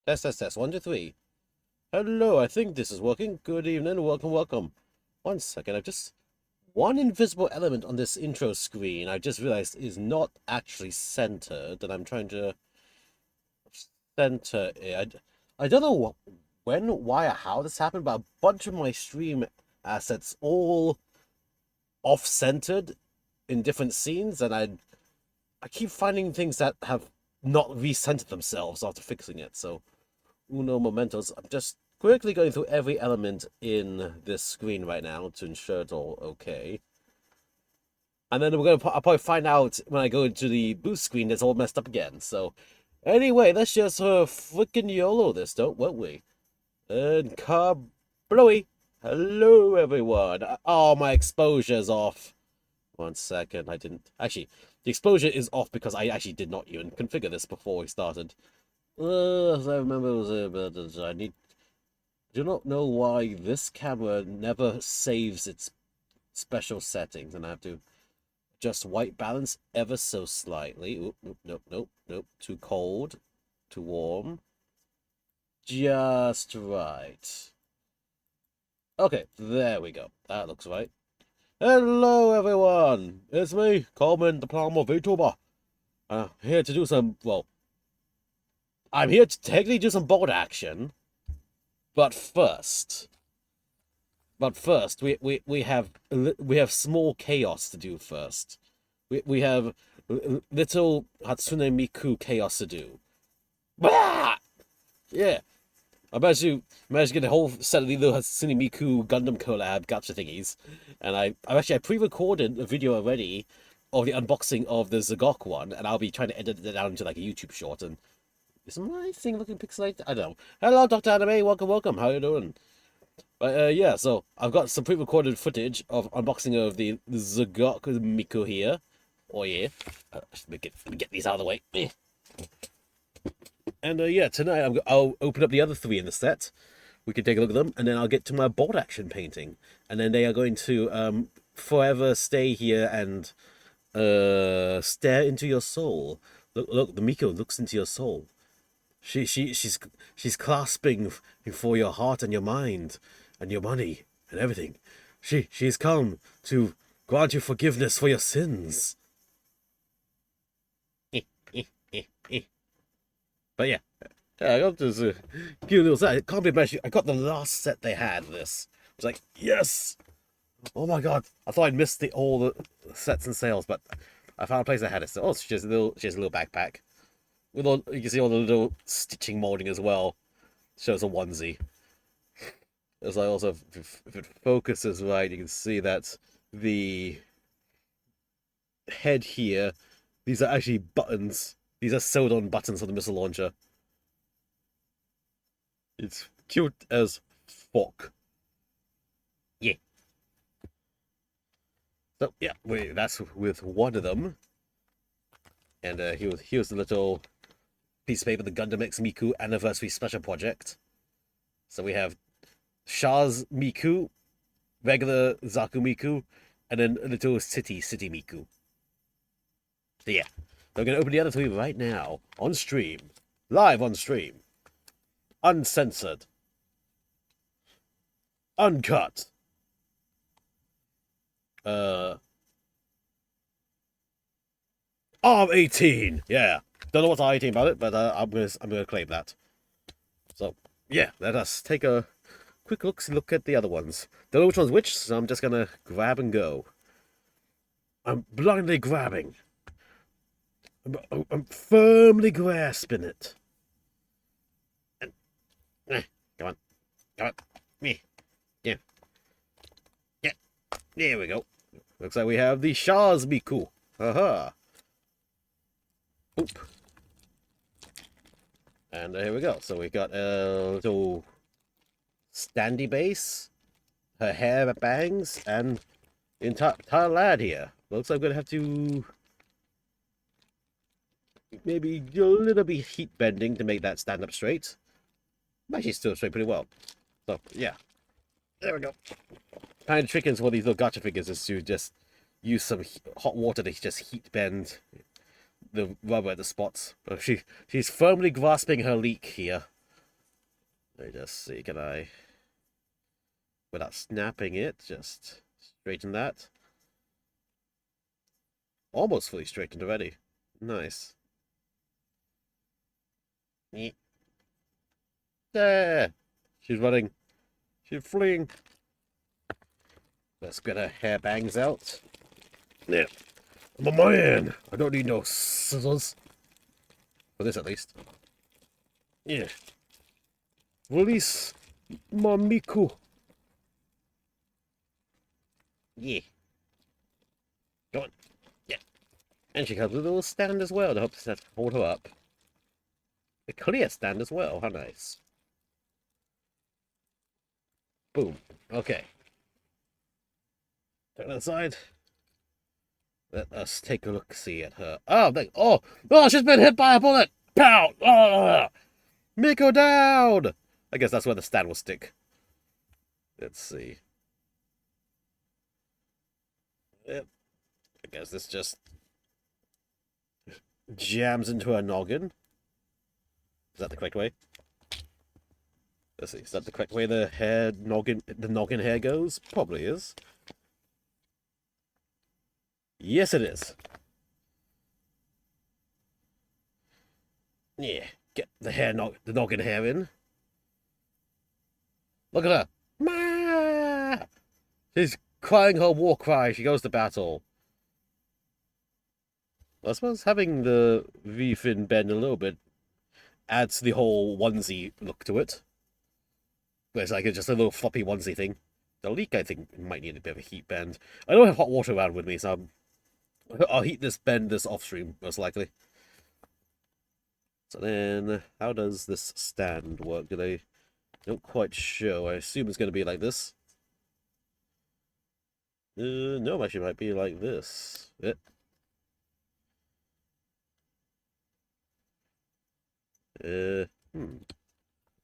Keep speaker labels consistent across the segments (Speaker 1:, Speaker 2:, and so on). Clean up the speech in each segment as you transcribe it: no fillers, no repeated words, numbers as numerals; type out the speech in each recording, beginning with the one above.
Speaker 1: Test, test, test. 1, 2, 3. Hello, I think this is working. Good evening. Welcome, welcome. 1 second. I've just... One invisible element on this intro screen I just realized is not actually centered, and I'm trying to center it. I don't know when, why, or how this happened, but a bunch of my stream assets all off-centered in different scenes, and I keep finding things that have not recentered themselves after fixing it, so uno momentos. I'm just quickly going through every element in this screen right now to ensure it's all okay. And then I'll probably find out when I go into the boost screen it's all messed up again. So anyway, let's just freaking YOLO this, won't we? And Carblowy. Hello everyone. Oh, my exposure's off. 1 second, I didn't actually. The exposure is off because I actually did not even configure this before we started. As I remember, it was I do not know why this camera never saves its special settings, and I have to adjust white balance ever so slightly. Oop, nope, nope, nope, nope. Too cold, too warm. Just right. Okay, there we go. That looks right. Hello, everyone. It's me, Coleman, the Plumber VTuber. Here to do some, well, I'm here to technically do some board action. But first, we have small chaos to do first. We have little Hatsune Miku chaos to do. Bah! Yeah, I managed to get a whole set of the little Hatsune Miku Gundam collab gacha thingies, and I pre-recorded a video already of the unboxing of the Zagok one, and I'll be trying to edit it down into like a YouTube short. And is my thing looking pixelated? I don't know. Hello, Dr. Anime. Welcome, welcome. How you doing? Yeah, so I've got some pre-recorded footage of unboxing of the Zagok Miku here. Oh, yeah. Let me get these out of the way. And, yeah, tonight I'll open up the other 3 in the set. We can take a look at them, and then I'll get to my board action painting. And then they are going to forever stay here and stare into your soul. Look, the Miku looks into your soul. She's clasping for your heart and your mind and your money and everything. She's come to grant you forgiveness for your sins. But yeah, I got this cute little set. I can't believe I got the last set they had. This I was like, yes. Oh my god! I thought I'd missed all the sets and sales, but I found a place that had it. So, oh, she has a little backpack. With all, you can see all the little stitching molding as well. Shows a onesie. As I also, if it focuses right, you can see that the head here, these are actually buttons. These are sewed on buttons for the missile launcher. It's cute as fuck. Yeah. So yeah, that's with one of them. And here's the little piece of paper, the Gundam X Miku Anniversary Special Project. So we have Shah's Miku, regular Zaku Miku, and then a little City Miku. So yeah, we're going to open the other 3 right now, on stream. Live on stream. Uncensored. Uncut. R18, yeah. Don't know what's R18 about it, but I'm gonna claim that. So yeah, let us take a quick look at the other ones. Don't know which one's which, so I'm just gonna grab and go. I'm blindly grabbing. I'm firmly grasping it. And, come on, me, yeah. There we go. Looks like we have the Shah's Miku. Haha. Oop. And here we go. So we got a little standy base, her hair bangs, and the entire lad here. Looks like I'm going to have to maybe do a little bit heat bending to make that stand up straight. Actually still straight pretty well. So, yeah. There we go. Kind of tricky for these little gacha figures is to just use some hot water to just heat bend the rubber at the spots. But she's firmly grasping her leek here. Let me just see, can I, without snapping it, just straighten that? Almost fully straightened already. Nice. There! She's running. She's fleeing. Let's get her hair bangs out. Yeah. I'm a man. I don't need no scissors. For this, at least. Yeah. Release my Miku. Yeah. Go on. Yeah. And she has a little stand as well to help hold her up. A clear stand as well. How nice. Boom. Okay. Turn aside. Let us take a look-see at her. Oh, she's been hit by a bullet! Pow! Oh, Miku down! I guess that's where the stand will stick. Let's see. Yep. I guess this just jams into her noggin. Is that the correct way? Let's see. Is that the correct way the noggin hair goes? Probably is. Yes, it is. Yeah, get the noggin hair in. Look at her. Ma! She's crying her war cry. She goes to battle. I suppose having the V-fin bend a little bit adds the whole onesie look to it. Where it's like just a little floppy onesie thing. The leak, I think, might need a bit of a heat bend. I don't have hot water around with me, so I'll heat this off stream, most likely. So then, how does this stand work? Do they don't quite show. I assume it's going to be like this. No, actually, it might be like this.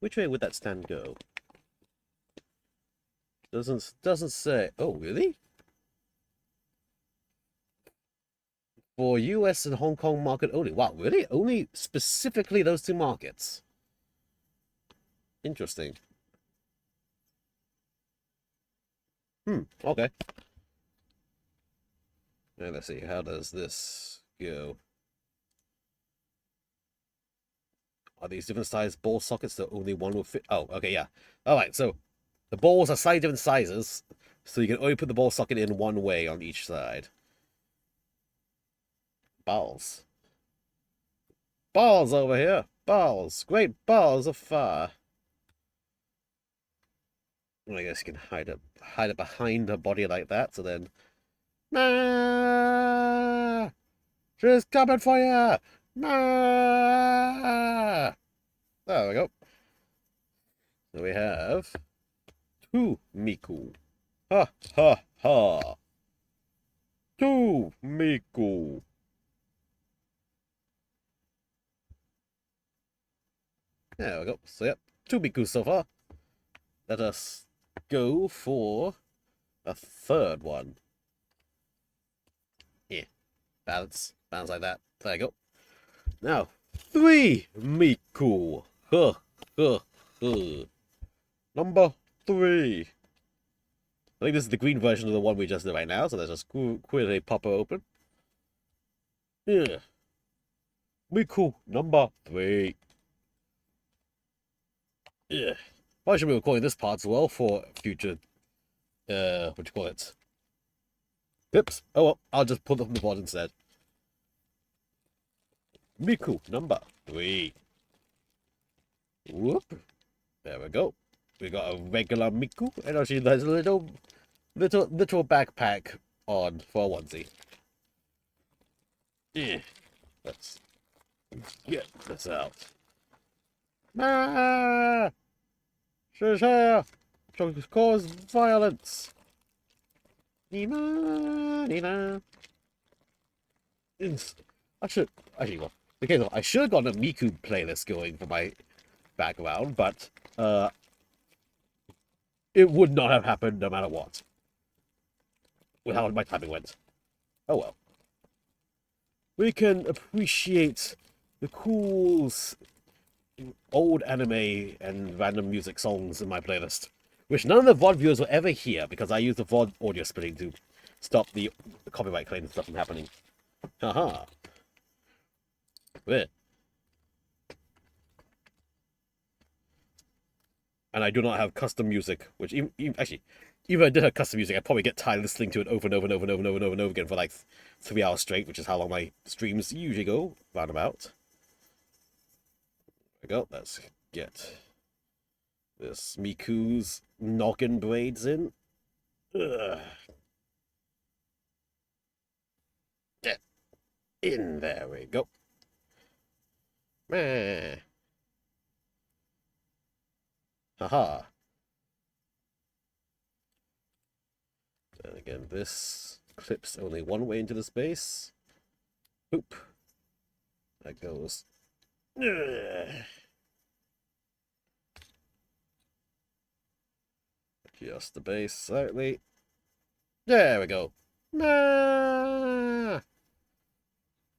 Speaker 1: Which way would that stand go? Doesn't say. Oh, really? For US and Hong Kong market only. Wow, really? Only specifically those two markets. Interesting. Okay. Now let's see, how does this go? Are these different size ball sockets that only one will fit? Oh, okay, yeah. Alright, so the balls are slightly different sizes, so you can only put the ball socket in one way on each side. Balls. Balls over here. Balls. Great balls of fire. I guess you can hide it behind her body like that, so then... Ah! She's coming for you! Ah! There we go. So we have... two Miku. Ha ha ha! Two Miku! There we go. So yep, two Miku so far. Let us go for a third one. Yeah. Balance like that. There you go. Now, three Miku. Huh, huh, huh. Number 3. I think this is the green version of the one we just did right now, so let's just quickly pop her open. Yeah. Miku number 3. Yeah. I should be recording this part as well for future, what do you call it? Oops. Oh well, I'll just pull it from the board instead. Miku number 3. Whoop. There we go. We got a regular Miku, and actually there's a little backpack on for a onesie. Yeah. Let's get this out. Ah! She's here to cause violence. Nina. I should have gotten a Miku playlist going for my background, but it would not have happened no matter what. With how my timing went. Oh well. We can appreciate the cool old anime and random music songs in my playlist, which none of the VOD viewers will ever hear because I use the VOD audio splitting to stop the copyright claims and stuff from happening. Haha. Weird. And I do not have custom music, which even actually, even if I did have custom music, I'd probably get tired listening to it over and over and over and over and over and over and over again for like 3 hours straight, which is how long my streams usually go, roundabout. There we go. Let's get this Miku's noggin braids in. Ugh. Get in. There we go. Meh. Haha. And again, this clips only one way into the space. Boop. That goes. Adjust the base slightly. There we go.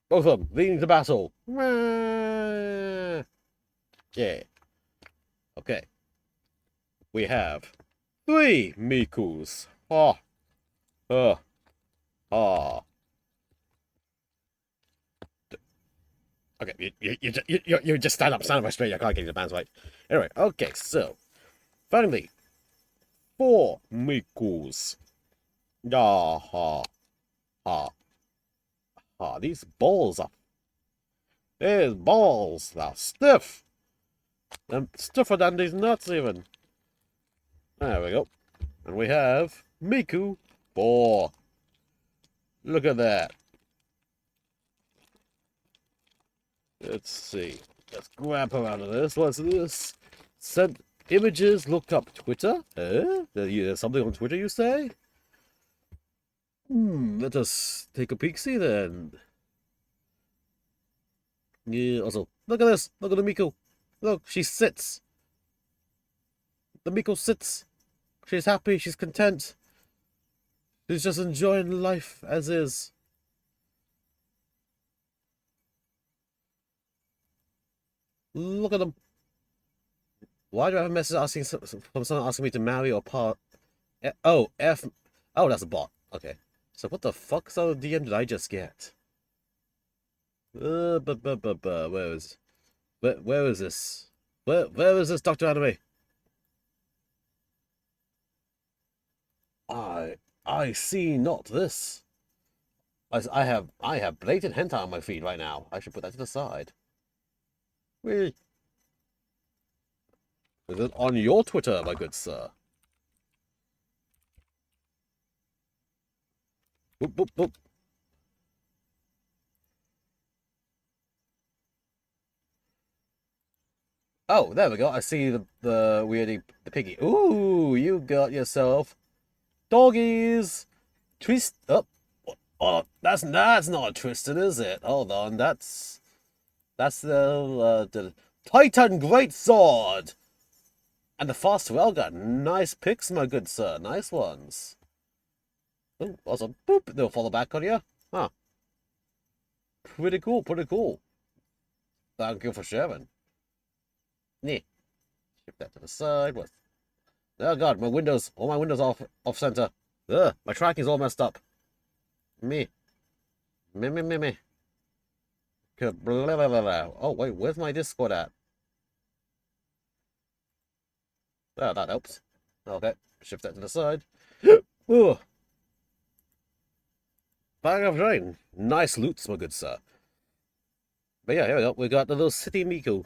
Speaker 1: Both of them leading to battle. Yeah. Okay. We have 3 Mikus. Ah. Okay, you just stand up straight. I can't get your bands right. Anyway, okay, so finally, 4 Mikus. Ha. These balls are. These balls are stiff. And stiffer than these nuts even. There we go. And we have Miku 4. Look at that. Let's see. Let's grab her out of this. What's this? Send images, look up Twitter. There's something on Twitter, you say? Let us take a peek-see then. Yeah, also, look at this. Look at the Miku. Look, she sits. The Miku sits. She's happy. She's content. She's just enjoying life as is. Look at them. Why do I have a message asking from someone asking me to marry or part? Oh, F. Oh, that's a bot. Okay. So what the fuck's other DM did I just get? Where is this? Where is this, Dr. Anime? I see not this. I have blatant hentai on my feed right now. I should put that to the side. Whee. Is it on your Twitter, my good sir? Boop, boop, boop. Oh, there we go. I see the weirdy the piggy. Ooh, you got yourself doggies. Twist up. Oh, that's not a Tristan, is it? Hold on, that's the Titan Greatsword and the fast railgun. Nice picks, my good sir. Nice ones. Oh, awesome. Boop. They'll follow back on you. Huh. Pretty cool. Pretty cool. Thank you for sharing. Yeah. Shift that to the side. What? Oh god, all my windows off center. Ugh, my tracking's all messed up. Me. Okay, blah, blah, blah, blah. Oh wait, where's my Discord at? Oh, that helps. Okay, shift that to the side. Ooh. Bag of rain. Nice loots, my good sir. But yeah, here we go. We got the little city Miku.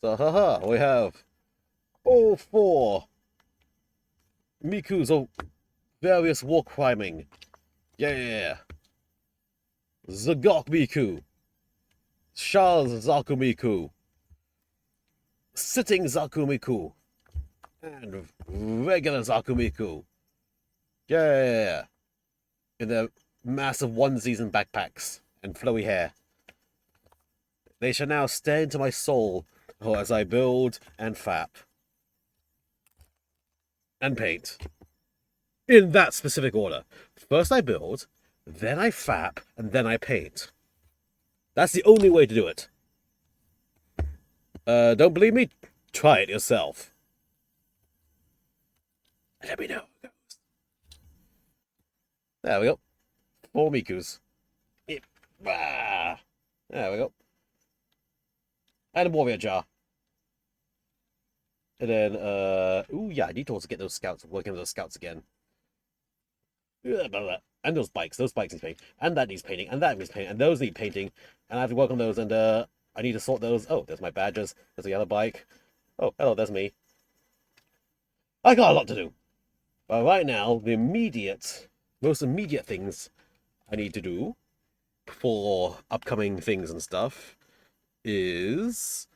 Speaker 1: So, haha, we have all 4 Mikus of various war climbing. Yeah. Zagok Miku. Charles Zakumiku. Sitting Zakumiku. And regular Zakumiku. Yeah. In their massive onesies and backpacks and flowy hair. They shall now stare into my soul as I build and fap. And paint. In that specific order. First I build, then I fap, and then I paint. That's the only way to do it. Don't believe me? Try it yourself. Let me know. There we go. 4 Mikus. Yep. Ah. There we go. And a warrior jar. And then, ooh, yeah, I need to also get those scouts, working on those scouts again. And those bikes need painting. And that needs painting, and that needs painting, and those need painting. And I have to work on those, and, I need to sort those. Oh, there's my badges. There's the other bike. Oh, hello, there's me. I got a lot to do. But right now, the most immediate things I need to do for upcoming things and stuff is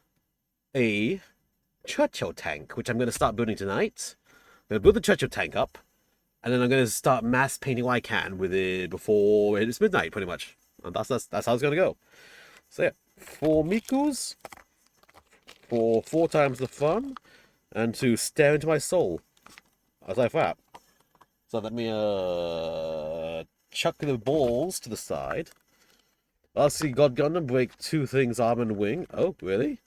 Speaker 1: a Churchill tank, which I'm going to start building tonight. I'm going to build the Churchill tank up, and then I'm going to start mass painting what I can with it before it's midnight, pretty much. And that's how it's going to go. So yeah, 4 Mikus, for 4 times the fun, and to stare into my soul. How's like that? So let me chuck the balls to the side. I'll see God Gundam break 2 things, arm and wing. Oh, really?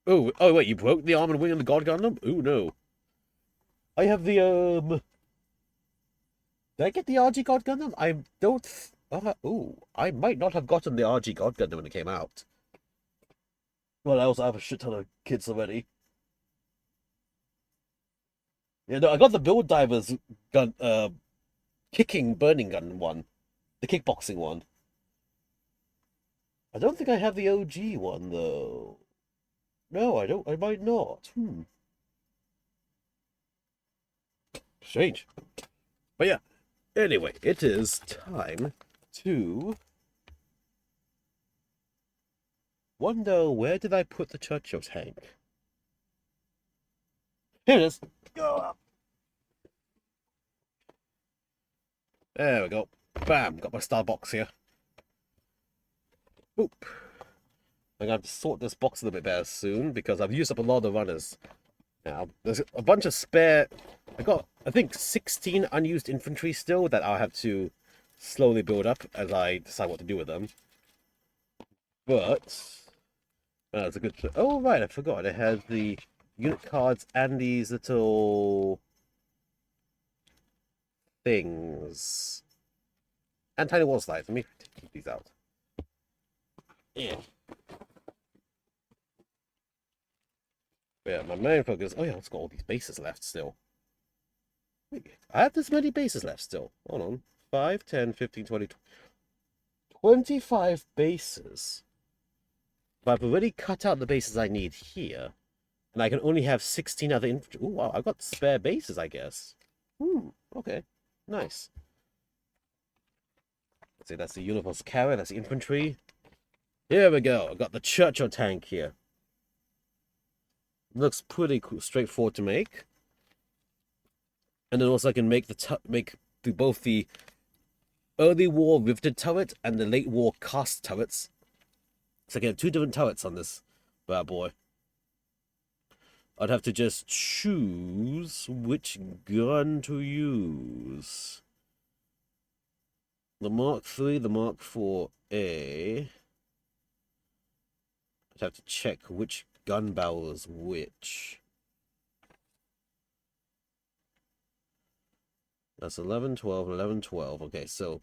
Speaker 1: Oh, wait, you broke the arm and wing on the God Gundam? Ooh, no. I have the, Did I get the RG God Gundam? I don't... ooh, I might not have gotten the RG God Gundam when it came out. Well, I also have a shit ton of kids already. Yeah, no, I got the Build Divers gun, kicking burning gun one. The kickboxing one. I don't think I have the OG one, though. No, I don't. I might not. Strange. But yeah. Anyway, it is time to wonder, where did I put the Churchill tank? Here it is. Go up. There we go. Bam. Got my star box here. Boop. I'm going to have to sort this box a little bit better soon because I've used up a lot of the runners. Now, there's a bunch of spare... I got, I think, 16 unused infantry still that I'll have to slowly build up as I decide what to do with them. But... that's a good... Oh, right, I forgot. It has the unit cards and these little... things. And tiny wall slides. Let me keep these out. Yeah. Yeah, my main focus... Oh, yeah, let's got all these bases left still. Wait, I have this many bases left still. Hold on. 5, 10, 15, 20... 25 bases. But I've already cut out the bases I need here. And I can only have 16 other infantry. Ooh, wow, I've got spare bases, I guess. Okay. Nice. Let's see, that's the universal carrier, that's the infantry. Here we go. I've got the Churchill tank here. Looks pretty cool, straightforward to make. And then also I can make both the early war riveted turret and the late war cast turrets. So I can have 2 different turrets on this bad boy. I'd have to just choose which gun to use. The Mark III, the Mark IV-A. I'd have to check which gun barrel is which. That's 11, 12, 11, 12. Okay, so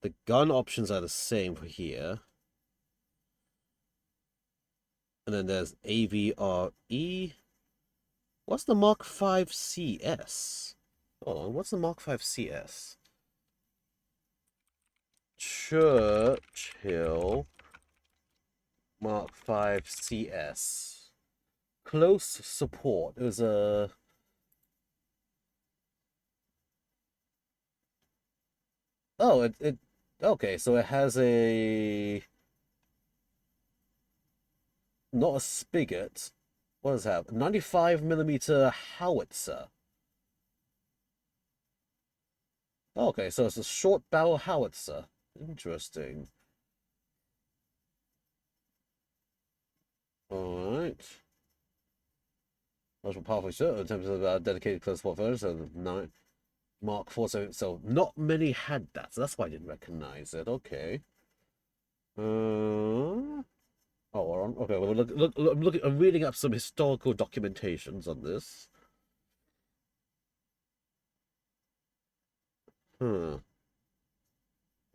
Speaker 1: the gun options are the same for here. And then there's AVRE. What's the Mark V CS? Hold on, what's the Mark V CS? Churchill Mark V CS. Close support. It was a... Oh, it okay, so it has a... Not a spigot. What does it have? 95mm howitzer. Okay, so it's a short barrel howitzer. Interesting. Alright. Much more powerful shot in terms of dedicated close support photos, so 9 Mark IV, so not many had that, so that's why I didn't recognize it. Okay. Oh, okay. Well, I'm reading up some historical documentations on this. Hmm.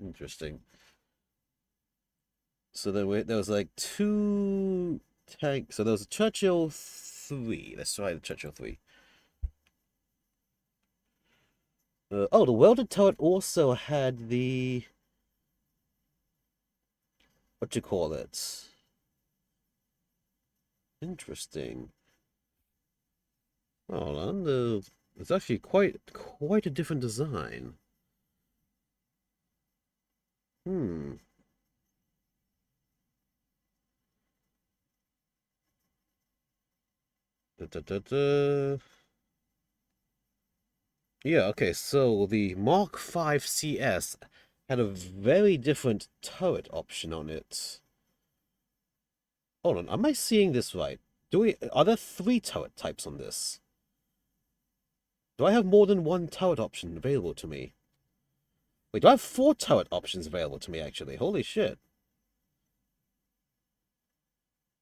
Speaker 1: Interesting. So there was like two tanks. So there was a Churchill 3. Let's try the Churchill 3. Oh, the welded turret also had the, what you call it? Interesting. Oh, and it's actually quite a different design. Hmm. Da, da, da, da. Yeah, okay, so the Mark 5 CS had a very different turret option on it. Hold on, am I seeing this right? Are there three turret types on this? Do I have more than one turret option available to me? Wait, do I have four turret options available to me, actually? Holy shit.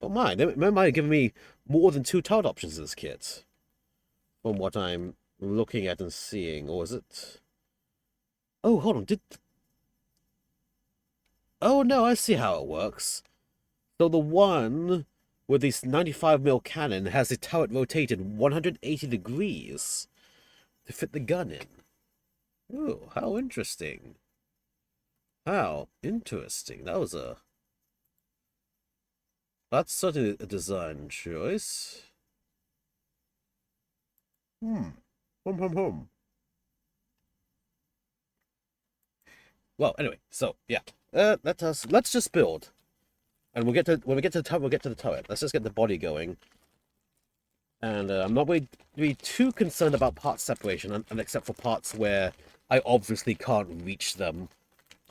Speaker 1: Oh my, they might have given me more than two turret options in this kit. From what I'm looking at and seeing, or is it... Oh, hold on, Oh no, I see how it works. So the one with this 95mm cannon has the turret rotated 180 degrees to fit the gun in. Oh, how interesting. How interesting. That's certainly a design choice. Hmm. Hum. Well, anyway, so yeah. Let's just build. And when we get to the turret, we'll get to the turret. Let's just get the body going. And I'm not going to be too concerned about part separation, and except for parts where I obviously can't reach them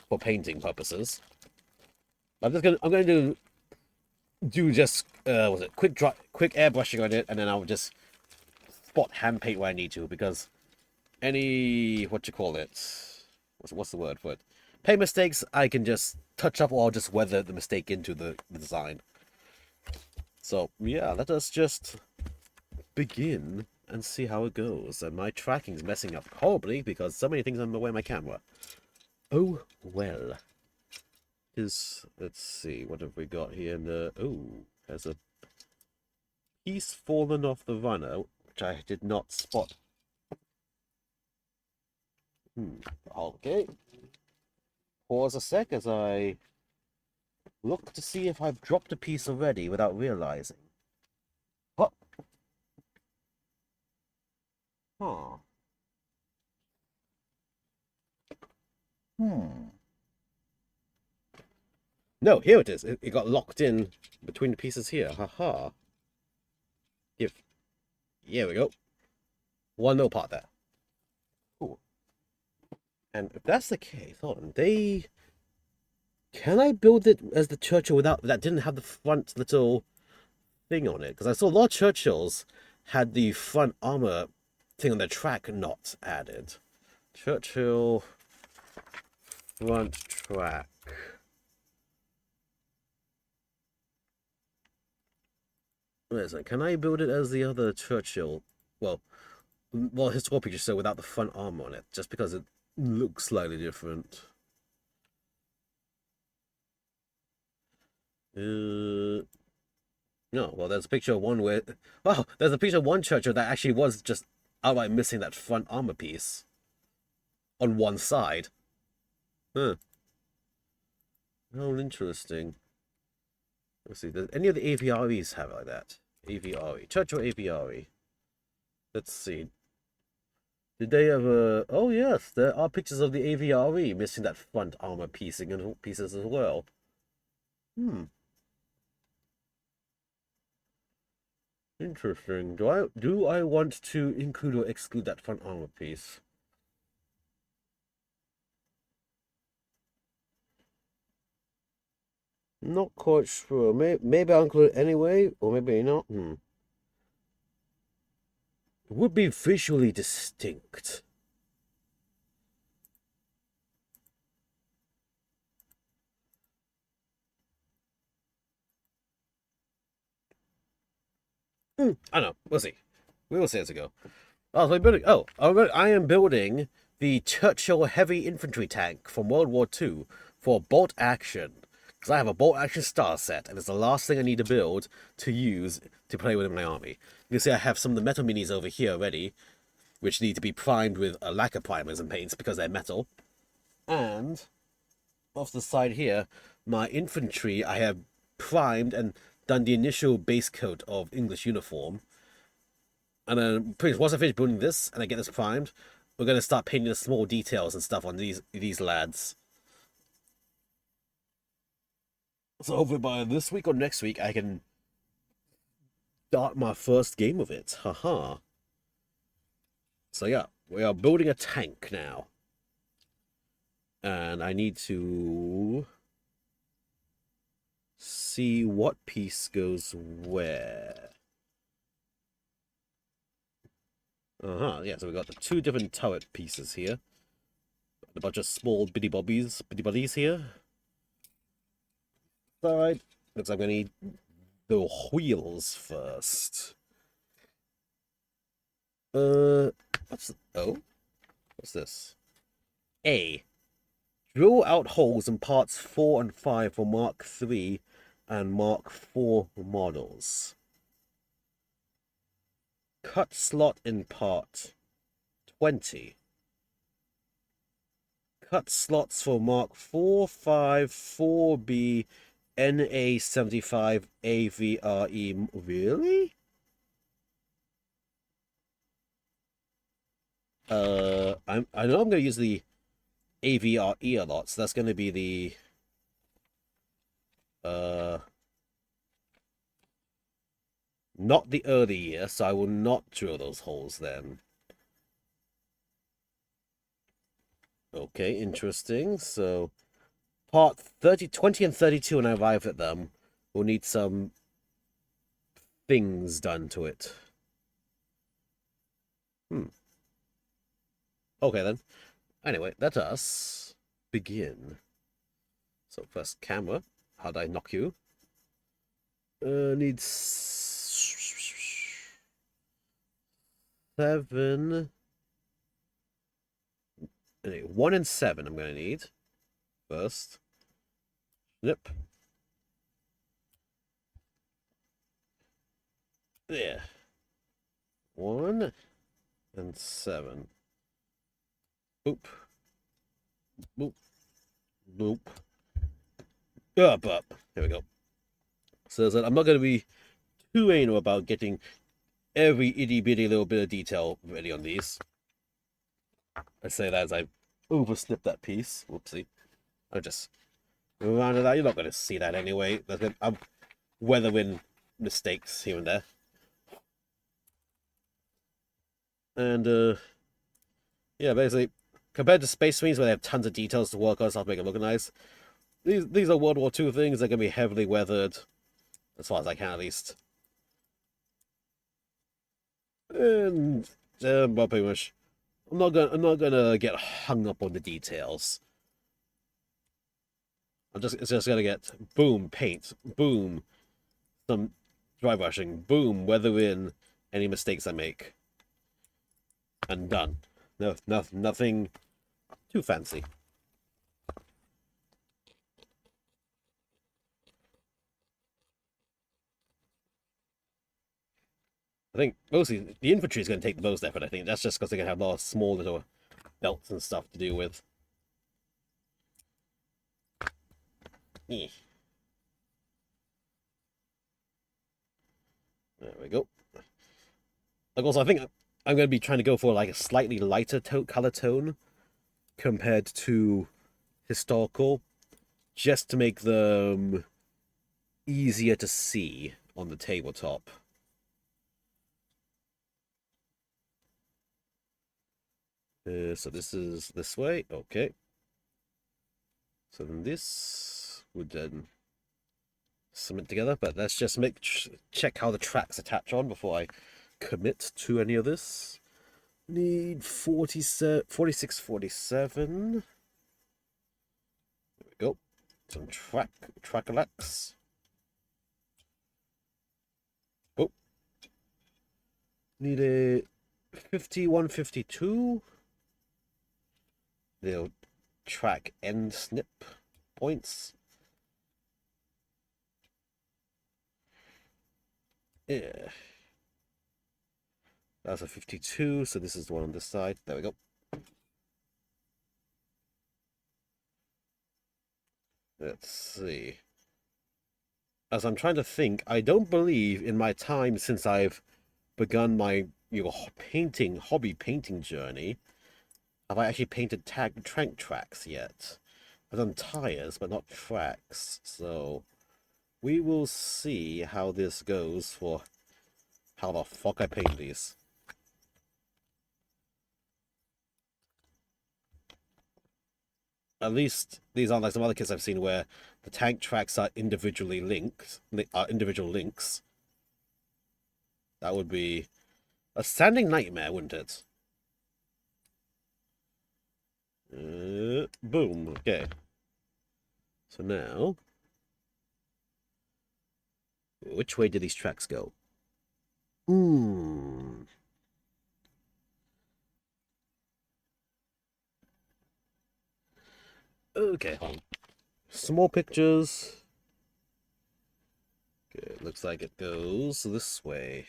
Speaker 1: for painting purposes. I'm going to do just was it quick airbrushing on it, and then I'll just spot hand paint where I need to, because any what you call it, what's the word for it? Paint mistakes I can just touch up, or I'll just weather the mistake into the design. So yeah, let us just begin and see how it goes. And my tracking's messing up horribly because so many things are in the way of my camera. Oh well. Let's see, what have we got here? Oh, there's a piece fallen off the runner, which I did not spot. Okay. Pause a sec as I look to see if I've dropped a piece already without realizing. What? Huh. Hmm. No, here it is. It got locked in between the pieces here. Haha. Here we go. One little part there. Cool. And if that's the case, hold on. Can I build it as the Churchill without that didn't have the front little thing on it? Because I saw a lot of Churchills had the front armor thing on their track not added. Churchill front track. Where is it? Can I build it as the other Churchill? Well, historical picture, so without the front armor on it, just because it looks slightly different. No, well, there's a picture of one where... Wow, there's a picture of one Churchill that actually was just outright missing that front armor piece on one side. Huh. How interesting. Let's see, does any of the AVREs have like that? AVRE. Churchill AVRE. Let's see. Did they ever... Oh, yes, there are pictures of the AVRE missing that front armor pieces as well. Interesting. Do I want to include or exclude that front armor piece? Not quite sure. Maybe I'll include it anyway, or maybe not. It would be visually distinct. I know. We'll see. We will see as we go. Oh, so I'm building. Oh, I am building the Churchill heavy infantry tank from World War II for bolt action. Because I have a bolt action star set, and it's the last thing I need to build to use to play with in my army. You can see I have some of the metal minis over here already, which need to be primed with a lacquer primers and paints because they're metal. And off the side here, my infantry I have primed and done the initial base coat of English uniform. And then pretty much once I finish building this and I get this primed, we're gonna start painting the small details and stuff on these lads. So hopefully by this week or next week I can start my first game of it. Haha. So yeah, we are building a tank now. And I need to see what piece goes where. Yeah, so we got the two different turret pieces here. A bunch of small bitty buddies here. Alright, looks like I'm gonna need the wheels first. What's this? A. Drill out holes in parts 4 and 5 for Mark 3 and Mark 4 models. Cut slot in part 20. Cut slots for Mark 4, 5, 4B, NA75, AVRE. Really? I know I'm going to use the AVRE a lot, so that's going to be the not the early year, so I will not drill those holes then. Okay, interesting. So part 20 and 32 when I arrive at them will need some things done to it. Okay then. Anyway, let us begin. So first camera. How'd I knock you? Needs 7. 1 and 7 I'm gonna need first. Snip. There. 1 and 7. Boop. Boop. Boop. Up. There we go. So that I'm not going to be too anal about getting every itty bitty little bit of detail ready on these. I say that as I oversnipped that piece. Whoopsie. I'll just round it out. You're not going to see that anyway. I'm weathering mistakes here and there. And, yeah, basically, compared to Space Marines where they have tons of details to work on, stuff to make it look nice, these are World War II things. They're going to be heavily weathered, as far as I can at least. And, well, pretty much, I'm not gonna get hung up on the details. It's just gonna get boom, paint, boom, some dry brushing, boom, weather in any mistakes I make. And done. Nothing too fancy. I think mostly the infantry is going to take the most effort. I think that's just because they're going to have a lot of small little belts and stuff to deal with. There we go. Like also, I think I'm going to be trying to go for like a slightly lighter color tone compared to historical, just to make them easier to see on the tabletop. So this is this way, okay. So then this would then cement together, but let's just check how the tracks attach on before I commit to any of this. Need 46, 47. There we go. Some track-a-lacks. Oh. Need a 5152. They'll track end snip points. Yeah. That's a 52, so this is the one on this side. There we go. Let's see. As I'm trying to think, I don't believe in my time since I've begun my hobby painting journey have I actually painted tank tracks yet. I've done tires, but not tracks. So we will see how this goes for how the fuck I paint these. At least these aren't like some other kits I've seen where the tank tracks are individually linked, individual links. That would be a standing nightmare, wouldn't it? Boom. Okay. So now, which way do these tracks go? Hmm. Okay, hold on. Some more pictures. Okay, looks like it goes this way.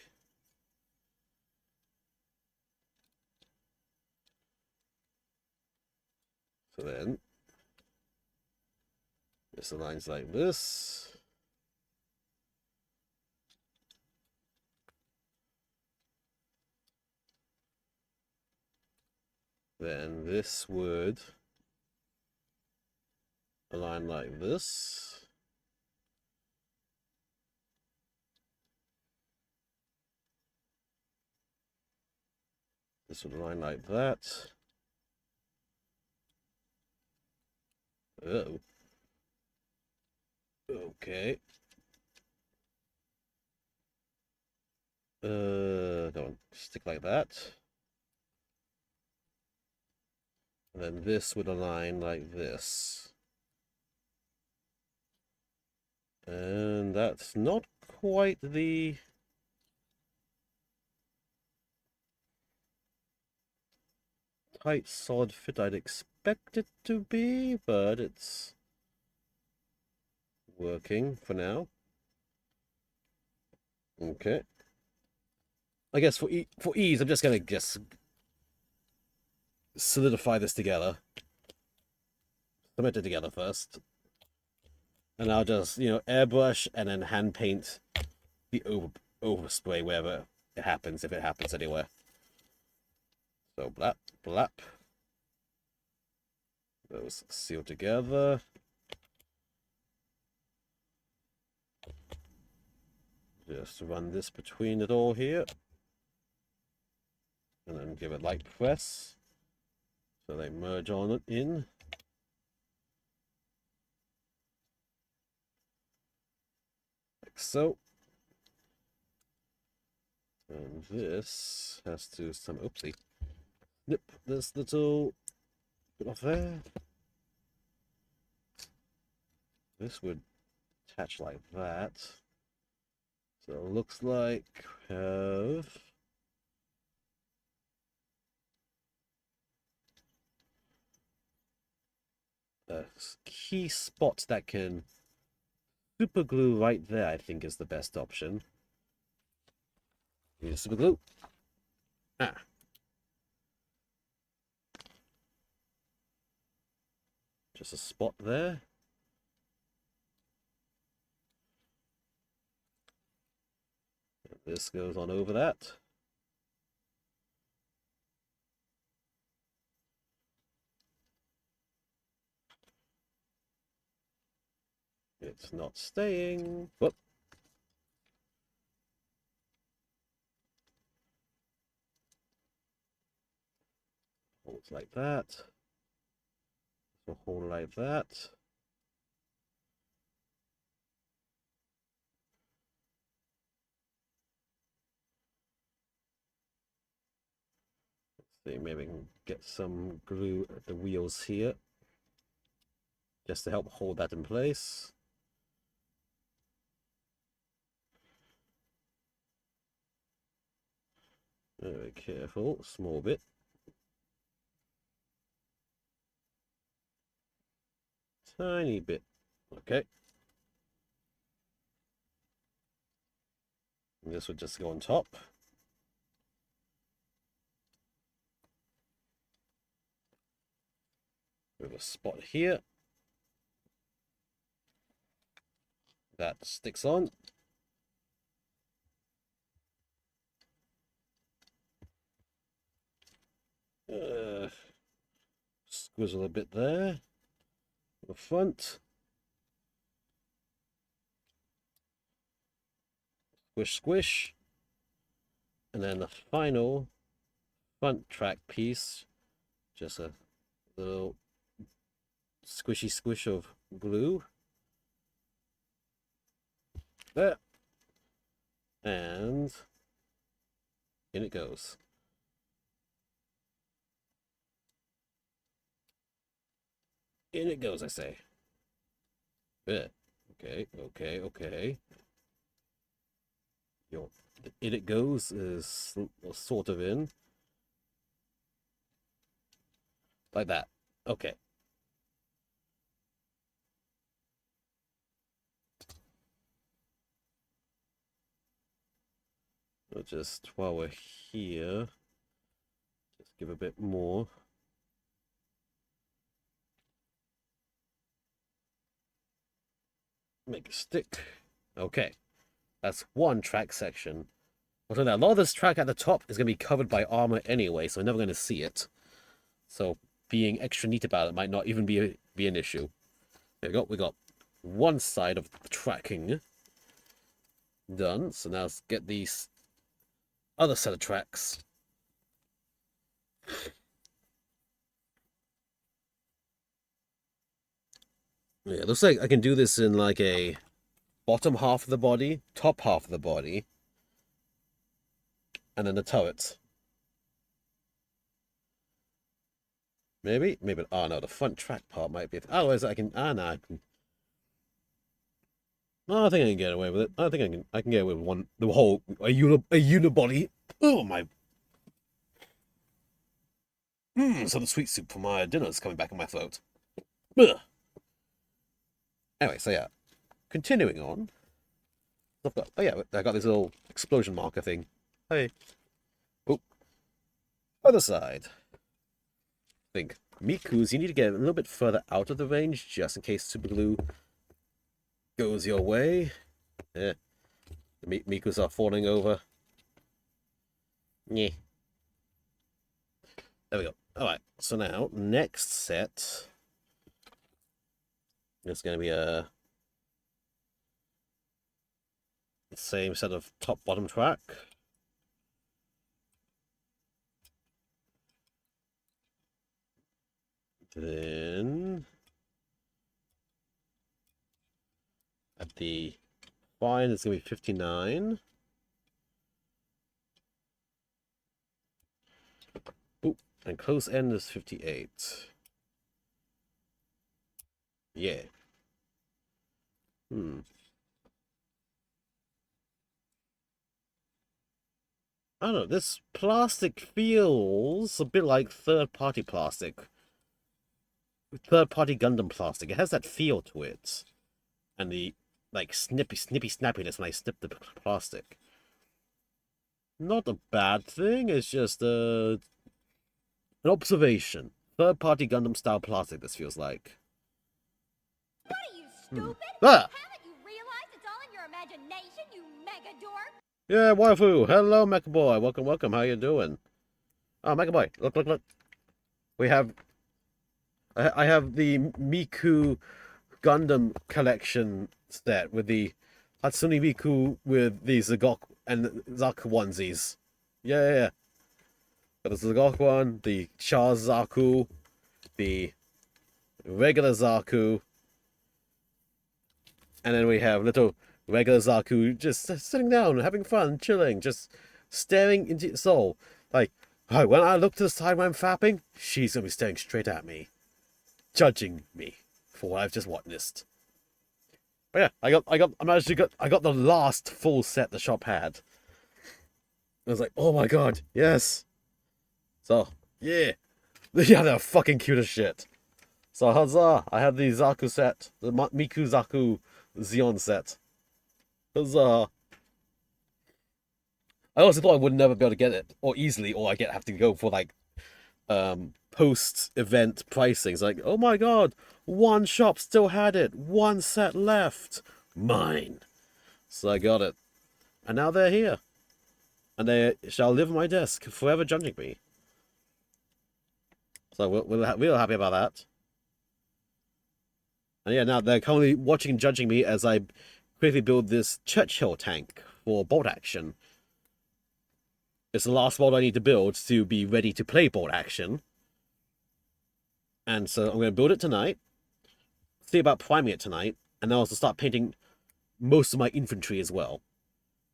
Speaker 1: So then, this aligns like this. Then this would align like this. This would align like that. Oh. Okay. Go on. Stick like that. And then this would align like this. And that's not quite the tight, solid fit I'd expect it to be, but it's working for now. Okay. I guess for ease, I'm just gonna solidify this together, cement it together first, and I'll just airbrush and then hand paint the overspray wherever it happens, if it happens anywhere. So blap blap. Those seal together. Just run this between it all here. And then give it light press. So they merge on it in. Like so. And this has to oopsie. Snip this little bit off there. This would attach like that. So it looks like we have a key spot that can super glue right there, I think is the best option. Use super glue. Ah. Just a spot there. And this goes on over that. It's not staying. Whoop. Holds like that. So hold like that. Let's see, maybe we can get some glue at the wheels here, just to help hold that in place. Very careful, small bit. Tiny bit. Okay. And this would just go on top. We have a spot here. That sticks on. Squizzle a bit there. The front. Squish, squish. And then the final front track piece. Just a little squishy squish of glue. There. And in it goes. In it goes, I say. Yeah. Okay, okay, okay. In it goes is sort of in. Like that. Okay. We'll just, while we're here, just give a bit more. Make a stick. Okay. That's one track section. Although a lot of this track at the top is going to be covered by armor anyway, so we're never going to see it. So being extra neat about it might not even be an issue. There we go. We got one side of the tracking done. So now let's get these other set of tracks. Yeah, it looks like I can do this in like a bottom half of the body, top half of the body, and then the turrets. Maybe? Maybe. Oh no, the front track part might be. Otherwise, I can. Ah, no. I can. No, I think I can get away with it. I think I can. I can get away with one. The whole a unibody. Oh my. So the sweet soup for my dinner is coming back in my throat. Ugh. Anyway, so yeah, continuing on. I've got. Oh yeah, I got this little explosion marker thing. Hey. Oh. Other side. I think Miku's, you need to get a little bit further out of the range just in case super glue goes your way. Yeah. The Miku's are falling over. Yeah. There we go. Alright, so now, next set. It's going to be the same set of top-bottom track. Then at the fine, it's going to be 59. Ooh, and close end is 58. Yeah. I don't know, this plastic feels a bit like third-party plastic. Third-party Gundam plastic. It has that feel to it. And the, like, snippy snappiness when I snip the plastic. Not a bad thing, it's just an observation. Third-party Gundam style plastic, this feels like.
Speaker 2: What are you, stupid?
Speaker 1: Ah!
Speaker 2: Haven't you realized it's all in your imagination, you mega dork?
Speaker 1: Yeah, waifu. Hello, Mecha Boy. Welcome, welcome. How you doing? Oh, Mecha Boy. Look, look, look. We have... I have the Miku Gundam collection set with the Hatsune Miku with the Zagok and Zaku onesies. Yeah. Got the Zagok one, the Char Zaku, the regular Zaku, and then we have little regular Zaku just sitting down, having fun, chilling, just staring into its soul. Like, oh, when I look to the side when I'm fapping, she's gonna be staring straight at me, judging me for what I've just witnessed. But yeah, I got the last full set the shop had. I was like, oh my god, yes. So, yeah. Yeah, they're fucking cute as shit. So, huzzah! I have the Zaku set, the Miku Zaku Xeon set. Huzzah! I also thought I would never be able to get it, or easily, or have to go for like post event pricing. It's like, oh my god, one shop still had it, one set left, mine. So I got it, and now they're here, and they shall live on my desk, forever judging me. So we're happy about that. And yeah, now they're currently watching and judging me as I quickly build this Churchill tank for bolt action. It's the last mod I need to build to be ready to play bolt action. And so I'm going to build it tonight, see about priming it tonight, and then also start painting most of my infantry as well.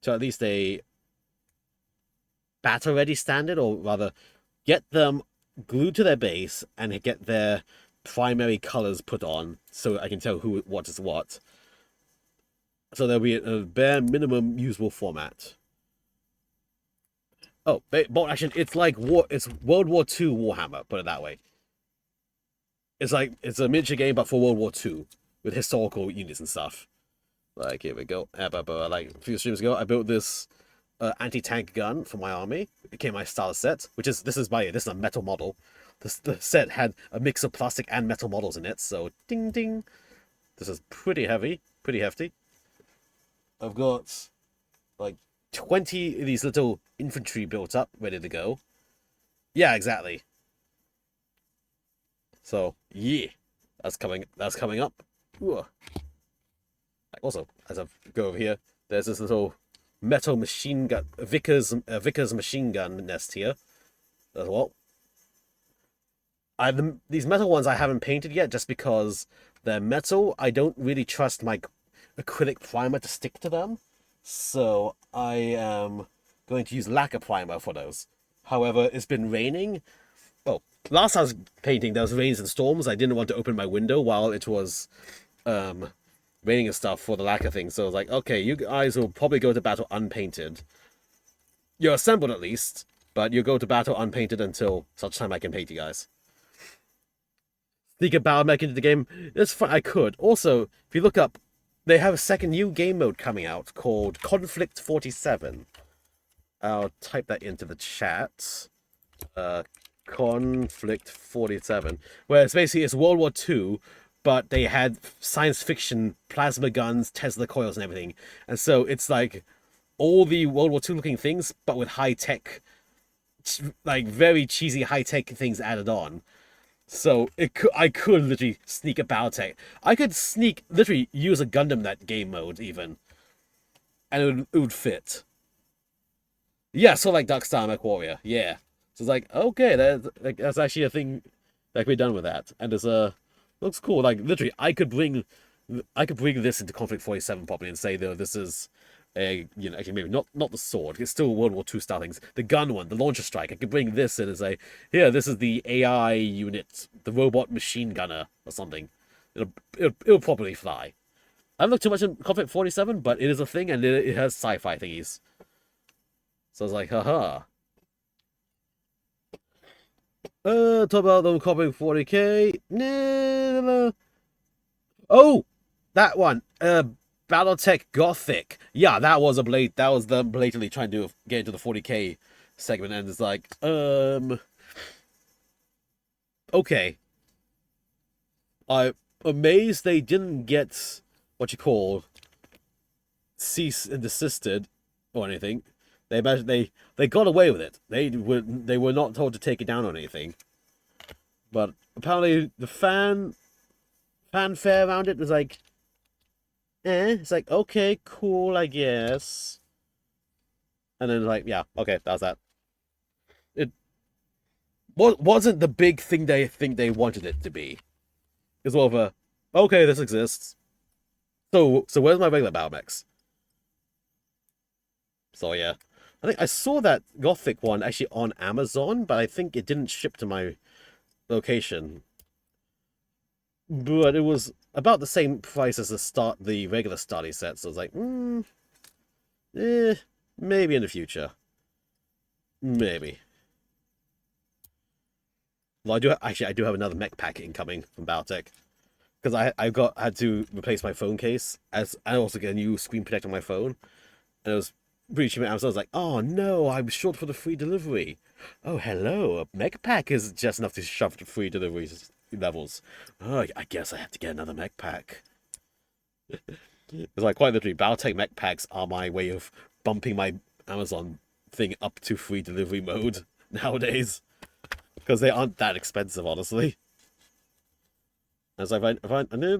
Speaker 1: So at least a battle-ready standard, or rather, get them glued to their base and get their primary colors put on so I can tell what is what. So there'll be a bare minimum usable format. Oh, bolt action, it's like it's World War II Warhammer, put it that way. It's like, it's a miniature game, but for World War II, with historical units and stuff. Like, here we go. Like, a few streams ago, I built this anti-tank gun for my army. It came in my starter set, which is, this is a metal model. The set had a mix of plastic and metal models in it, so ding ding. This is pretty heavy, pretty hefty. I've got like 20 of these little infantry built up, ready to go. Yeah, exactly. So, yeah, that's coming up. Ooh. Also, as I go over here, there's this little metal machine gun, Vickers machine gun nest here as well. These metal ones I haven't painted yet just because they're metal. I don't really trust my acrylic primer to stick to them, so I am going to use lacquer primer for those. However, it's been raining. Well, last time I was painting, there was rains and storms. I didn't want to open my window while it was raining and stuff for the lacquer thing. So I was like, okay, you guys will probably go to battle unpainted. You're assembled at least, but you'll go to battle unpainted until such time I can paint you guys. Sneak a battle mech into the game. It's fun. I could. Also, if you look up, they have a second new game mode coming out called Conflict 47. I'll type that into the chat. Conflict 47, where it's World War II, but they had science fiction plasma guns, Tesla coils, and everything. And so it's like all the World War II looking things, but with high tech, like very cheesy high tech things added on. So I could literally sneak a Battletech. I could literally use a Gundam that game mode even, and it would fit. Yeah, so like Darkstar Mech Warrior. Yeah. So it's like, okay, that's actually a thing that can be done with that. And it's looks cool. Like literally I could bring this into Conflict 47 properly and say, though, this is a, actually maybe not the sword. It's still World War II style things. The gun one, the launcher strike. I could bring this in and say, here, this is the AI unit, the robot machine gunner or something. It'll probably fly. I haven't looked too much in Conflict 47, but it is a thing and it has sci-fi thingies. So I was like, haha. Talk about them copying 40k. No. Oh, that one. Battletech Gothic. Yeah, that was them blatantly trying to get into the 40k segment, and it's like, okay. I'm amazed they didn't get what you call cease and desisted or anything. They got away with it. They were not told to take it down or anything. But apparently the fanfare around it was like, it's like, okay, cool, I guess. And then like, yeah, okay, that's that. It wasn't the big thing they think they wanted it to be. It's more of a, okay, this exists. So where's my regular battle mechs? So yeah. I think I saw that Gothic one actually on Amazon, but I think it didn't ship to my location. But it was about the same price as the regular starting set, so I was like, maybe in the future. Maybe. Well, I do have another mech pack incoming from Battletech because I had to replace my phone case as I also get a new screen protector on my phone, and it was pretty cheap. I was like, oh no, I'm short for the free delivery. Oh hello, a mech pack is just enough to shove the free delivery levels. Oh, I guess I have to get another mech pack. It's like quite literally, Battletech mech packs are my way of bumping my Amazon thing up to free delivery mode nowadays because they aren't that expensive, honestly. As I need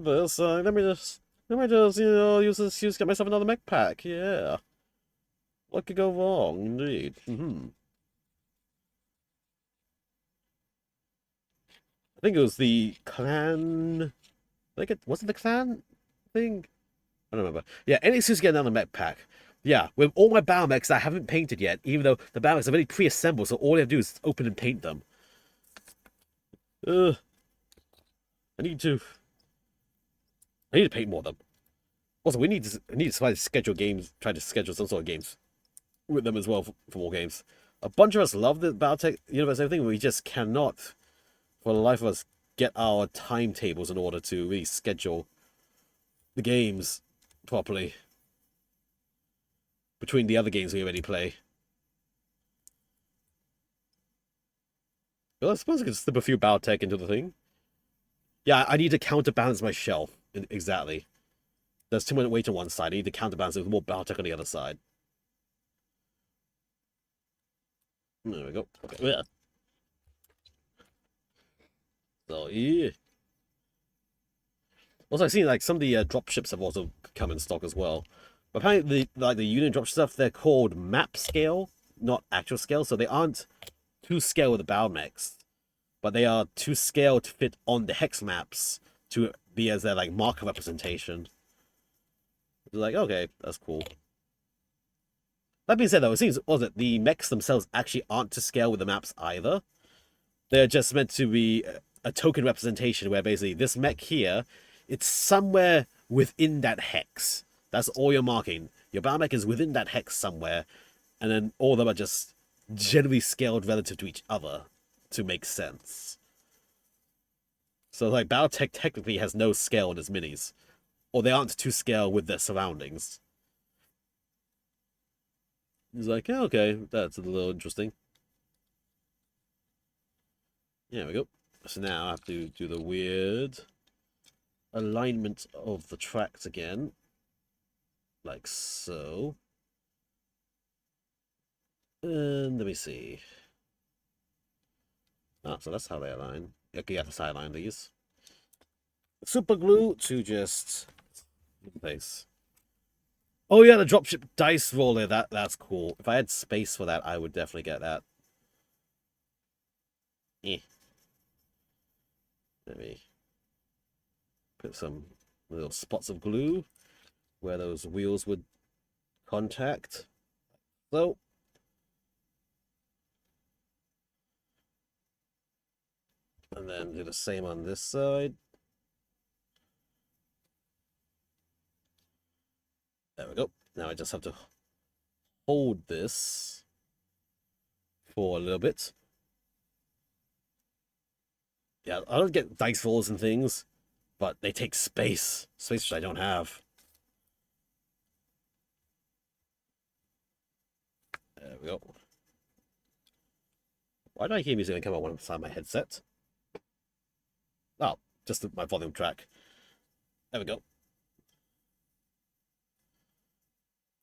Speaker 1: this, let me just, use this excuse to get myself another mech pack. Yeah, what could go wrong, indeed. I think it was the clan. I think it was it the clan thing. I don't remember. Yeah, any excuse to get another mech pack. Yeah, with all my battle mechs I haven't painted yet, even though the battle mechs are already pre-assembled, so all I have to do is open and paint them. Ugh, I need to. I need to paint more of them. Also, we need to try to schedule games, try to schedule some sort of games with them as well for more games. A bunch of us love the Battletech universe and everything, but we just cannot, for the life of us, get our timetables in order to really schedule the games properly between the other games we already play. Well, I suppose I could slip a few Battletech into the thing. Yeah, I need to counterbalance my shelf. Exactly. There's too much weight on one side. I need to counterbalance it with more Battletech on the other side. There we go. Okay. Yeah. So, yeah. Also, I've seen like some of the drop ships have also come in stock as well. But apparently, the unit drop stuff, they're called map scale, not actual scale. So they aren't to scale with the battle mechs, but they are to scale to fit on the hex maps to be as their like marker representation. It's like, okay, that's cool. That being said, though, it seems also the mechs themselves actually aren't to scale with the maps either. They're just meant to be a token representation where basically this mech here, it's somewhere within that hex. That's all you're marking. Your battle mech is within that hex somewhere, and then all of them are just generally scaled relative to each other to make sense. So like Battletech technically has no scale in its minis, or they aren't to scale with their surroundings. He's like, yeah, okay, that's a little interesting. There we go. So now I have to do the weird alignment of the tracks again. Like so. And let me see. Ah, so that's how they align. Okay, yeah, that's how I align these. Super glue to just place. Oh yeah, the dropship dice roller, that's cool. If I had space for that, I would definitely get that. Eh. Let me put some little spots of glue where those wheels would contact. So and then do the same on this side. There we go. Now I just have to hold this for a little bit. Yeah, I don't get dice rolls and things, but they take space. Space which I don't have. There we go. Why do I hear music come out when I'm inside my headset? Oh, just my volume track. There we go.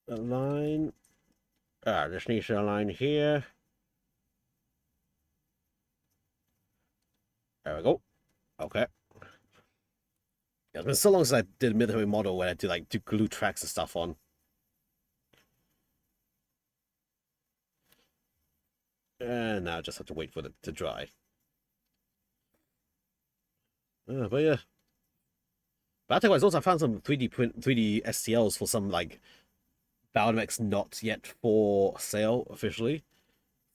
Speaker 1: Align. Ah, this needs to align here. There we go. Okay. Yeah, it's been so long since I did a military model where I do like do glue tracks and stuff on. And now I just have to wait for it to dry. But yeah. But otherwise, also I found some 3D STLs for some like Balmax not yet for sale officially.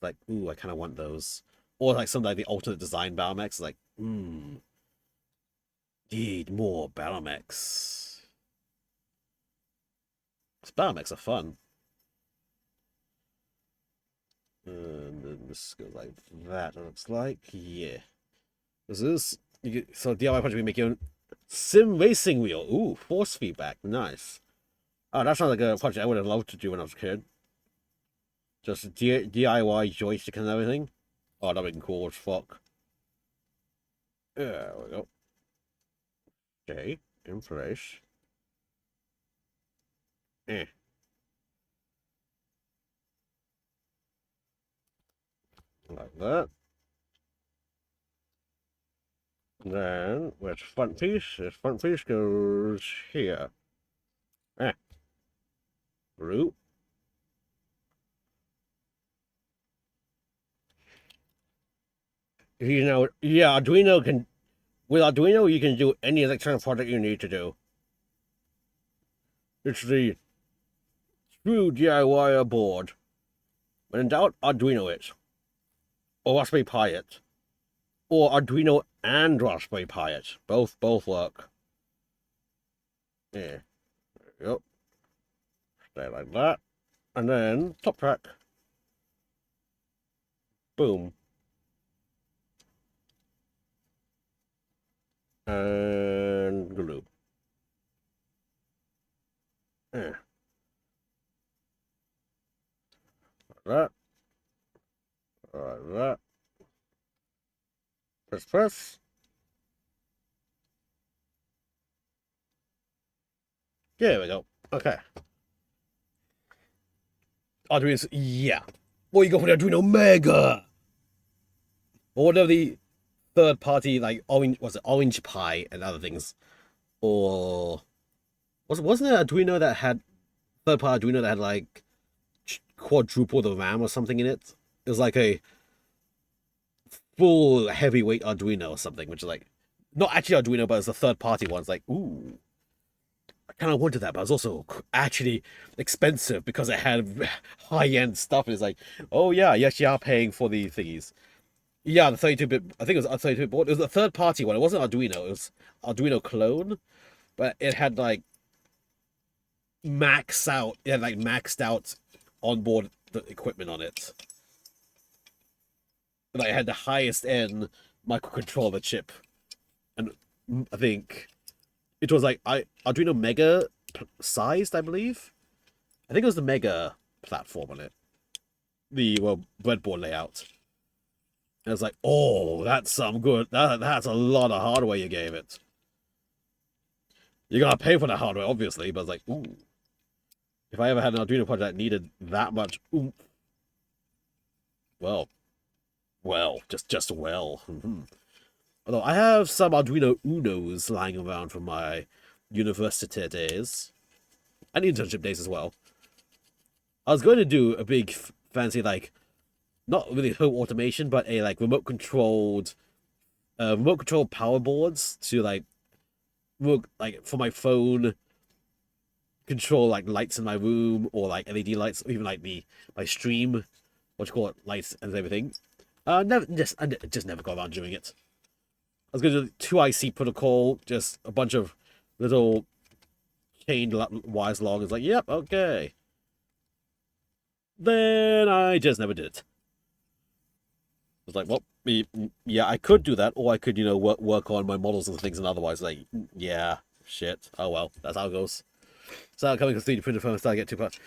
Speaker 1: Like, ooh, I kind of want those. Or like some like the alternate design Balmax. Like, need more Balmax. Balmax are fun. And then this goes like that, it looks like. Yeah. This is... So DIY project we make your own sim racing wheel. Ooh, force feedback. Nice. Oh, that sounds like a project I would have loved to do when I was a kid. Just DIY joystick and everything. Oh, that'd be cool as fuck. There we go. Okay, in place. Eh. Like that. Then, where's front piece? This front piece goes here. Eh. Root. You know, yeah, Arduino can... With Arduino, you can do any electronic project you need to do. It's the true DIY board. When in doubt, Arduino it. Or Raspberry Pi it. Or Arduino and Raspberry Pi it. Both work. Yeah. There we go. Stay like that. And then, top track. Boom. And glue. Yeah. Like that. Like that. Press. There we go. Okay. Arduino's, yeah. Well, you go for the Arduino Mega. Or whatever the third party, like, Orange Pi and other things. Or... Wasn't there Arduino that had... Third party Arduino that had, like, quadruple the RAM or something in it? It was like a full heavyweight Arduino or something, which is like... Not actually Arduino, but it's a third party one. It's like, ooh... I kind of wanted that, but it was also actually expensive because it had high-end stuff. And it's like, oh yeah, yes, you are paying for the thingies. Yeah, the 32-bit, I think it was a 32-bit board. It was a third-party one. It wasn't Arduino. It was Arduino clone, but it had like maxed out onboard equipment on it. Like, it had the highest end microcontroller chip, and I think it was like Arduino Mega sized, I believe. I think it was the Mega platform on it. The breadboard layout. And I was like, oh, that's some good. That's a lot of hardware you gave it. You're gonna pay for that hardware, obviously, but I was like, ooh. If I ever had an Arduino project that needed that much oomph, well, just well. Although I have some Arduino Unos lying around from my university days and internship days as well. I was going to do a big fancy, like, not really home automation, but a like remote controlled power boards to like for my phone, control like lights in my room, or like LED lights, or even like my stream, what you call it, lights and everything. I just never got around doing it. I was gonna do 2IC protocol, just a bunch of little chained wires along. It's like, yep, okay. Then I just never did it. I was like, well, yeah, I could do that, or I could, work on my models and things, and otherwise, like, yeah, shit. Oh well, that's how it goes. So coming to 3D printer firms, I get 2 parts.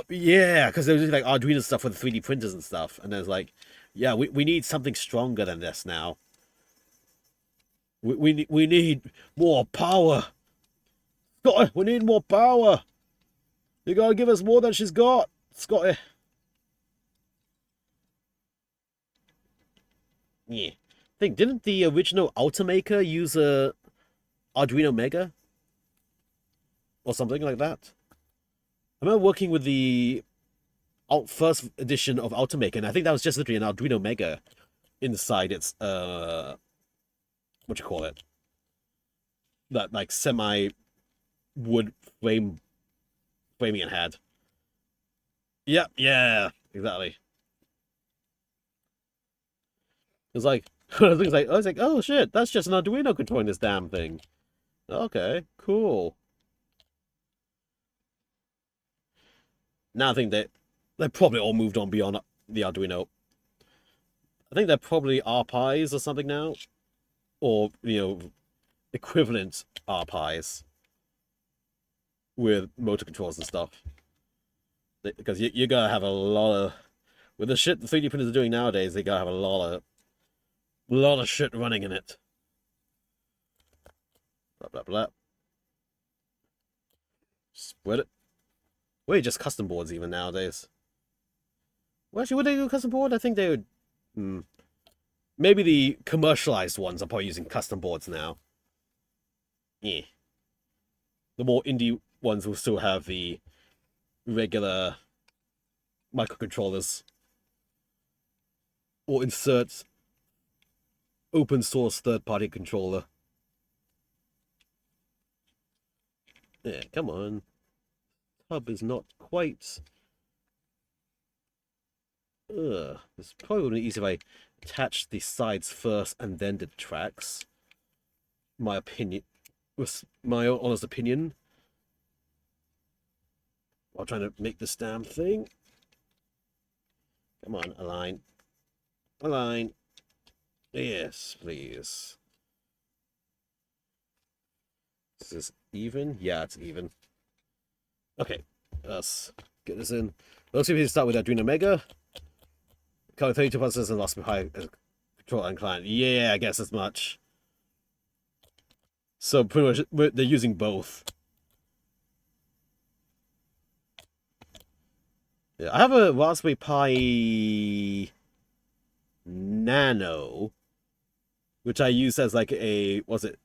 Speaker 1: Yeah, because there was like Arduino stuff with 3D printers and stuff, and there's like, yeah, we need something stronger than this now. We need more power. Scotty, we need more power. You gotta give us more than she's got, Scotty. Yeah. I think, didn't the original Ultimaker use a Arduino Mega? Or something like that? I remember working with the first edition of Ultimaker, and I think that was just literally an Arduino Mega inside its, what you call it? That, like, semi-wood framing it had. Yep, yeah, exactly. It was like, I was like, oh shit, that's just an Arduino controlling this damn thing. Okay, cool. Now I think they probably all moved on beyond the Arduino. I think they're probably RPIs or something now, or equivalent RPIs with motor controls and stuff. Because you gotta have a lot of, with the shit the 3D printers are doing nowadays, they gotta have a lot of shit running in it. Blah blah blah. Split it. Wait, just custom boards even nowadays. Well, actually, would they do custom board? I think they would. Maybe the commercialized ones are probably using custom boards now. Yeah. The more indie ones will still have the regular microcontrollers. Or insert open source third-party controller. Yeah, come on. Hub is not quite... It's probably easier if I attach the sides first and then did tracks. My opinion, with my honest opinion, while trying to make this damn thing. Come on, align. Align. Yes, please. Is this even? Yeah, it's even. Okay, let's get this in. Let's see if we can start with Arduino Mega. Cover 32 processors and Raspberry Pi as controller and client. Yeah, I guess as much. So pretty much they're using both. Yeah, I have a Raspberry Pi Nano, which I use as like a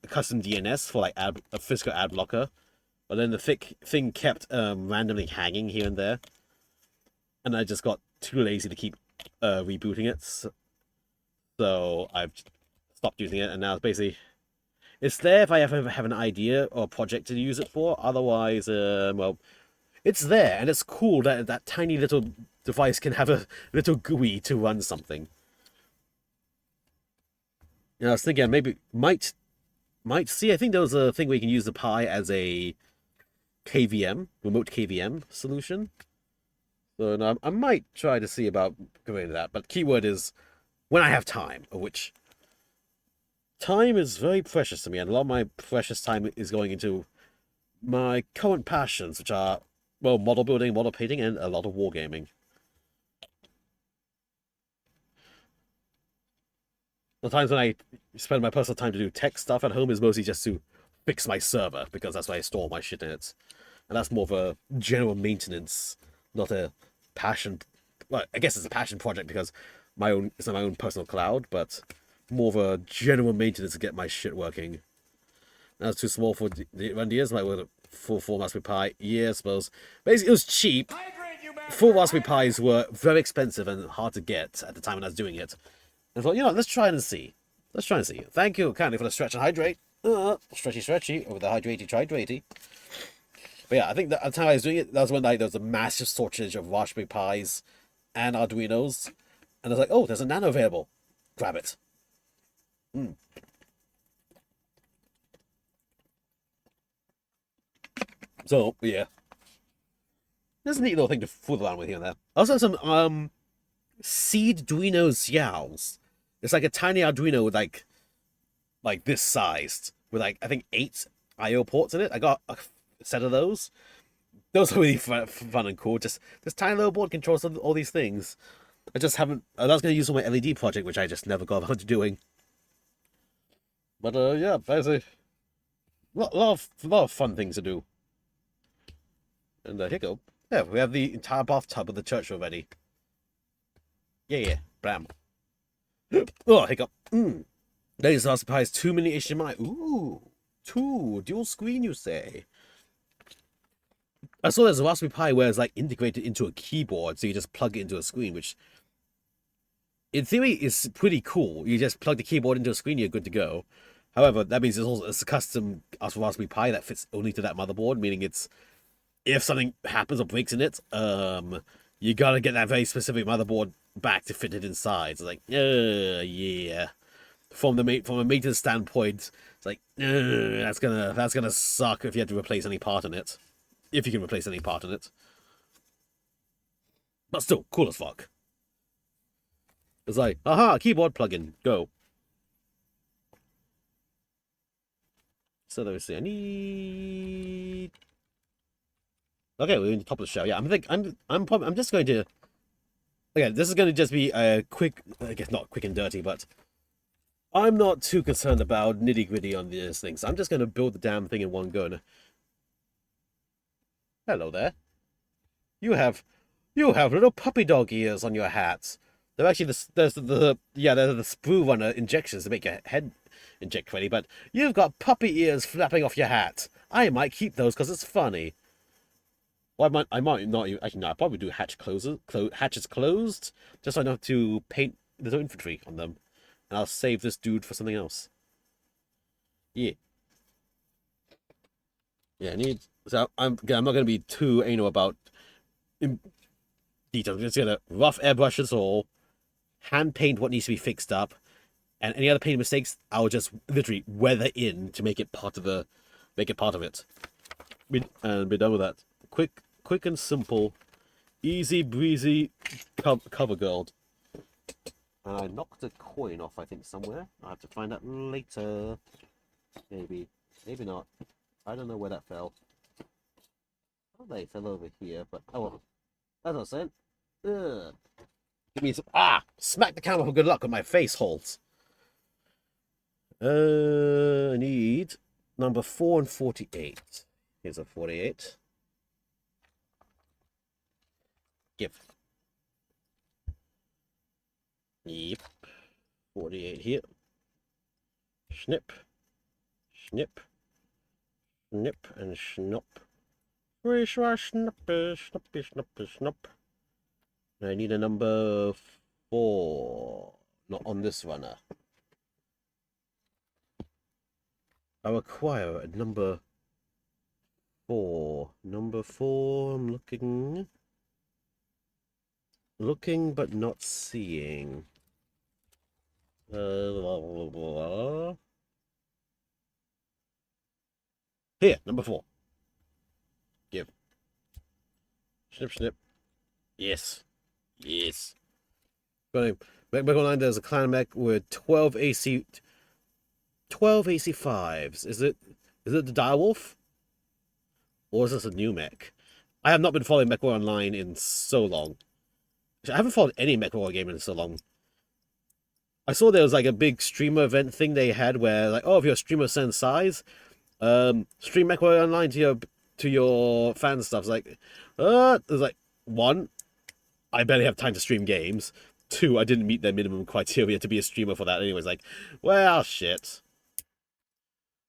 Speaker 1: custom DNS for like a physical ad blocker. But then the thing kept randomly hanging here and there, and I just got too lazy to keep rebooting it, so I've stopped using it, and now it's basically it's there if I ever have an idea or a project to use it for. Otherwise, well, it's there, and it's cool that that tiny little device can have a little GUI to run something. And I was thinking maybe might see. I think there was a thing where you can use the Pi as a KVM, remote KVM solution. So no, I might try to see about going into that. But keyword is when I have time, which time is very precious to me, and a lot of my precious time is going into my current passions, which are, well, model building, model painting, and a lot of wargaming. The times when I spend my personal time to do tech stuff at home is mostly just to fix my server, because that's where I store my shit in it. And that's more of a general maintenance, not a passion. Well, I guess it's a passion project because it's not my own personal cloud, but more of a general maintenance to get my shit working. That's too small for the ideas. Like with a full Raspberry Pi, yeah, I suppose. Basically, it was cheap. Full Raspberry Pis were very expensive and hard to get at the time when I was doing it. And I thought, let's try and see. Let's try and see. Thank you kindly for the stretch and hydrate. Stretchy over the hydratey. But yeah, I think that at the time I was doing it, that was when there was a massive shortage of Raspberry Pis and Arduinos. And I was like, oh, there's a Nano available. Grab it. So, yeah. There's a neat little thing to fool around with here and there. I also have some Seed Duino Xiaos. It's like a tiny Arduino with like this sized, with like I think 8 I/O ports in it. I got a set of those. Those are really fun and cool. Just this tiny little board controls all these things. I just haven't. I was going to use on my LED project, which I just never got around to doing. But yeah, basically, a lot of fun things to do. And here you go. Yeah, we have the entire bathtub of the church already. Yeah, bam. Oh, hiccup. Ladies and Raspberry Pis, 2 mini HDMI. Ooh, 2 dual screen, you say? I saw there's a Raspberry Pi where it's like integrated into a keyboard, so you just plug it into a screen, which in theory is pretty cool. You just plug the keyboard into a screen, you're good to go. However, that means it's a custom Raspberry Pi that fits only to that motherboard, meaning it's if something happens or breaks in it, you gotta get that very specific motherboard back to fit it inside. It's like, yeah. From a maintenance standpoint, it's like, that's gonna suck if you have to replace any part in it. If you can replace any part in it. But still, cool as fuck. It's like, aha, keyboard plugin, go. So let me see. I need. Okay, we're in the top of the show. Yeah, I'm just going to. Okay, this is going to just be a quick. I guess not quick and dirty, but I'm not too concerned about nitty gritty on these things. I'm just going to build the damn thing in one go. Hello there. You have little puppy dog ears on your hats. They're actually there's the sprue runner injections to make your head inject ready, but you've got puppy ears flapping off your hat. I might keep those because it's funny. Well, I might not even, actually no, I'll probably do hatches closed, just so I don't have to paint the infantry on them. And I'll save this dude for something else. Yeah. Yeah, so I'm not gonna be too anal about details. I'm just gonna rough airbrush this all, hand paint what needs to be fixed up, and any other painting mistakes I'll just literally weather in to make it part of it. And be done with that. Quick and simple, easy breezy cover girl. And I knocked a coin off, I think, somewhere. I'll have to find out later. Maybe not. I don't know where that fell. Oh, they fell over here, but oh well. That's not saying. Ugh. Give me some. Smack the camera for good luck with my face holes. I need number 4 and 48. Here's a 48. Give. Yep. 48 here. Snip. Snip. Snip and snop. Snappy, snappy, snappy, snap. I need a number 4. Not on this runner. I require a number 4. Number 4, I'm looking. Looking but not seeing. Blah, blah, blah. Here, number 4. Give. Snip, snip. Yes. Yes. Mech Online, there's a clan mech with 12 AC 5s. Is it the Direwolf? Or is this a new mech? I have not been following MechWarrior Online in so long. I haven't followed any MechWarrior game in so long. I saw there was like a big streamer event thing they had where like, oh, if you're a streamer of certain size, stream MechWarrior Online to your fan stuff. It's like, there's like 1, I barely have time to stream games. 2, I didn't meet their minimum criteria to be a streamer for that. Anyways, like, well, shit.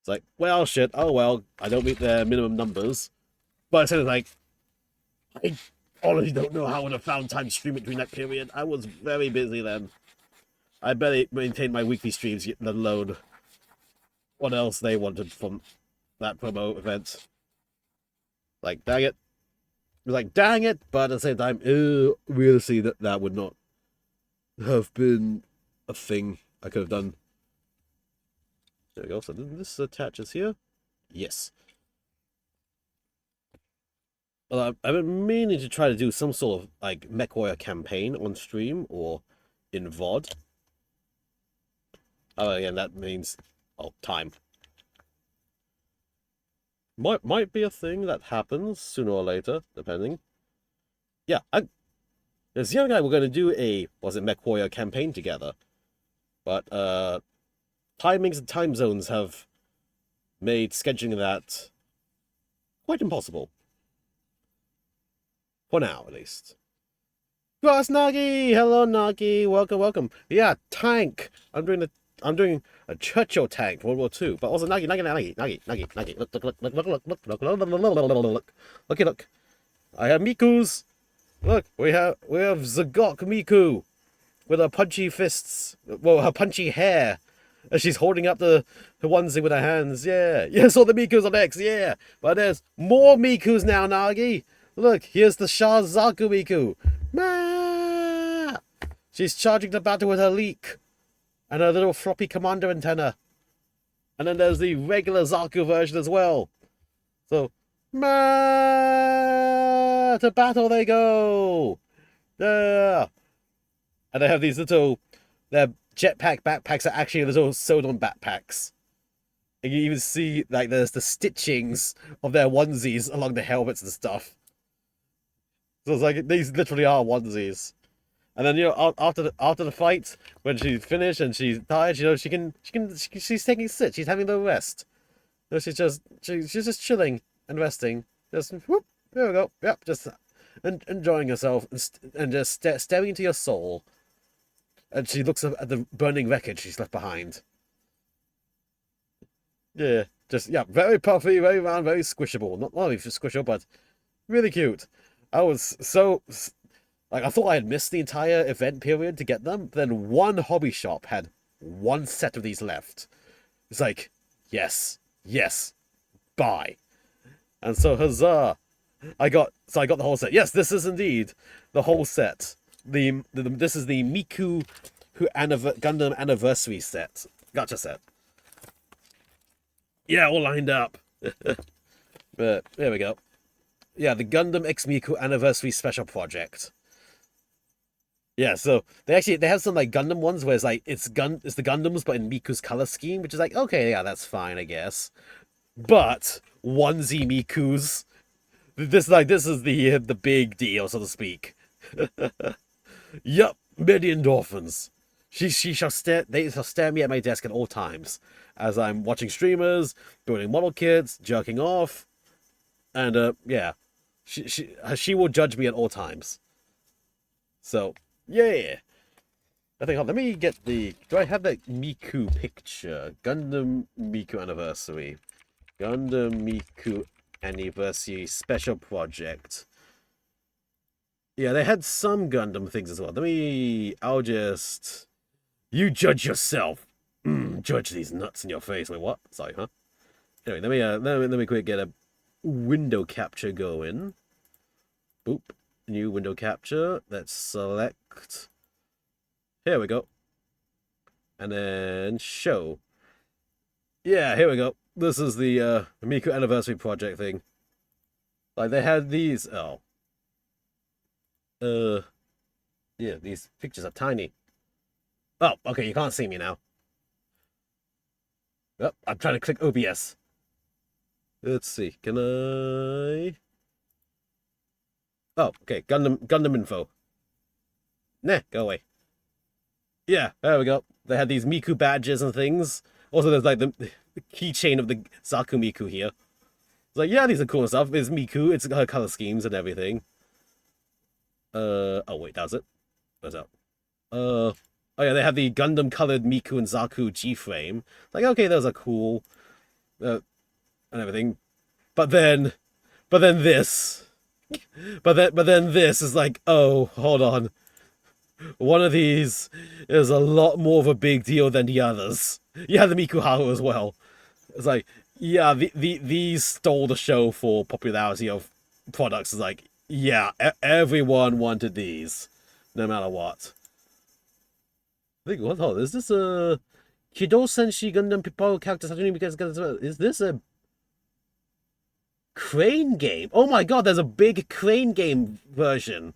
Speaker 1: It's like, well, shit. Oh well, I don't meet their minimum numbers. But I said, like, I honestly don't know how I would have found time to stream it during that period. I was very busy then. I barely maintained my weekly streams, let alone what else they wanted from that promo event. Like, dang it. Like, dang it, but at the same time, realistically, that would not have been a thing I could have done. There we go. So this attaches here. Yes. Well, I've been meaning to try to do some sort of like MechWarrior campaign on stream or in VOD. Oh, again, that means time. Might be a thing that happens sooner or later, depending. Yeah, there's the other guy. We're going to do a MechWarrior campaign together, but timings and time zones have made scheduling that quite impossible. For now, at least. Grass Nagi! Hello, Nagi! Welcome. Yeah, tank! I'm doing a Churchill tank, World War II. But also Nagi. Look. I have Miku's. Look, we have Zagok Miku with her punchy fists. Well, her punchy hair. As she's holding up the onesie with her hands. Yeah. Yes, all the Mikus on X, yeah. But there's more Mikus now, Nagi. Look, here's the Shazaku Miku. Ma! She's charging the battle with her leek. And her little floppy commander antenna. And then there's the regular Zaku version as well. So, ma! To battle they go! Yeah! And they have these little, their jetpack backpacks are actually little sewed-on backpacks. And you even see, like, there's the stitchings of their onesies along the helmets and stuff. So it's like, these literally are onesies. And then, after the fight, when she's finished and she's tired, she's taking a sit. She's having a little rest. So she's just chilling and resting. Just whoop, there we go. Yep, just enjoying herself and just staring into your soul. And she looks up at the burning wreckage she's left behind. Yeah, very puffy, very round, very squishable. Not only squishable, but really cute. I was so like, I thought I had missed the entire event period to get them. But then one hobby shop had one set of these left. It's like, yes, buy. And so huzzah! I got the whole set. Yes, this is indeed the whole set. This is the Miku Gundam Anniversary set. Gotcha set. Yeah, all lined up. But there we go. Yeah, the Gundam X Miku Anniversary Special Project. Yeah, so they have some like Gundam ones where it's like it's the Gundams but in Miku's color scheme, which is like, okay, yeah, that's fine, I guess. But onesie Miku's, this is the big deal, so to speak. Yup, many endorphins. They shall stare me at my desk at all times as I'm watching streamers, building model kits, jerking off, and yeah, she will judge me at all times. So yeah, I think. Let me get the. Do I have that Miku picture? Gundam Miku Anniversary, Gundam Miku Anniversary Special Project. Yeah, they had some Gundam things as well. I'll just. You judge yourself. Judge these nuts in your face. Wait, what? Sorry, huh? Anyway, let me quick get a window capture going. Boop. New window capture. Let's select. Here we go. And then show. Yeah, here we go. This is the Miku Anniversary Project thing. Like, they had these. Oh. Yeah, these pictures are tiny. Oh, okay, you can't see me now. Oh, I'm trying to click OBS. Let's see, can I... Oh, okay, Gundam info. Nah, go away. Yeah, there we go. They had these Miku badges and things. Also, there's like the keychain of the Zaku Miku here. It's like, yeah, these are cool stuff. It's Miku, it's her color schemes and everything. Oh wait, that's it. What's up? Oh yeah, they have the Gundam colored Miku and Zaku G-frame. Like, okay, those are cool. And everything. But then this. But then this is like, oh, hold on. One of these is a lot more of a big deal than the others. Yeah, the Miku Haru as well. It's like, yeah, these stole the show for popularity of products. It's like, yeah, everyone wanted these, no matter what. I think, what the hell, is this a Kido Senshi Gundam Pippo character? Is this a crane game? Oh my god, there's a big crane game version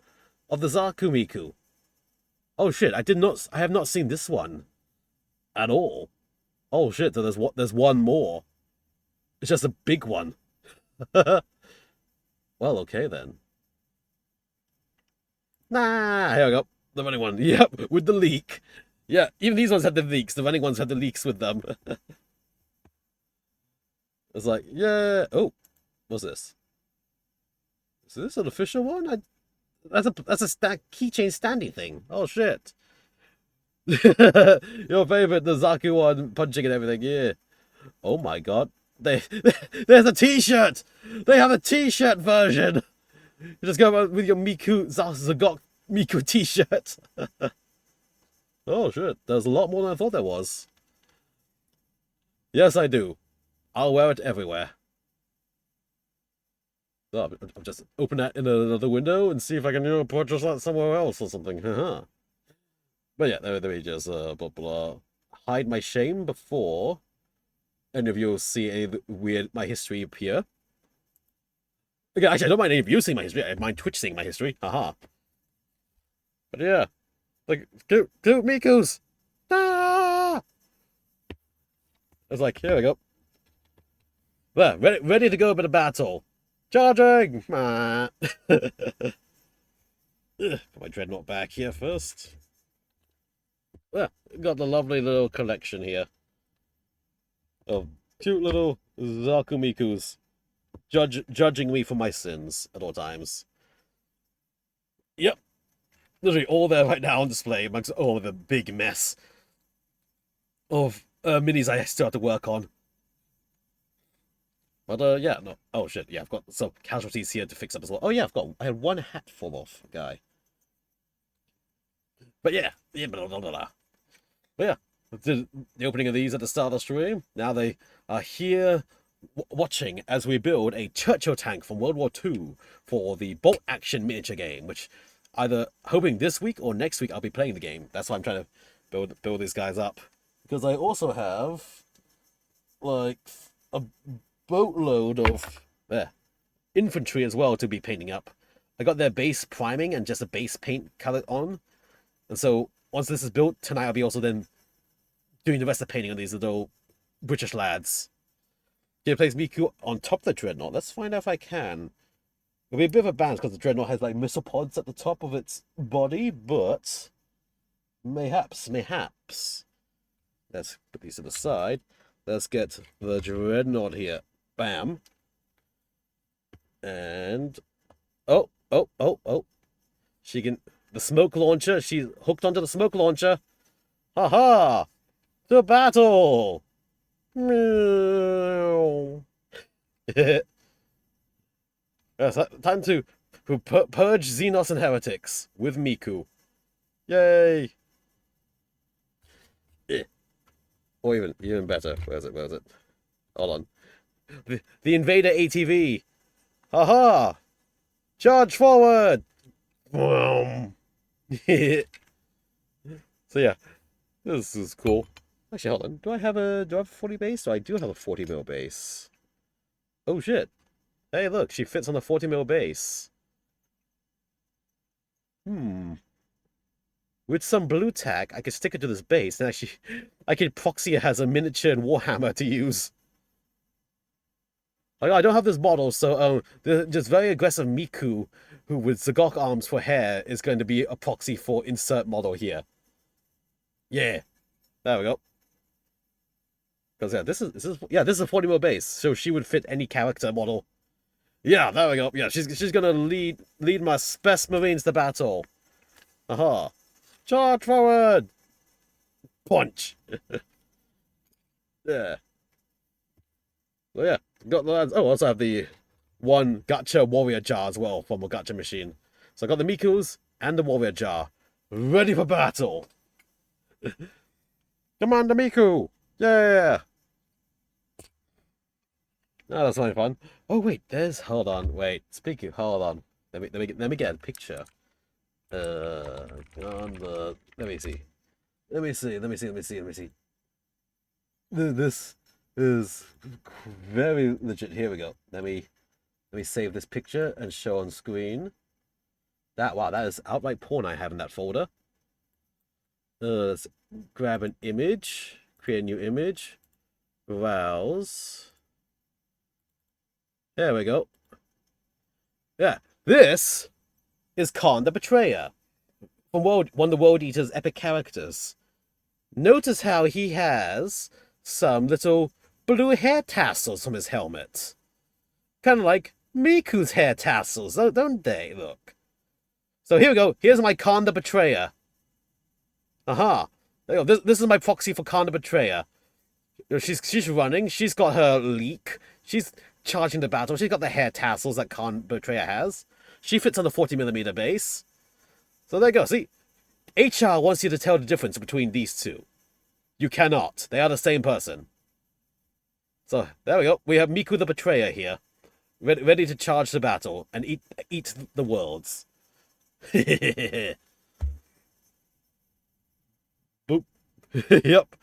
Speaker 1: of the Zaku Miku. Oh shit, I have not seen this one at all. Oh shit, so there's one more. It's just a big one. Well, okay then. Nah, here we go. The running one. Yep, with the leak. Yeah, even these ones had the leaks. The running ones had the leaks with them. It's like, yeah. Oh, what's this? Is this an official one? That's a keychain standy thing. Oh shit. Your favorite, the Zaku one, punching and everything. Yeah. Oh my god. There's a T-shirt. They have a T-shirt version. You just go with your Miku Zagot Miku T-shirt. Oh shit. There's a lot more than I thought there was. Yes, I do. I'll wear it everywhere. So I'll just open that in another window and see if I can purchase that somewhere else or something. But yeah, let me just hide my shame before any of you see any my history appear. Okay, actually, I don't mind any of you seeing my history. I mind Twitch seeing my history. Haha. But yeah. Like, go, Miku's! Ah! I was like, here we go. There, ready to go to battle. Charging! Ah. Put my dreadnought back here first. Well, got the lovely little collection here of cute little Zakumikus judging me for my sins at all times. Yep. Literally all there right now on display amongst all the big mess of minis I still have to work on. But yeah, no. Oh shit, yeah, I've got some casualties here to fix up as well. Oh yeah, I had one hat full of guy. But yeah, blah, blah, blah, blah. But yeah, the opening of these at the start of the stream. Now they are here watching as we build a Churchill tank from World War II for the bolt action miniature game, which either hoping this week or next week I'll be playing the game. That's why I'm trying to build these guys up. Because I also have like a boatload of infantry as well to be painting up. I got their base priming and just a base paint color on. And so once this is built, tonight I'll be also then doing the rest of the painting on these little British lads. Gonna place Miku on top of the dreadnought. Let's find out if I can. It'll be a bit of a balance because the dreadnought has like missile pods at the top of its body, but mayhaps. Let's put these to the side. Let's get the dreadnought here. Bam. And oh. She can the smoke launcher, she's hooked onto the smoke launcher. Ha! To battle! Meow. Yes, time to purge Xenos and heretics with Miku. Yay! Or even better. Where's it? Hold on. The Invader ATV. Haha! Charge forward! So yeah, this is cool. Actually, hold on. Do I have a 40 base? So I do have a 40 mil base. Oh shit! Hey, look, she fits on the 40 mil base. With some blue tack, I could stick it to this base, and actually, I could proxy it as a miniature and Warhammer to use. I don't have this model, so the just very aggressive Miku, who with Zagok arms for hair, is going to be a proxy for insert model here. Yeah, there we go. Because yeah, this is a 40 mil base, so she would fit any character model. Yeah, there we go. Yeah, she's gonna lead my Spec Marines to battle. Aha! Charge forward! Punch! Yeah. So yeah, got the oh, I also have the one Gacha Warrior Jar as well from a Gacha machine. So I got the Mikus and the Warrior Jar ready for battle. Commander Miku! Yeah! Oh, that's really fun. Oh wait, hold on, speaking, hold on. Let me get a picture. Let me see. This is very legit. Here we go. Let me save this picture and show on screen. Wow, that is outright porn I have in that folder. Let's grab an image, create a new image, browse. There we go. Yeah, this is Khan the Betrayer from one of the World Eater's epic characters. Notice how he has some little blue hair tassels from his helmet. Kind of like Miku's hair tassels, don't they? Look. So here we go. Here's my Khan the Betrayer. Aha. There you go. This is my proxy for Khan the Betrayer. She's running. She's got her leak. She's charging the battle. She's got the hair tassels that Khan Betrayer has. She fits on the 40mm base. So there you go. See, HR wants you to tell the difference between these two. You cannot. They are the same person. So there we go. We have Miku the Betrayer here, ready to charge the battle and eat the worlds. Boop. Yep.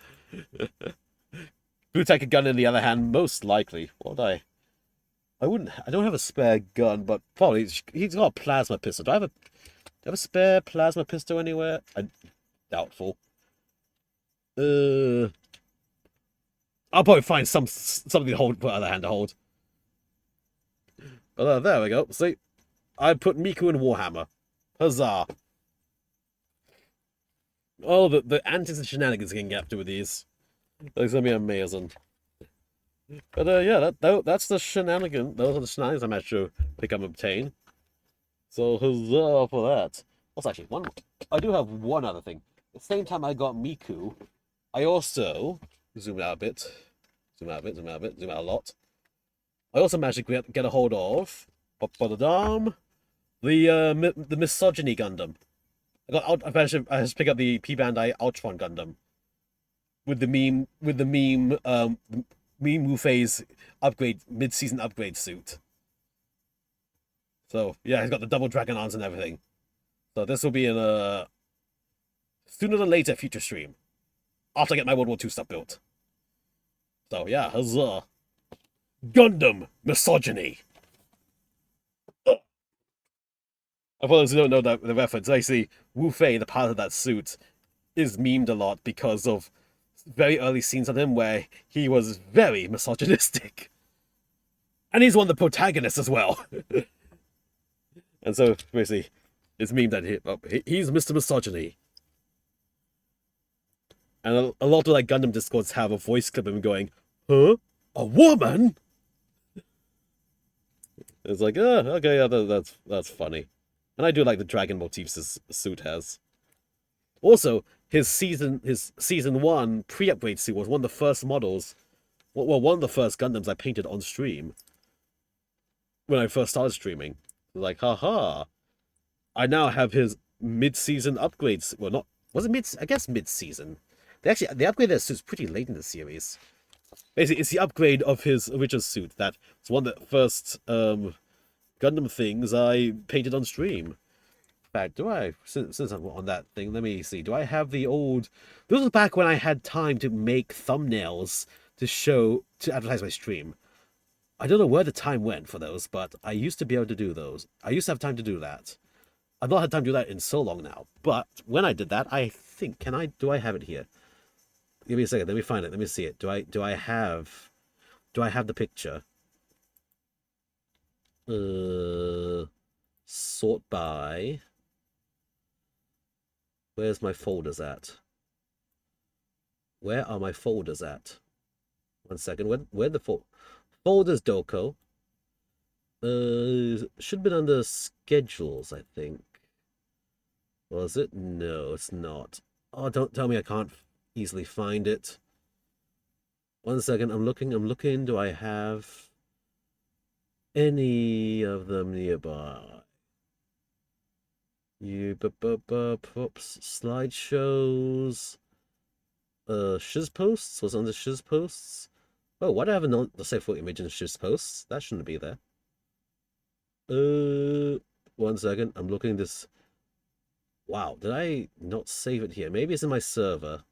Speaker 1: Blue take a gun in the other hand, most likely. What would I don't have a spare gun, but probably he's got a plasma pistol. Do I have a spare plasma pistol anywhere? Doubtful. I'll probably find something to hold, put other hand to hold. But there we go. See, I put Miku in Warhammer. Huzzah! Oh, the antics and shenanigans you can get up to with these. That's gonna be amazing. But yeah, that's the shenanigan. Those are the shenanigans I managed to pick up and obtain. So huzzah for that. Also, actually, I do have one other thing. At the same time I got Miku, I also zoom out a bit, zoom out a bit, zoom out a bit, zoom out a lot. I also managed to get a hold of the misogyny Gundam. I managed to pick up the P Bandai Ultron Gundam with the meme Wu-Fei's upgrade mid-season upgrade suit. So yeah, he's got the double dragon arms and everything. So this will be in a sooner than later future stream after I get my World War II stuff built. So yeah, huzzah! Gundam misogyny. For those who don't know the reference, actually, Wu Fei, the part of that suit, is memed a lot because of very early scenes of him where he was very misogynistic. And he's one of the protagonists as well. And so, basically, it's memed that he's Mr. Misogyny. And a lot of like Gundam Discords have a voice clip of him going, "Huh? A woman?" It's like, oh, okay, yeah, that's funny. And I do like the dragon motifs his suit has. Also, his season 1 pre-upgrade suit was one of the first models, well, one of the first Gundams I painted on stream when I first started streaming. Like, haha, I now have his mid-season upgrades. Well, not, was it mid? I guess mid-season. They upgraded their suits pretty late in the series. Basically, it's the upgrade of his original suit that was one of the first Gundam things I painted on stream. In fact, since I'm on that thing, let me see. Do I have the old... This was back when I had time to make thumbnails to advertise my stream. I don't know where the time went for those, but I used to be able to do those. I used to have time to do that. I've not had time to do that in so long now. But when I did that, I think... Do I have it here? Give me a second. Let me find it. Let me see it. Do I have the picture? Sort by... Where's my folders at? Where are my folders at? 1 second. Where the folders Doko? Should have been under schedules, I think. Was it? No, it's not. Oh, don't tell me I can't easily find it. 1 second. I'm looking. Do I have any of them nearby? Slideshows. Shiz posts? Was it under Shiz posts? Oh, why do I have a save for image in Shiz posts? That shouldn't be there. 1 second. I'm looking this. Wow, did I not save it here? Maybe it's in my server.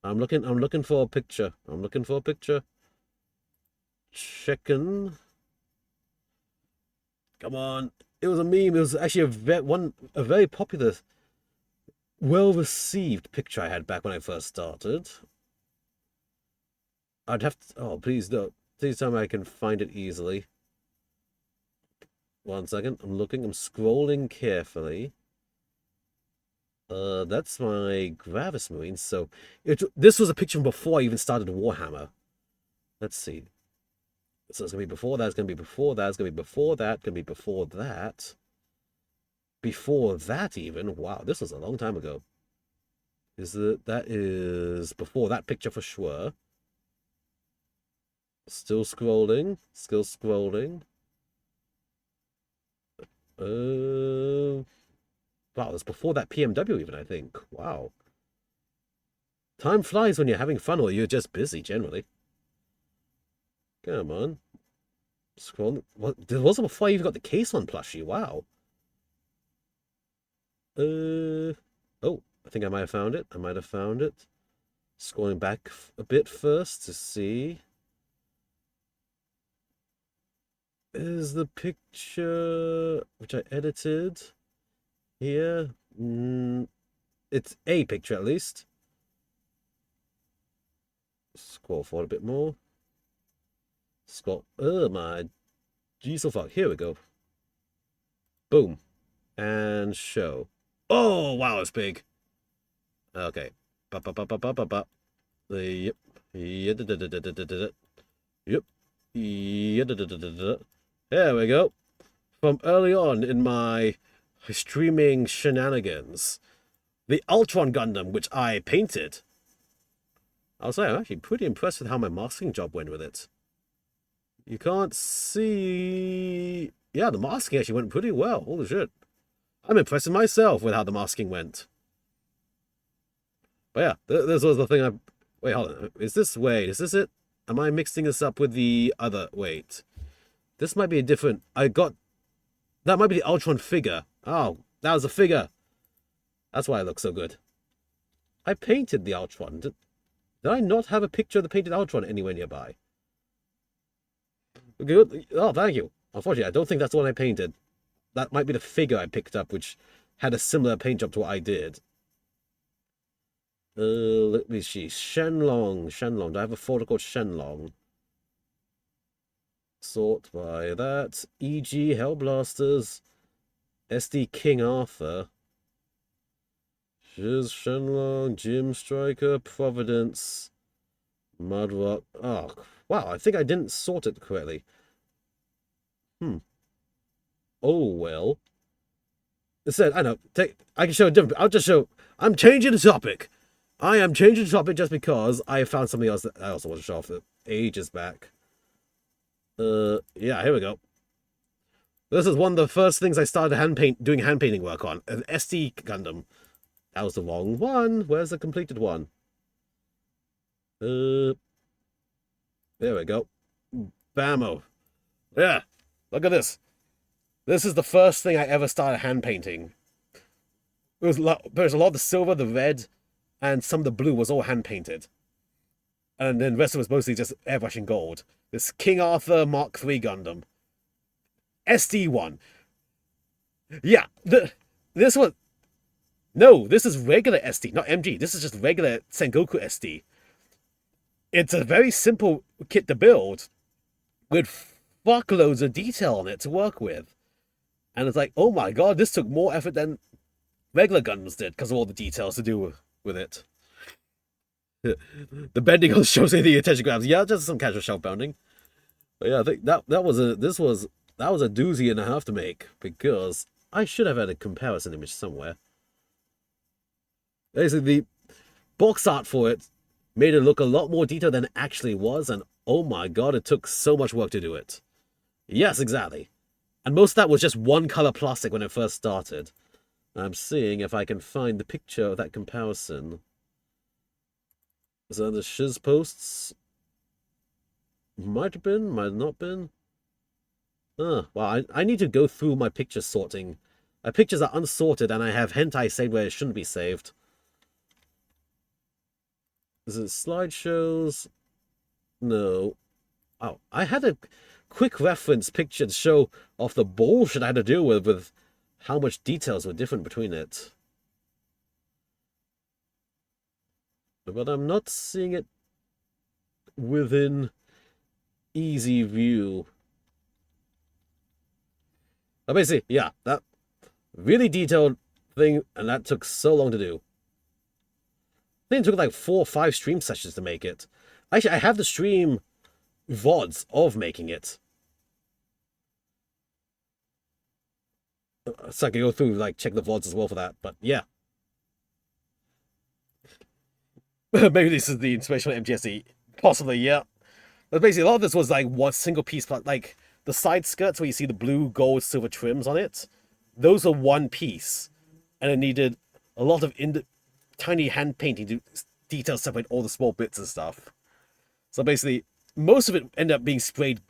Speaker 1: I'm looking for a picture. Checking. Come on. It was a meme. It was actually a very popular, well-received picture I had back when I first started. I'd have to... Oh, please don't. Please tell me I can find it easily. 1 second. I'm scrolling carefully. That's my Gravis Marine. So, this was a picture from before I even started Warhammer. Let's see. So it's going to be before that, it's going to be before that, it's going to be before that, going to be before that. Before that even. Wow, this was a long time ago. That is before that picture for sure. Still scrolling. Wow, that's before that PMW even, I think. Wow. Time flies when you're having fun or you're just busy, generally. Come on. Scroll. What? This wasn't before I even got the case on plushie. Wow. Oh, I think I might have found it. Scrolling back a bit first to see. Is the picture which I edited here? it's a picture at least. Scroll forward a bit more. Scroll. Oh my diesel fuck. Here we go. Boom. And show. Oh wow, it's big. Okay. Ba ba ba ba ba ba ba. Yep. Yep. There we go. From early on in my streaming shenanigans, the Ultron Gundam, which I painted. I'll say I'm actually pretty impressed with how my masking job went with it. You can't see... Yeah, the masking actually went pretty well. Holy shit. I'm impressed with myself with how the masking went. But yeah, this was the thing I... Wait, hold on. Is this... Wait, is this it? Am I mixing this up with the other... Wait. This might be a different... That might be the Ultron figure. Oh, that was a figure. That's why it looks so good. I painted the Ultron. Did I not have a picture of the painted Ultron anywhere nearby? Good. Oh, thank you. Unfortunately, I don't think that's the one I painted. That might be the figure I picked up, which had a similar paint job to what I did. Let me see. Shenlong. Do I have a folder called Shenlong? Sort by that. E.G. Hellblasters. SD King Arthur. Shiz Shenlong. Jim Striker. Providence. Mudrock. Oh, wow. I think I didn't sort it correctly. Oh, well. It said, I know. I can show a different... I'll just show... I'm changing the topic. I am changing the topic just because I found something else that I also want to show off ages back. Yeah, here we go. This is one of the first things I started doing hand painting work on. An SD Gundam. That was the wrong one. Where's the completed one? There we go. Bammo. Yeah, look at this. This is the first thing I ever started hand painting. There's a lot of the silver, the red, and some of the blue was all hand painted. And then the rest of it was mostly just airbrushing gold. This King Arthur Mark III Gundam. SD1. Yeah, this was... No, this is regular SD, not MG. This is just regular Sengoku SD. It's a very simple kit to build with fuckloads of detail on it to work with. And it's like, oh my god, this took more effort than regular Gundams did because of all the details to do with it. The bending on shows the attention grabs. Yeah, just some casual shelf bounding. But yeah, I think that was a doozy and a half to make because I should have had a comparison image somewhere. Basically, the box art for it made it look a lot more detailed than it actually was, and oh my god, it took so much work to do it. Yes, exactly. And most of that was just one color plastic when it first started. I'm seeing if I can find the picture of that comparison. Is that the shiz posts? Might have been, might not been. Well, I need to go through my picture sorting. My pictures are unsorted and I have hentai saved where it shouldn't be saved. Is it slideshows? No. Oh, I had a quick reference picture to show off the bullshit I had to deal with how much details were different between it. But I'm not seeing it within easy view. But basically, yeah, that really detailed thing, and that took so long to do. I think it took like 4 or 5 stream sessions to make it. Actually, I have the stream VODs of making it. So I can go through, like, check the VODs as well for that, but yeah. Maybe this is the inspiration of MGSE. Possibly, yeah. But basically, a lot of this was like one single piece, like the side skirts where you see the blue, gold, silver trims on it. Those are one piece. And it needed a lot of tiny hand painting to detail separate all the small bits and stuff. So basically, most of it ended up being sprayed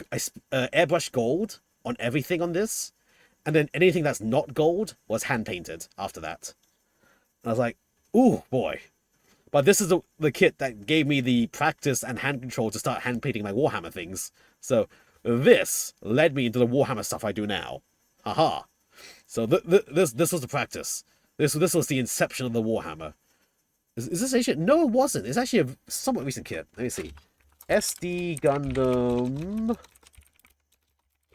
Speaker 1: airbrush gold on everything on this. And then anything that's not gold was hand painted after that. And I was like, ooh, boy. But this is the kit that gave me the practice and hand control to start hand painting my Warhammer things. So this led me into the Warhammer stuff I do now. Haha. So this was the practice. This was the inception of the Warhammer. Is this ancient? No, it wasn't. It's actually a somewhat recent kit. Let me see. SD Gundam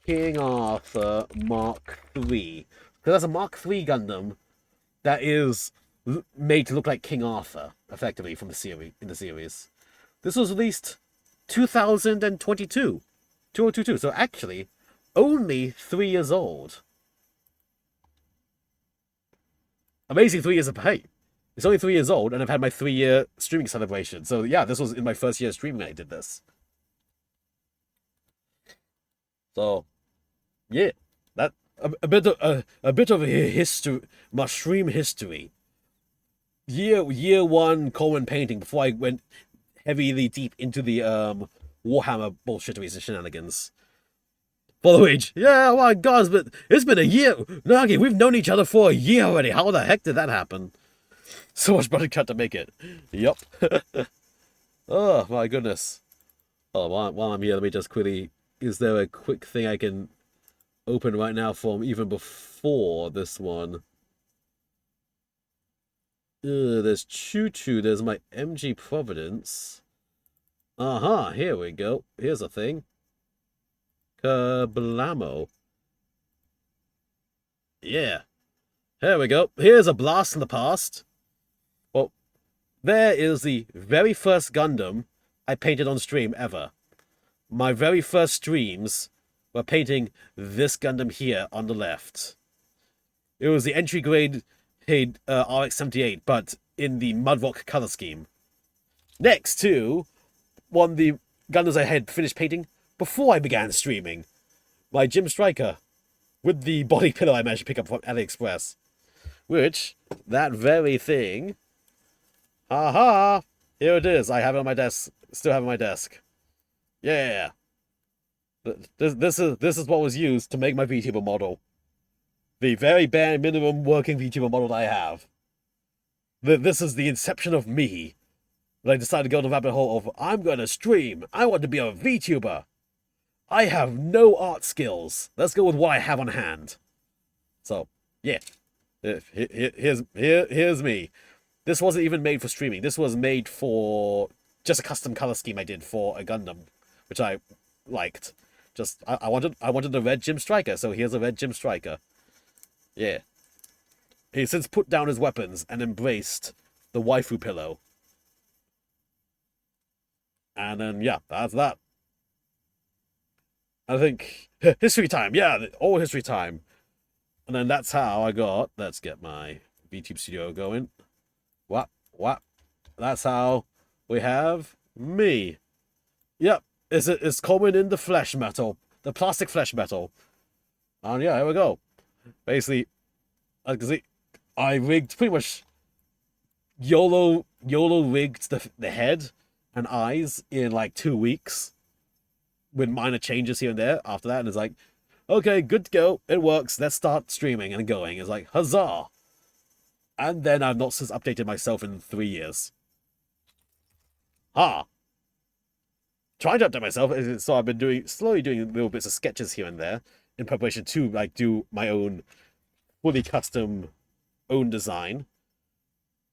Speaker 1: King Arthur Mark III. Because that's a Mark III Gundam that is made to look like King Arthur, effectively, from the series. In the series, this was released 2022, 2022. So actually, only 3 years old. Amazing 3 years of hey. It's only 3 years old, and I've had my 3-year streaming celebration. So yeah, this was in my first year of streaming when I did this. So yeah, that a bit of a history, mushroom history. Year one Coleman painting before I went heavily deep into the Warhammer bullshitteries and shenanigans. For which, yeah, oh my God, but it's been a year. Nagi, we've known each other for a year already. How the heck did that happen? So much blood cut to make it. Yup. Oh my goodness. Oh, while I'm here, let me just quickly. Is there a quick thing I can open right now from even before this one? There's Choo Choo. There's my MG Providence. Here we go. Here's a thing. Kablamo. Yeah. Here we go. Here's a blast from the past. Well, there is the very first Gundam I painted on stream ever. My very first streams were painting this Gundam here on the left. It was the entry grade RX-78, but in the Mudrock color scheme. Next to one of the Gundams I had finished painting before I began streaming. My Jim Striker with the body pillow I managed to pick up from AliExpress. Which, that very thing... Aha! Here it is. I have it on my desk. Still have it on my desk. Yeah. This is what was used to make my VTuber model. The very bare minimum working VTuber model that I have. This is the inception of me. When I decided to go to the rabbit hole of, I'm going to stream. I want to be a VTuber. I have no art skills. Let's go with what I have on hand. So, yeah. Here's me. This wasn't even made for streaming. This was made for just a custom color scheme I did for a Gundam, which I liked. Just I wanted a red Jim Striker, so here's a red Jim Striker. Yeah. He's since put down his weapons and embraced the waifu pillow. And then yeah, that's that. I think history time, yeah, all history time. And then that's how I got. Let's get my VTube studio going. What? That's how we have me. Yep, it's common in the flesh metal, the plastic flesh metal. And yeah, here we go. Basically, as you can see, I rigged pretty much YOLO rigged the head and eyes in like 2 weeks, with minor changes here and there after that, and it's like, okay, good to go, it works, let's start streaming and going. It's like, huzzah! And then I've not since updated myself in 3 years. Trying to update myself, so I've been slowly doing little bits of sketches here and there in preparation to like do my own fully custom own design.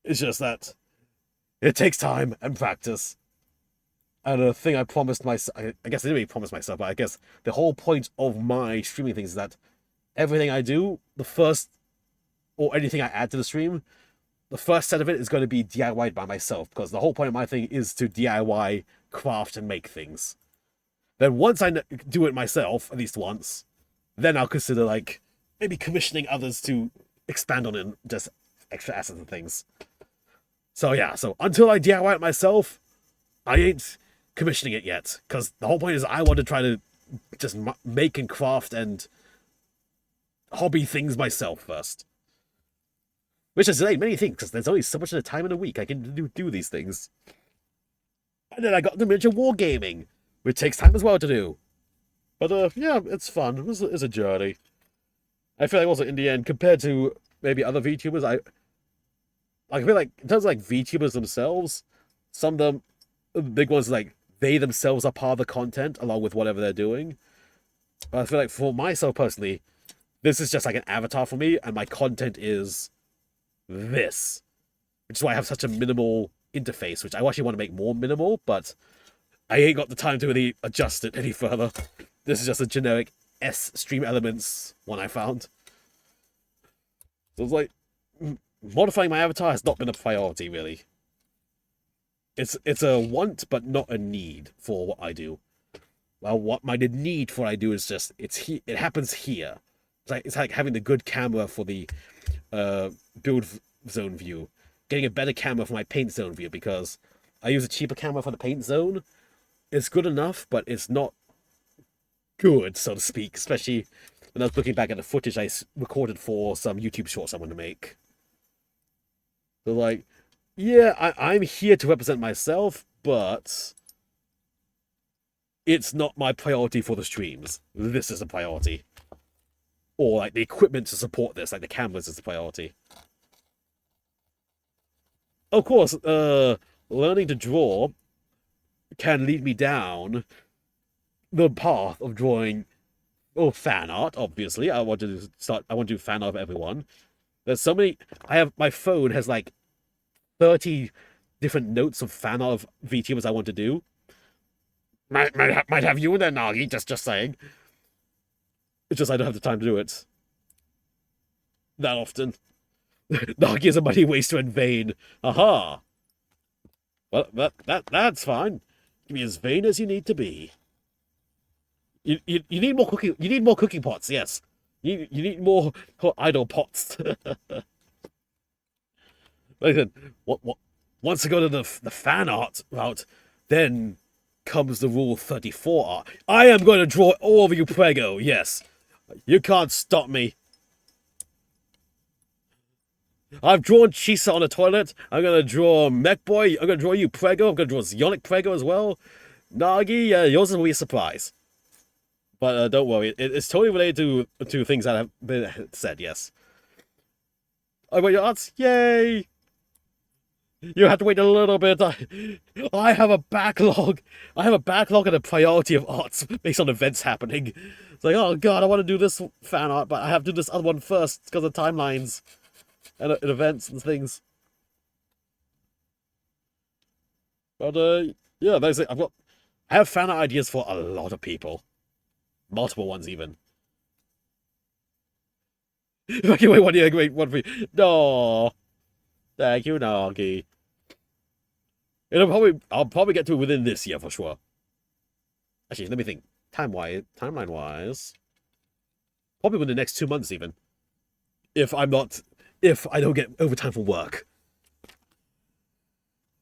Speaker 1: It's just that it takes time and practice. And a thing I promised myself, I guess I didn't really promise myself, but I guess the whole point of my streaming things is that everything I do, the first, or anything I add to the stream, the first set of it is going to be DIY'd by myself, because the whole point of my thing is to DIY, craft, and make things. Then once I do it myself, at least once, then I'll consider, like, maybe commissioning others to expand on it, and just extra assets and things. So yeah, so until I DIY it myself, I ain't commissioning it yet, because the whole point is I want to try to just make and craft and hobby things myself first. Which has delayed many things, because there's only so much of the time in a week I can do these things. And then I got the miniature wargaming, which takes time as well to do. But yeah, it's fun. It's a journey. I feel like also in the end, compared to maybe other VTubers, I feel like in terms of like VTubers themselves, some of them, the big ones, like they themselves are part of the content along with whatever they're doing. But I feel like for myself personally, this is just like an avatar for me, and my content is this. Which is why I have such a minimal interface, which I actually want to make more minimal, but I ain't got the time to really adjust it any further. This is just a generic S Stream Elements one I found. So it's like, modifying my avatar has not been a priority, really. It's a want, but not a need for what I do. Well, what my need for what I do is just, it happens here. It's like having the good camera for the build zone view. Getting a better camera for my paint zone view, because I use a cheaper camera for the paint zone. It's good enough, but it's not good, so to speak, especially when I was looking back at the footage I recorded for some YouTube shorts I want to make. So like, yeah, I'm here to represent myself, but it's not my priority for the streams. This is a priority. Or like the equipment to support this, like the cameras is a priority. Of course, learning to draw can lead me down the path of drawing, fan art, obviously. I want to do fan art of everyone. There's so many, my phone has like 30 different notes of fan art of VTubers I want to do. Might have you in there, Nagi, just saying. It's just I don't have the time to do it that often. Nagi is a money waster and vain. Aha! Well, that's fine. You be as vain as you need to be. You need more cooking. You need more cooking pots. Yes. You need more idle pots. Listen, once I go to the fan art route, then comes the Rule 34 art. I am going to draw all of you Prego. Yes, you can't stop me. I've drawn Chisa on the toilet. I'm going to draw Mech Boy. I'm going to draw you Prego. I'm going to draw Zionic Prego as well. Nagi, yours will be a surprise. But don't worry. It's totally related to things that have been said, yes. Oh, wait, your arts? Yay! You have to wait a little bit. I have a backlog. I have a backlog and a priority of arts based on events happening. It's like, oh god, I want to do this fan art, but I have to do this other one first because of timelines. And events and things. But yeah, basically, I have fan art ideas for a lot of people, multiple ones even. Okay, wait, one for you. No, thank you, Nagi. I'll probably get to it within this year for sure. Actually, let me think. Timeline wise, probably within the next 2 months even. If I don't get overtime for work.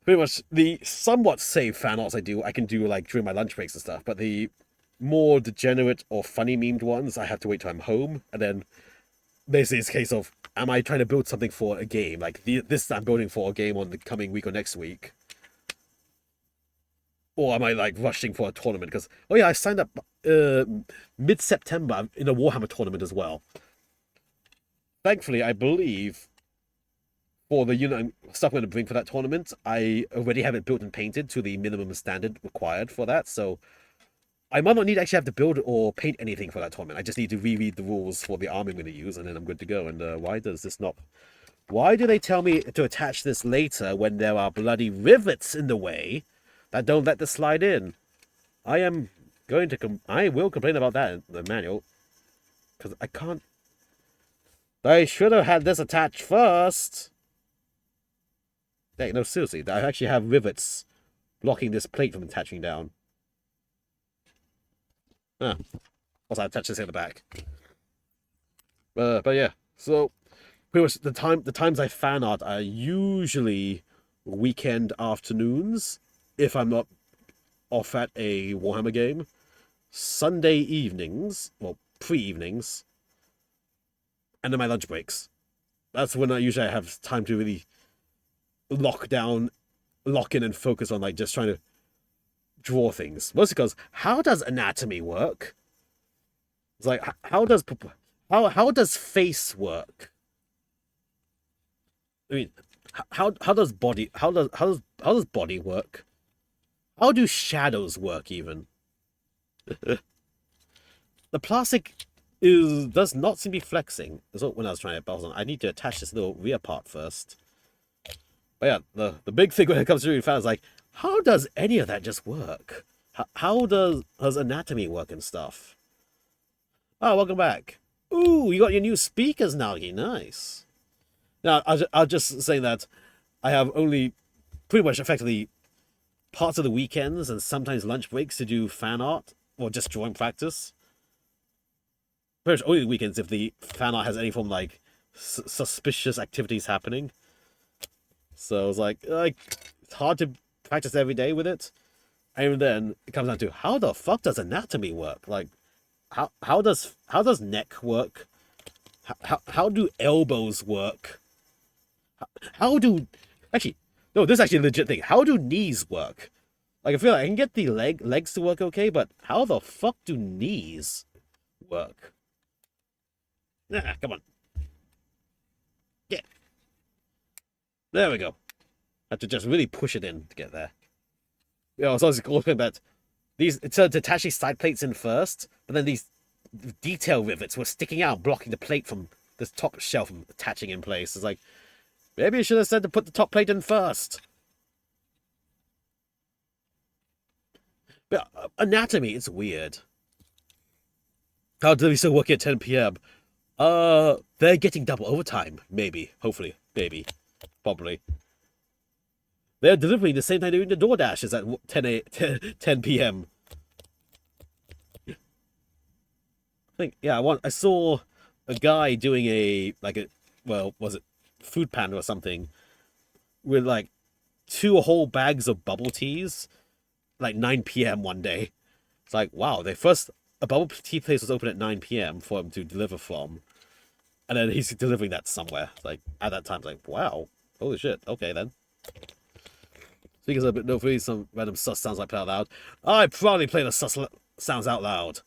Speaker 1: Pretty much the somewhat safe fan arts I can do like during my lunch breaks and stuff, but the more degenerate or funny memed ones, I have to wait till I'm home, and then basically it's a case of, am I trying to build something for a game? Like this I'm building for a game on the coming week or next week. Or am I like rushing for a tournament? Because, oh yeah, I signed up mid-September in a Warhammer tournament as well. Thankfully, I believe for the unit stuff I'm going to bring for that tournament, I already have it built and painted to the minimum standard required for that. So I might not need to actually have to build or paint anything for that tournament. I just need to reread the rules for the army I'm going to use, and then I'm good to go. And why does this not... Why do they tell me to attach this later when there are bloody rivets in the way that don't let this slide in? I will complain about that in the manual. Because I can't... They should have had this attached first. Hey, no, seriously, I actually have rivets blocking this plate from attaching down. Ah, also I attach this in the back. But yeah, so pretty much the times I fan art are usually weekend afternoons if I'm not off at a Warhammer game. Sunday evenings, well, pre-evenings, and then my lunch breaks. That's when I usually have time to really lock in and focus on like just trying to draw things. Mostly because how does anatomy work? It's like how does face work? I mean, how does body work? How do shadows work even? The plastic does not seem to be flexing. That's what when I was trying to bounce on. I need to attach this little rear part first. But yeah, the big thing when it comes to reading fans is like, how does any of that just work? How does anatomy work and stuff? Oh, welcome back. Ooh, you got your new speakers now. Nice. Now, I'll just say that I have only pretty much effectively parts of the weekends and sometimes lunch breaks to do fan art or just drawing practice. Pretty much only the weekends if the fan art has any form of, like, suspicious activities happening. So it's like it's hard to practice every day with it. And then it comes down to how the fuck does anatomy work? Like, how does neck work? How do elbows work? How do actually no? This is actually a legit thing. How do knees work? Like I feel like I can get the legs to work okay, but how the fuck do knees work? Nah, come on. Yeah. There we go. Have to just really push it in to get there. Yeah, I was also looking at these. So to attach these side plates in first, but then these detail rivets were sticking out, blocking the plate from this top shelf from attaching in place. It's like, maybe you should have said to put the top plate in first. But anatomy, it's weird. How do we still work at 10 p.m.? They're getting double overtime. Maybe. Hopefully. Maybe. Probably. They're delivering the same time they're doing the DoorDash is at 10 p.m. I think, yeah, I saw a guy doing was it Food Panda or something, with like 2 whole bags of bubble teas, like 9 p.m. one day. It's like, wow, a bubble tea place was open at 9 p.m. for him to deliver from. And then he's delivering that somewhere. Like, at that time, it's like, wow, holy shit, okay then. Speakers a bit no free, some random sus sounds like play out loud. I proudly play the sus sounds out loud.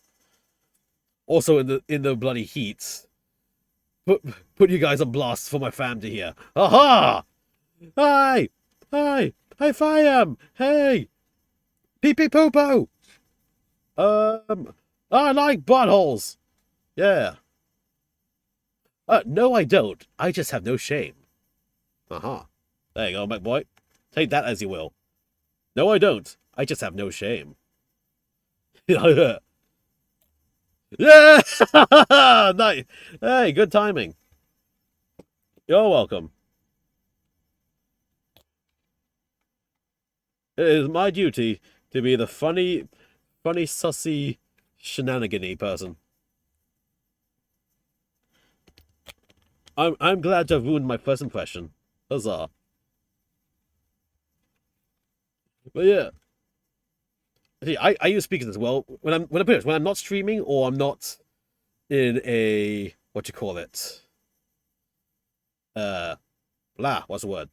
Speaker 1: Also in the bloody heat. Put you guys on blast for my fam to hear. Aha! Hi! Hi! Hi, Fiam! Hey! Pee pee poo poo! I like buttholes! Yeah. No, I don't. I just have no shame. Aha. There you go, my boy. Take that as you will. No, I don't. I just have no shame. Yeah! Nice. Hey, good timing. You're welcome. It is my duty to be the funny, sussy, shenanigan-y person. I'm glad to have ruined my first impression. Huzzah. But yeah. See, I use speakers as well. When I'm not streaming or I'm not in a what's the word?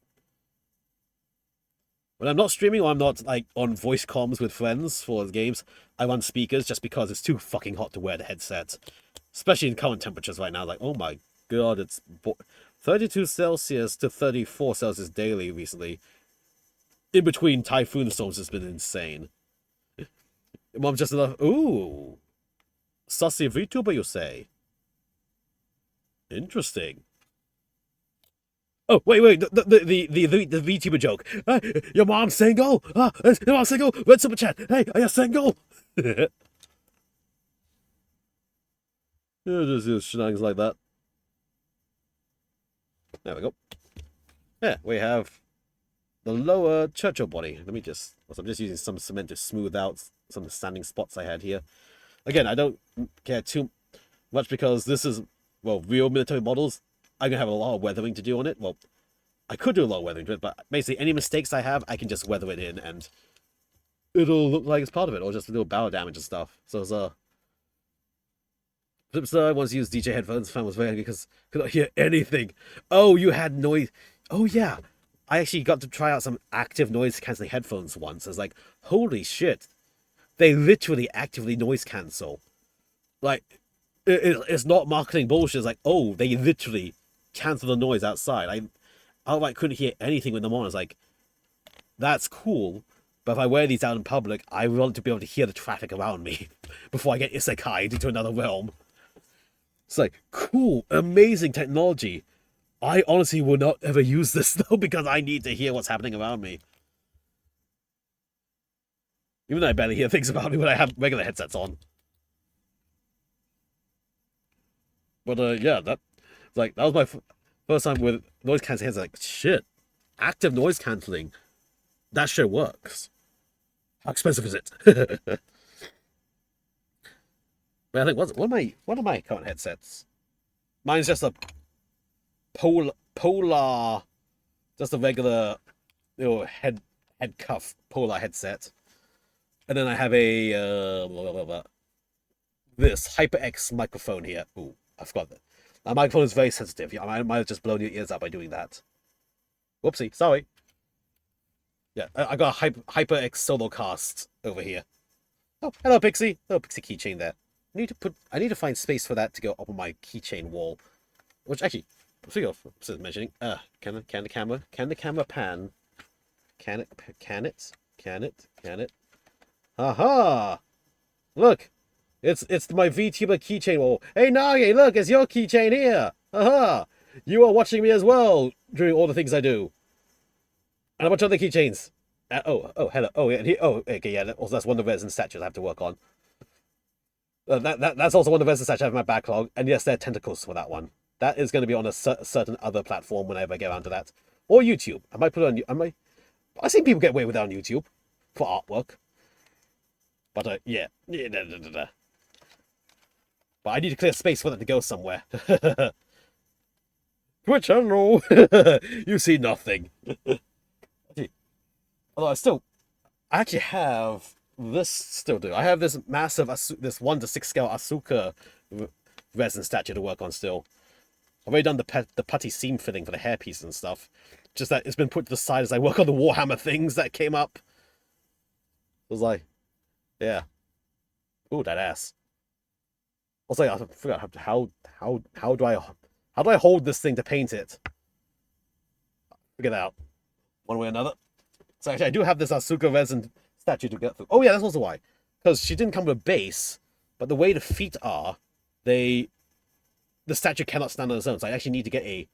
Speaker 1: When I'm not streaming or I'm not like on voice comms with friends for the games, I run speakers just because it's too fucking hot to wear the headset. Especially in current temperatures right now. Like, oh my god, it's 32 Celsius to 34 Celsius daily recently. In between typhoon storms has been insane. Mom's just enough. Ooh. Sussy VTuber, you say? Interesting. Oh, wait. The VTuber joke. Your mom's single? Your mom's single? Red Super Chat. Hey, are you single? Just use shenanigans like that. There we go. Yeah, we have the lower Churchill body. I'm just using some cement to smooth out some of the standing spots I had here. Again, I don't care too much because this is, well, real military models. I'm going to have a lot of weathering to do on it. Well, I could do a lot of weathering to it, but basically any mistakes I have, I can just weather it in and it'll look like it's part of it, or just a little barrel damage and stuff. So it's Flipstar, I once used DJ headphones. Fan was very angry because could not hear anything. Oh, you had noise. Oh, yeah. I actually got to try out some active noise cancelling headphones once. I was like, holy shit. They literally actively noise cancel. Like, it's not marketing bullshit. It's like, oh, they literally cancel the noise outside. I couldn't hear anything with them on. I was like, that's cool. But if I wear these out in public, I want to be able to hear the traffic around me before I get isekai'd into another realm. It's like, cool, amazing technology. I honestly will not ever use this, though, because I need to hear what's happening around me. Even though I barely hear things about me when I have regular headsets on. But, yeah, that was my first time with noise cancelling headsets. Like, shit, active noise cancelling. That shit works. How expensive is it? But I think what are my current headsets? Mine's just a polar, just a regular, head cuff polar headset, and then I have a this HyperX microphone here. Ooh, I forgot that. That microphone is very sensitive. I might have just blown your ears out by doing that. Whoopsie, sorry. Yeah, I got a HyperX solo cast over here. Oh, hello Pixie. Hello Pixie keychain there. I need to find space for that to go up on my keychain wall. Which actually, speaking of mentioning, can the camera pan? Can it? Aha! Look, it's my VTuber keychain wall. Hey Nagi, look, it's your keychain here. Aha! You are watching me as well during all the things I do. And a bunch of other keychains. Hello. Oh, yeah. Okay, yeah. That's one of the resin statues I have to work on. That's also one of the resin statues I have in my backlog. And yes, there are tentacles for that one. That is going to be on a certain other platform whenever I get around to that, or YouTube. I might put it on. I've seen people get away with that on YouTube for artwork. But yeah. But I need to clear space for that to go somewhere. Twitch channel. You see nothing. Although I actually have this still do. I have this massive, this 1:6 scale Asuka resin statue to work on still. I've already done the putty seam filling for the hairpiece and stuff. Just that it's been put to the side as I work on the Warhammer things that came up. I was like, yeah. Ooh, that ass. Also, I forgot how do I hold this thing to paint it? Figure that out one way or another. So actually, I do have this Asuka resin statue to get through. Oh yeah, that's also why. Because she didn't come with a base, but the way the feet are, the statue cannot stand on its own. So I actually need to get a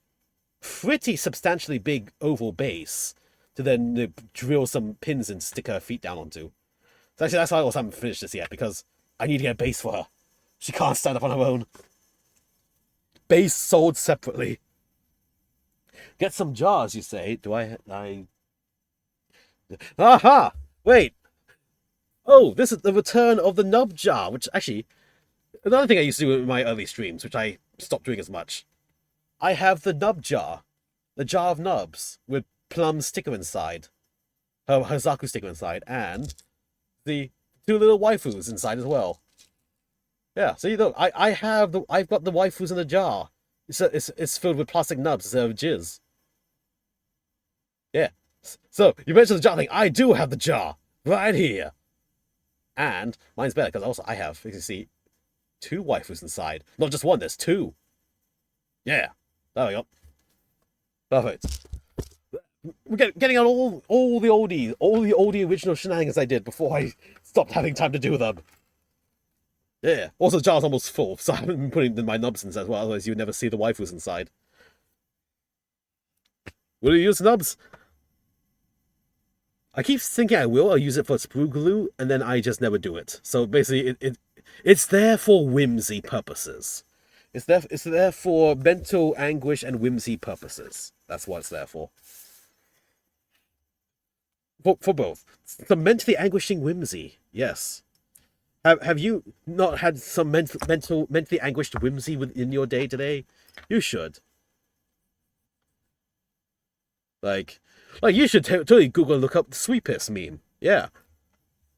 Speaker 1: pretty substantially big oval base to then drill some pins and stick her feet down onto. So actually, that's why I also haven't finished this yet, because I need to get a base for her. She can't stand up on her own. Base sold separately. Get some jars, you say? Do I... Aha! Wait! Oh, this is the return of the nub jar, which actually... Another thing I used to do in my early streams, which I stopped doing as much. I have the nub jar. The jar of nubs, with Plum sticker inside. Her Hazaku sticker inside, and the 2 little waifus inside as well. Yeah, so you know, I've got the waifus in a jar. It's filled with plastic nubs instead of jizz. Yeah. So, you mentioned the jar thing. I do have the jar. Right here. And mine's better, because also I have, you can see, 2 waifus inside. Not just 1, there's 2. Yeah. There we go. Perfect. We're getting on all the oldie original shenanigans I did before I stopped having time to do them. Yeah. Also, the jar's almost full, so I haven't been putting my nubs inside as well, otherwise you would never see the waifus inside. Will you use nubs? I keep thinking I will. I'll use it for sprue glue, and then I just never do it. So basically, it's there for whimsy purposes. It's there for mental anguish and whimsy purposes. That's what it's there for. For both. Some mentally anguishing whimsy, yes. Have you not had some mentally anguished whimsy within your day today? You should. Like you should totally Google and look up the Sweet Piss meme. Yeah.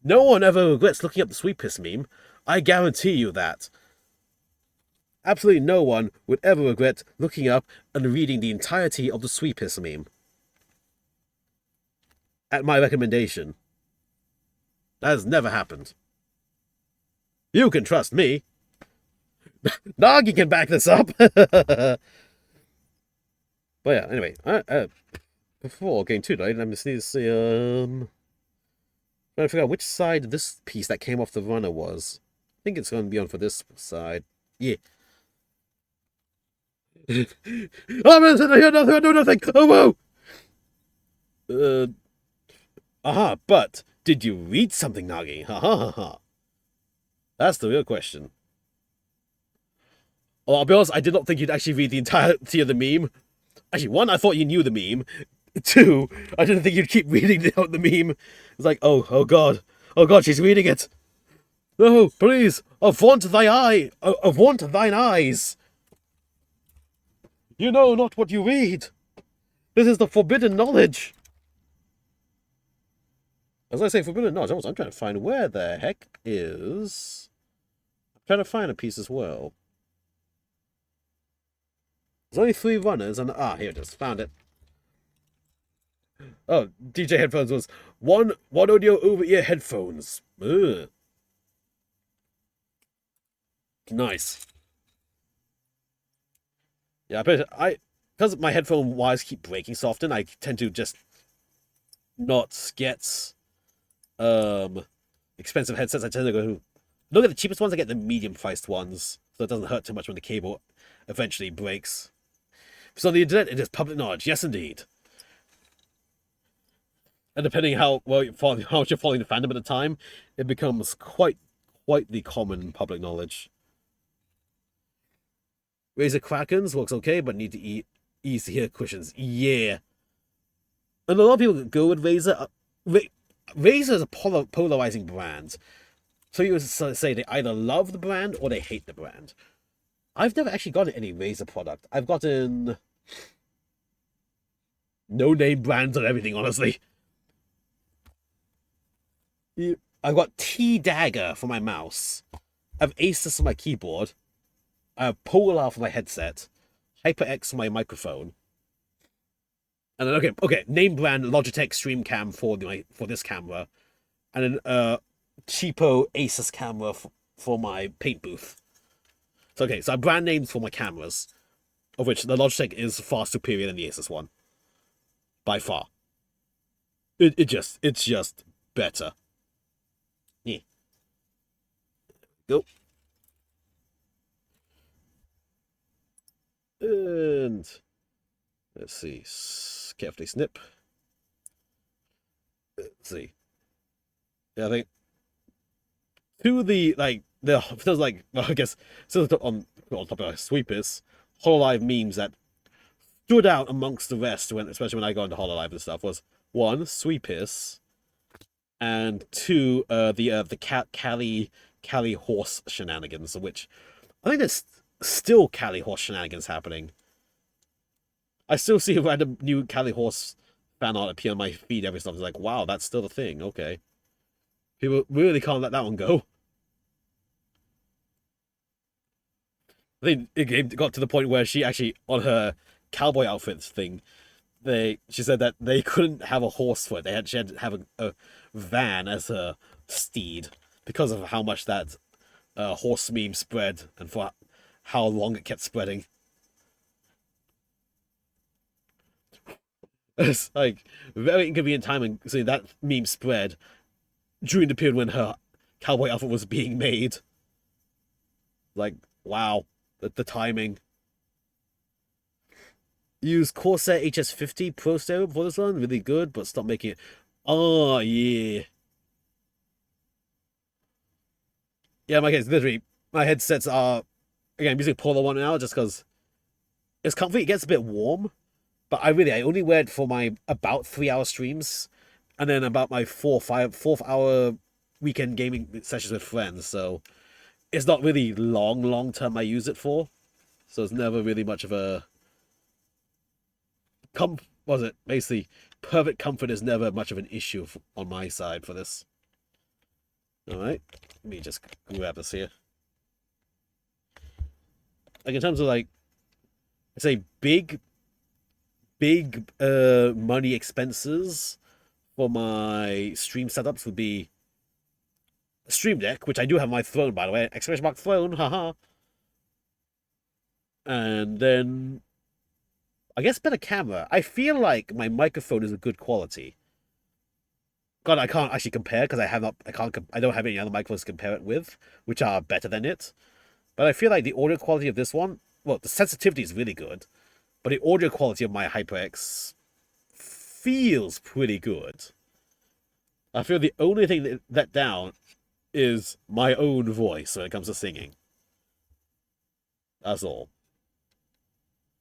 Speaker 1: No one ever regrets looking up the Sweet Piss meme. I guarantee you that. Absolutely no one would ever regret looking up and reading the entirety of the Sweet Piss meme. At my recommendation. That has never happened. You can trust me. Nagi can back this up. But yeah, anyway. Before getting too late, I just need to see, trying to figure out which side this piece that came off the runner was. I think it's going to be on for this side. Yeah. I'm innocent, I hear nothing, I know nothing! Oh, whoa! But did you read something, Nagi? Ha ha ha ha. That's the real question. Well, I'll be honest, I did not think you'd actually read the entirety of the meme. Actually, one, I thought you knew the meme. Two, I didn't think you'd keep reading out the meme. It's like, oh god. Oh god, she's reading it. No, please, avaunt thine eyes. You know not what you read. This is the forbidden knowledge. As I say, forbidden knowledge, I'm trying to find where the heck is... I'm trying to find a piece as well. There's only 3 runners, and... here it is. Found it. Oh, DJ headphones was one audio over-ear headphones. Ugh. Nice. Yeah, but because my headphone wires keep breaking so often, I tend to just not get expensive headsets. I tend to go look at the cheapest ones. I get the medium-priced ones, so it doesn't hurt too much when the cable eventually breaks. So on the internet, it is public knowledge. Yes, indeed. And depending how much you're following the fandom at the time, it becomes quite the common public knowledge. Razer Krakens works okay, but need to eat easier cushions. Yeah. And a lot of people go with Razer. Razer is a polarizing brand. So you would say they either love the brand or they hate the brand. I've never actually gotten any Razer product. I've gotten no-name brands and everything, honestly. I've got T-Dagger for my mouse. I have Asus for my keyboard. I have Polar for my headset. HyperX for my microphone. And then, okay, name brand Logitech StreamCam for this camera. And then cheapo Asus camera for my paint booth. So, okay, so I have brand names for my cameras, of which the Logitech is far superior than the Asus one. By far. It's just better. Yeah. Go. And let's see. Carefully snip. Let's see. Yeah, I think to the feels like well, I guess still on top of Sweepers, Hololive memes that stood out amongst the rest especially when I go into Hololive and stuff was 1, Sweepers, and 2, the Cali horse shenanigans, which I think there's still Cali horse shenanigans happening. I still see a random new Cali horse fan art appear on my feed every so often. It's like, wow, that's still a thing. Okay. People really can't let that one go. I think it got to the point where she actually, on her cowboy outfits thing, she said that they couldn't have a horse for it. She had to have a van as her steed because of how much that horse meme spread and for how long it kept spreading. It's like very inconvenient timing. So that meme spread during the period when her cowboy outfit was being made. Like, wow, the timing. Use Corsair HS50 Pro Stereo for this one. Really good, but stop making it. Oh, yeah. Yeah, my case, literally, my headsets are, again, I'm using Polar one now just because it's comfy. It gets a bit warm, but I only wear it for my about 3-hour streams and then about my 4th hour weekend gaming sessions with friends. So it's not really long term I use it for. So it's never really much of a basically perfect comfort is never much of an issue on my side for this. All right, let me just grab this here. Like in terms of like, I say big money expenses for my stream setups would be a Stream Deck, which I do have on my throne, by the way, exclamation mark throne, haha. And then I guess better camera. I feel like my microphone is a good quality. God, I can't actually compare because I don't have any other microphones to compare it with, which are better than it. But I feel like the audio quality of this one well, the sensitivity is really good, but the audio quality of my HyperX feels pretty good. I feel the only thing that let down is my own voice when it comes to singing. That's all.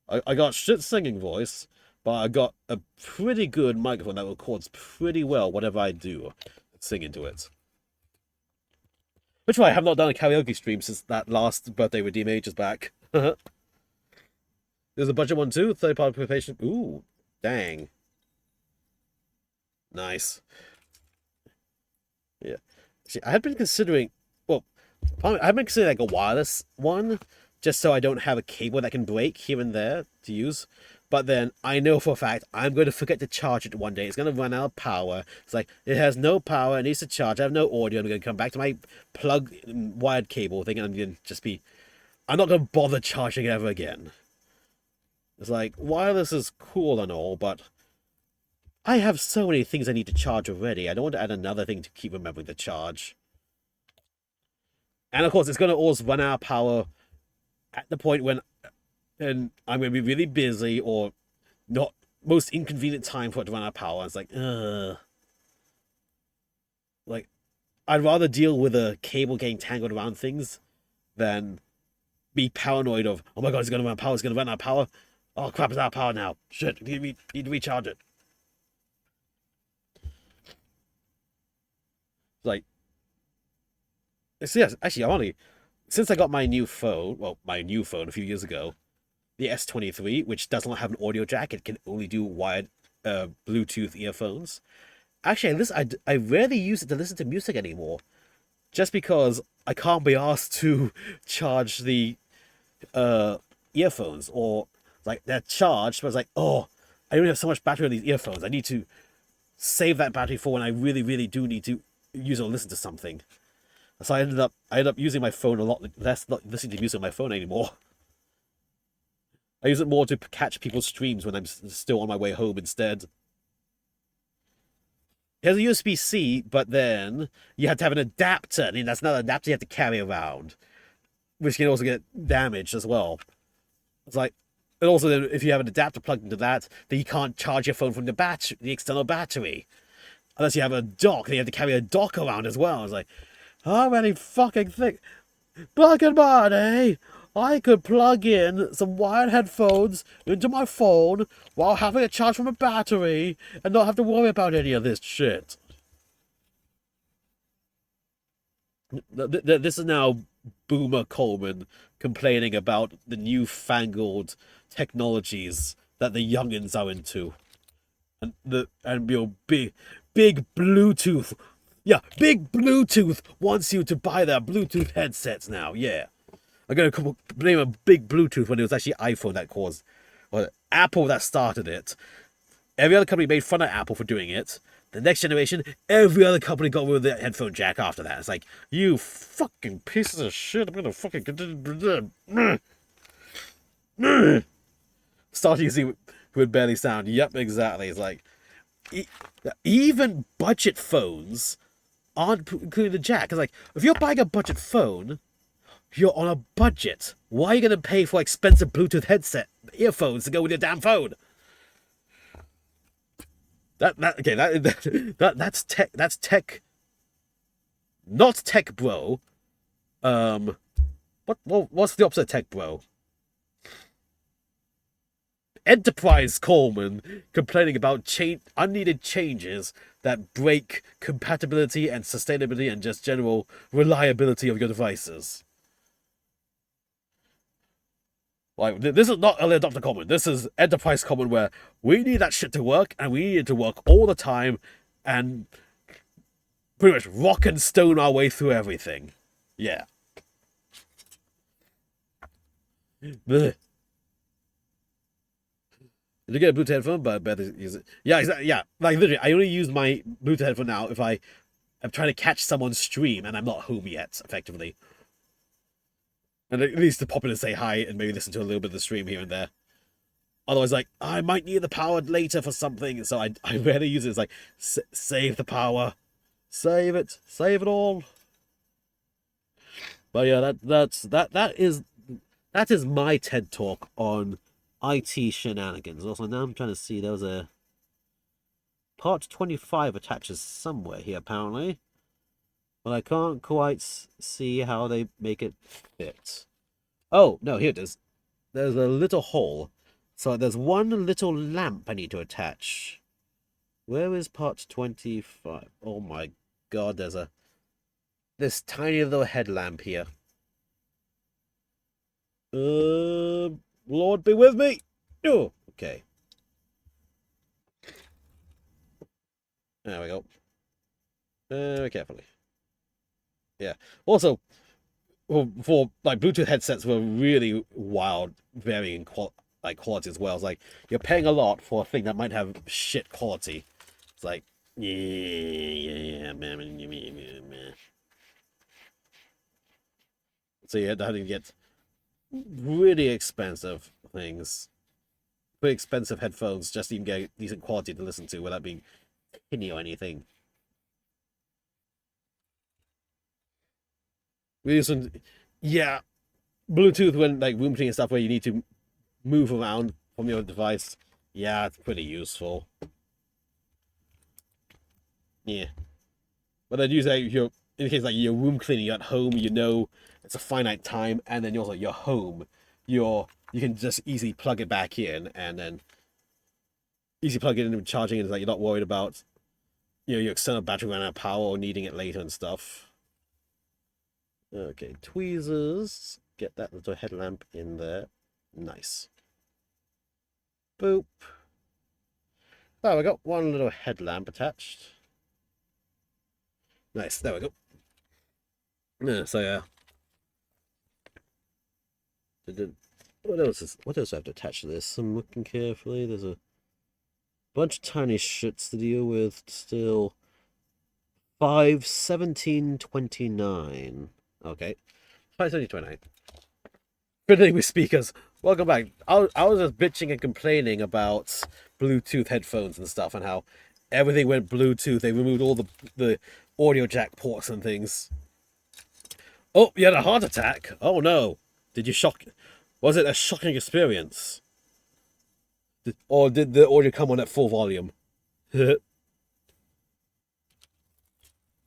Speaker 1: I got shit singing voice, but I got a pretty good microphone that records pretty well whatever I do sing into it. Which way I have not done a karaoke stream since that last birthday with Redeem ages back. There's a budget one too, third-party preparation. Ooh, dang. Nice. Yeah. See, I had been considering, well, I've been considering like a wireless one, just so I don't have a cable that can break here and there to use. But then I know for a fact I'm going to forget to charge it one day. It's going to run out of power. It's like, it has no power, it needs to charge. I have no audio. I'm going to come back to my plug wired cable thing, and I'm going to just be, I'm not going to bother charging it ever again. It's like, wireless is cool and all, but I have so many things I need to charge already. I don't want to add another thing to keep remembering to charge. And of course, it's going to always run out of power at the point when I'm going to be really busy or not most inconvenient time for it to run out of power. It's like, like, I'd rather deal with a cable getting tangled around things than be paranoid of, oh my god, it's going to run out of power, it's going to run out of power. Oh crap, it's out of power now. Shit, need to recharge it. Like, yes, actually, ironically, since I got my new phone, a few years ago, the S23, which does not have an audio jack, it can only do wired Bluetooth earphones. Actually, I rarely use it to listen to music anymore, just because I can't be asked to charge the earphones, or like they're charged, but it's like, oh, I only have so much battery on these earphones. I need to save that battery for when I really, really do need to use or listen to something. So I ended up using my phone a lot less, not listening to music on my phone anymore. I use it more to catch people's streams when I'm still on my way home instead. It has a USB-C, but then you have to have an adapter. I mean, that's another adapter you have to carry around, which can also get damaged as well. It's like, and also if you have an adapter plugged into that, then you can't charge your phone from the external battery. Unless you have a dock, then you have to carry a dock around as well. It's like, how many fucking things? Black and Money! I could plug in some wired headphones into my phone while having a charge from a battery and not have to worry about any of this shit. This is now Boomer Coleman complaining about the newfangled technologies that the youngins are into. And big Bluetooth. Yeah, big Bluetooth wants you to buy their Bluetooth headsets now, yeah. I'm going to blame a big Bluetooth when it was actually iPhone that caused, or Apple that started it. Every other company made fun of Apple for doing it. The next generation, every other company got rid of the headphone jack after that. It's like, you fucking pieces of shit, I'm going to fucking... Start using with barely sound. Yep, exactly. It's like, even budget phones aren't including the jack. It's like, if you're buying a budget phone, you're on a budget. Why are you going to pay for expensive Bluetooth headset earphones to go with your damn phone? That's tech. That's tech. Not tech, bro. What's the opposite of tech, bro? Enterprise Coleman complaining about unneeded changes that break compatibility and sustainability and just general reliability of your devices. Like, this is not early adopter Coleman. This is Enterprise Coleman, where we need that shit to work, and we need it to work all the time, and pretty much rock and stone our way through everything. Yeah. Blech. Did you get a Bluetooth headphone? But better use it. Yeah, exactly. Yeah, like literally, I only use my Bluetooth headphone now if I'm trying to catch someone's stream and I'm not home yet, effectively. And at least to pop in and say hi and maybe listen to a little bit of the stream here and there. Otherwise, like, I might need the power later for something, so I rarely use it. It's like, save the power. Save it. Save it all. But yeah, that's that is my TED talk on IT shenanigans. Also, now I'm trying to see, there was a part 25 attaches somewhere here, apparently. But I can't quite see how they make it fit. Oh, no, here it is. There's a little hole. So there's one little lamp I need to attach. Where is part 25? Oh my god, there's this tiny little headlamp here. Lord be with me. Oh, okay. There we go. Very carefully. Yeah. Also, for like Bluetooth headsets were really wild, varying quality as well. It's like you're paying a lot for a thing that might have shit quality. It's like yeah. So you had to get really expensive things, pretty expensive headphones just to even get decent quality to listen to without being tinny or anything. Yeah, Bluetooth when like room and stuff where you need to move around from your device. Yeah, it's pretty useful. Yeah, but then usually in case like you're room cleaning at home, you know it's a finite time, and then also you're home, you can just easily plug it back in and then easy plug it in and charging it. Is like you're not worried about your external battery running out of power or needing it later and stuff. Okay, tweezers. Get that little headlamp in there. Nice. Boop. Oh, we got one little headlamp attached. Nice, there we go. Yeah, so yeah. What else do I have to attach to this? I'm looking carefully. There's a bunch of tiny shits to deal with still. 51729. Okay. 51729. Good thing with speakers. Welcome back. I was just bitching and complaining about Bluetooth headphones and stuff and how everything went Bluetooth. They removed all the audio jack ports and things. Oh, you had a heart attack? Oh no. Did you shock? Was it a shocking experience? Or did the audio come on at full volume?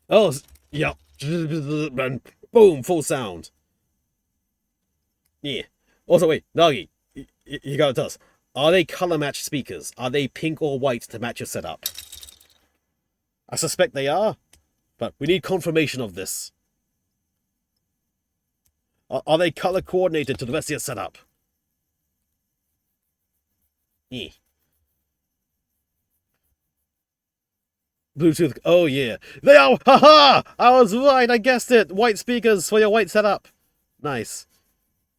Speaker 1: Oh, yeah. And boom, full sound. Yeah. Also, wait, Nagi, you gotta tell us. Are they color matched speakers? Are they pink or white to match your setup? I suspect they are, but we need confirmation of this. Are they color coordinated to the rest of your setup? Yeah. Bluetooth. Oh, yeah. They are. Haha! I was right. I guessed it. White speakers for your white setup. Nice.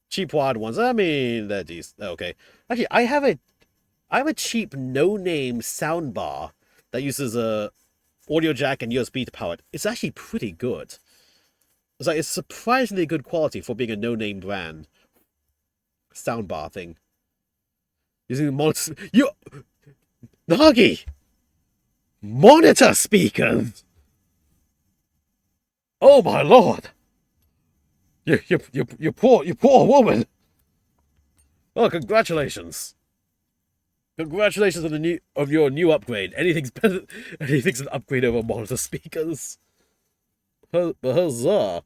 Speaker 1: Cheap wired ones. I mean, they're decent. Okay. Actually, I have a cheap no-name soundbar that uses a audio jack and USB to power it. It's actually pretty good. It's surprisingly good quality for being a no-name brand soundbar thing. Using monitor. Nagi! Monitor speakers! Oh my lord! You poor woman! Oh, congratulations! Congratulations on your new upgrade. Anything's better. Anything's an upgrade over monitor speakers. Huzzah!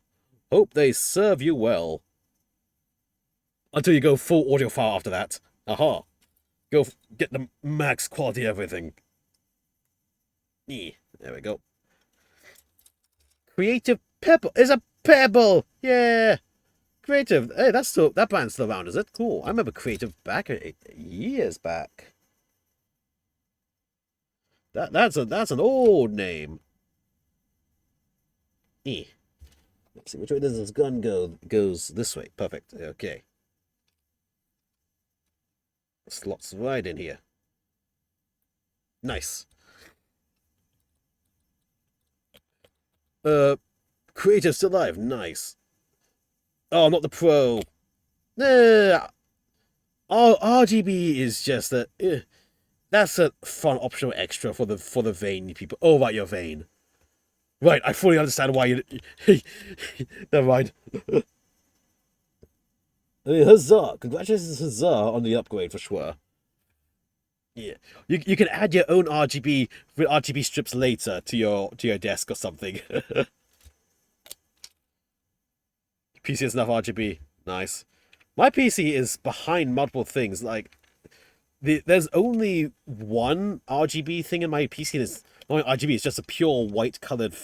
Speaker 1: Hope they serve you well. Until you go full audiophile after that. Aha! Go get the max quality everything. There we go. Creative Pebble is a pebble. Yeah, Creative. Hey, that brand's still around, is it? Cool. I remember Creative back years back. That's an old name. Let's see which way does this gun go. Goes this way. Perfect. Okay. Slots right in here. Nice. Creative still alive. Nice. Oh, not the Pro. RGB is just that's a fun optional extra for the vain people. Oh, right, you're vain. Right, I fully understand why you. Never mind. I mean, huzzah! Congratulations, huzzah, on the upgrade for sure. Yeah, you can add your own RGB with RGB strips later to your desk or something. PC has enough RGB. Nice. My PC is behind multiple things. Like there's only one RGB thing in my PC. And it's not RGB. It's just a pure white colored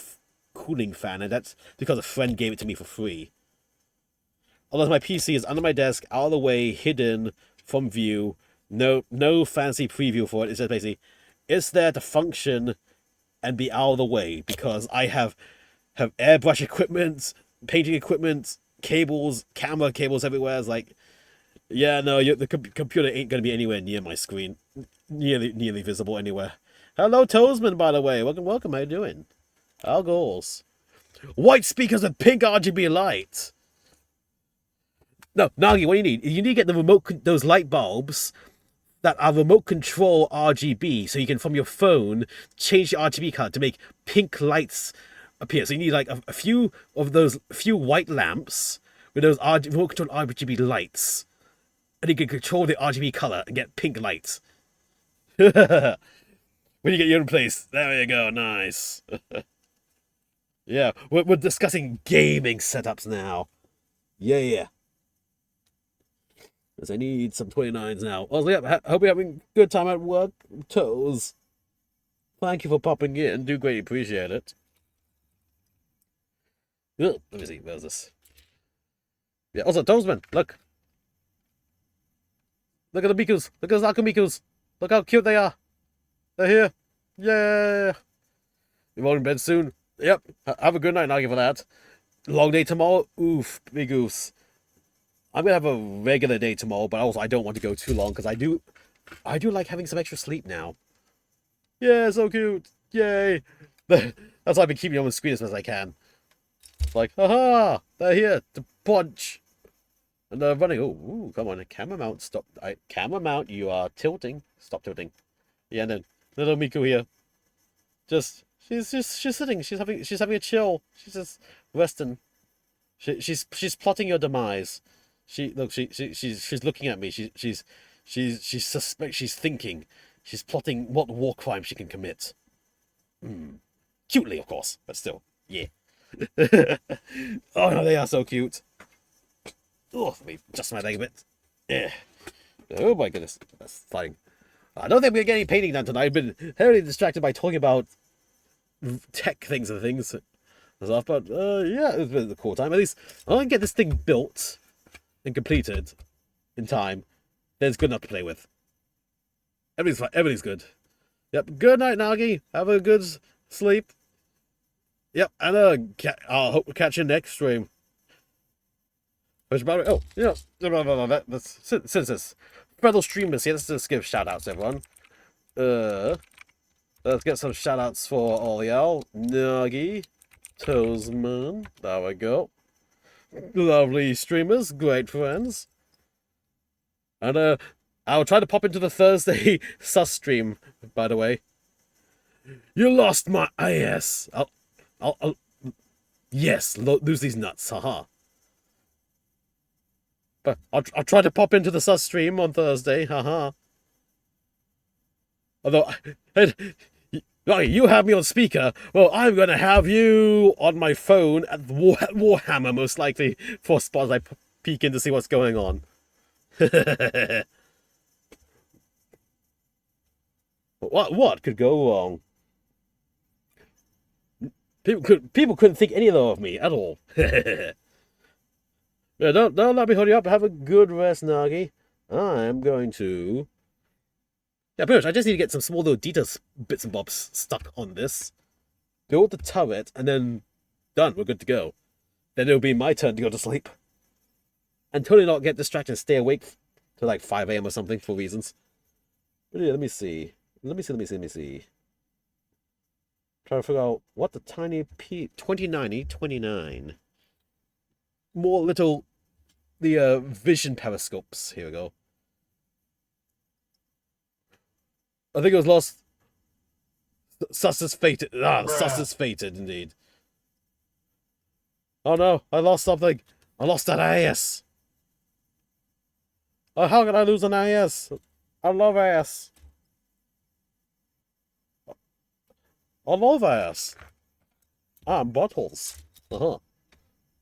Speaker 1: cooling fan, and that's because a friend gave it to me for free. Otherwise, my PC is under my desk, out of the way, hidden from view. No fancy preview for it. It's just basically, it's there to function and be out of the way because I have airbrush equipment, painting equipment, cables, camera cables everywhere. It's like, yeah, no, the computer ain't gonna be anywhere near my screen, nearly visible anywhere. Hello, Toesman, by the way. Welcome. How you doing? How goes? White speakers with pink RGB light. No, Nagi, what do you need? You need to get the those light bulbs that are remote control RGB, so you can, from your phone, change the RGB color to make pink lights appear. So you need like a few of those white lamps with those remote control RGB lights, and you can control the RGB color and get pink lights. When you get your own place, there you go, nice. Yeah, we're discussing gaming setups now. Yeah. Because I need some 29s now. Well, yeah, hope you're having a good time at work, Toes. Thank you for popping in. Do greatly appreciate it. Ugh, let me see. Where's this? Yeah, also, Toesman, look. Look at the Mikus. Look at the Zaku Mikus. Look how cute they are. They're here. Yeah. You're all in bed soon. Yep. Have a good night, Nagi, for that. Long day tomorrow. Oof, big goose. I'm gonna have a regular day tomorrow, but also I don't want to go too long because I do like having some extra sleep now. Yeah, so cute. Yay. That's why I've been keeping on the screen as much as I can. Like, haha, they're here to punch. And they're running. Oh, come on, camera mount. Stop. Camera mount. You are tilting. Stop tilting. Yeah, and then little Miku here. She's sitting. She's having a chill. She's just resting. She's plotting your demise. She's looking at me. She's thinking. She's plotting what war crime she can commit. Cutely, of course, but still, yeah. Oh no, they are so cute. Oh, let me adjust my leg a bit. Yeah. Oh my goodness, that's fine. I don't think we're getting any painting done tonight. I've been heavily distracted by talking about tech things and things and stuff. But yeah, it's been a cool time. At least I can get this thing built and completed in time. Then it's good enough to play with. Everything's fine. Everything's good. Yep. Good night, Nagi. Have a good sleep. Yep. And I'll hope to catch you next stream. Oh, yeah. Since this fellow streamers here, let's just give shout outs to everyone. Let's get some shout outs for all y'all. Nagi, Toesman. There we go. Lovely streamers, great friends. And I'll try to pop into the Thursday sus stream, by the way. You lost my IS. I'll yes, lose these nuts, haha. But I'll try to pop into the sus stream on Thursday, haha. Although, you have me on speaker. Well, I'm gonna have you on my phone at Warhammer, most likely, for spots I peek in to see what's going on. What could go wrong? People couldn't think any of me at all. Yeah, don't let me hold you up. Have a good rest, Nagi. I'm going to. Yeah, pretty much. I just need to get some small little details, bits and bobs stuck on this. Build the turret, and then done. We're good to go. Then it'll be my turn to go to sleep. And totally not get distracted and stay awake till like 5 a.m. or something for reasons. But yeah, let me see. Trying to figure out what the tiny 2090 more little vision periscopes. Here we go. I think it was lost. Sus is fated. Sus is fated indeed. Oh no, I lost something. I lost that AS. Oh, how can I lose an ass? I love ass. I love ass. Ah, buttholes. Uh-huh.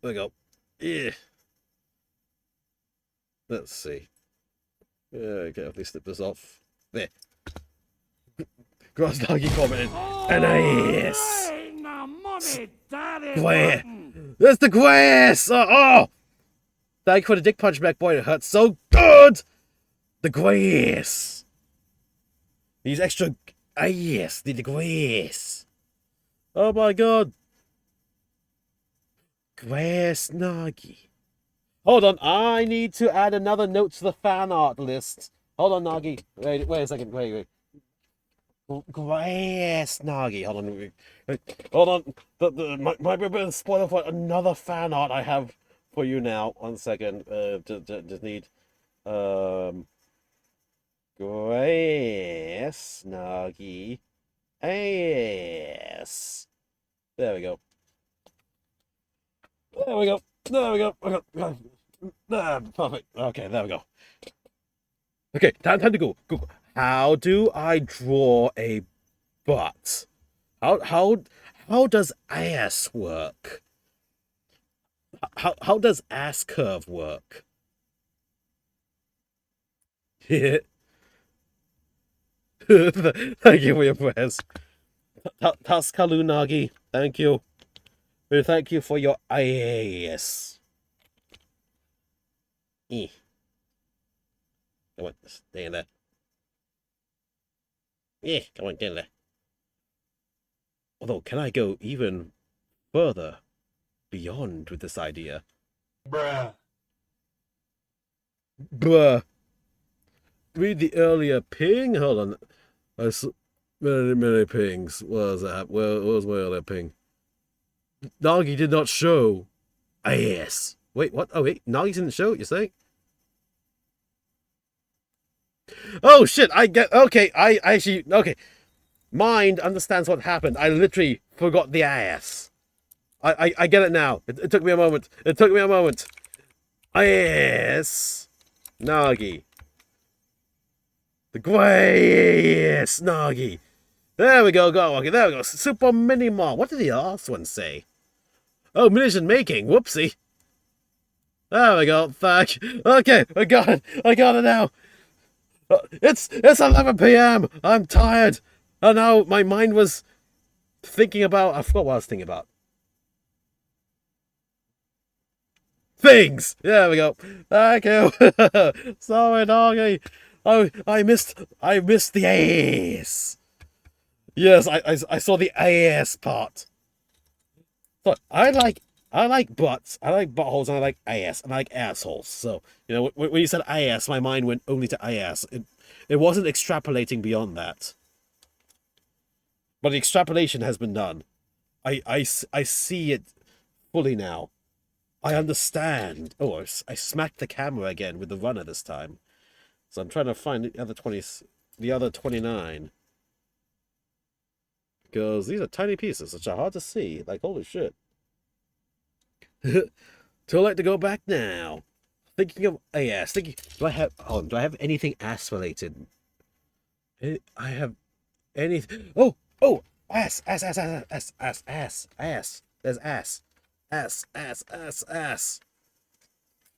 Speaker 1: There we go. Yeah. Let's see. Okay, at least snip this off. There. Grass doggy commented. An ass. Where? There's the grass! Oh! Thank you for the dick punch back, boy. It hurts so good! The grass! These extra... Ah, yes, the grass. Oh my god. Grass Nagi. Hold on, I need to add another note to the fan art list. Hold on, Nagi. Wait a second. Wait. Grass Nagi. Hold on. Hold on. My bit spoiler for another fan art I have for you now. 1 second. Just need Grass Nagi ass. There we go. There we go. Perfect. Okay, there we go. Okay, time to go. Google. How do I draw a butt? How does ass work? How does ass curve work? Thank you for your prayers. Taskalunagi, thank you. Thank you for your ass. Come on, stay in there. Yeah, come on, get in there. Although, can I go even further beyond with this idea? Bruh. Read the earlier ping? Hold on. I saw many pings. What was that? Where was my earlier ping? Nagi did not show ass. Wait, what? Oh, wait. Nagi didn't show, you're saying? Oh, shit. I get... Okay, I actually... Okay. Mind understands what happened. I literally forgot the ass. I get it now. It took me a moment. Ass. Nagi. The grass Nagi. There we go. Okay, there we go. Super Minimum. What did the last one say? Oh, munition making. Whoopsie. There we go. Fuck. Okay, I got it now. It's 11 p.m. I'm tired. And now my mind was thinking about... I forgot what I was thinking about. Things. There we go. Thank you. Sorry, doggy. Oh, I missed the ass. Yes, I saw the ass part. So I like butts, I like buttholes, and I like ass, and I like assholes. So, you know, when you said ass, my mind went only to ass. It wasn't extrapolating beyond that. But the extrapolation has been done. I see it fully now. I understand. Oh, I smacked the camera again with the runner this time. So I'm trying to find the other 29. Because these are tiny pieces, which are hard to see. Like, holy shit. Too late to go back now. Thinking of ass. Do I have anything ass related? I have anything. Oh, ass. There's ass. Ass.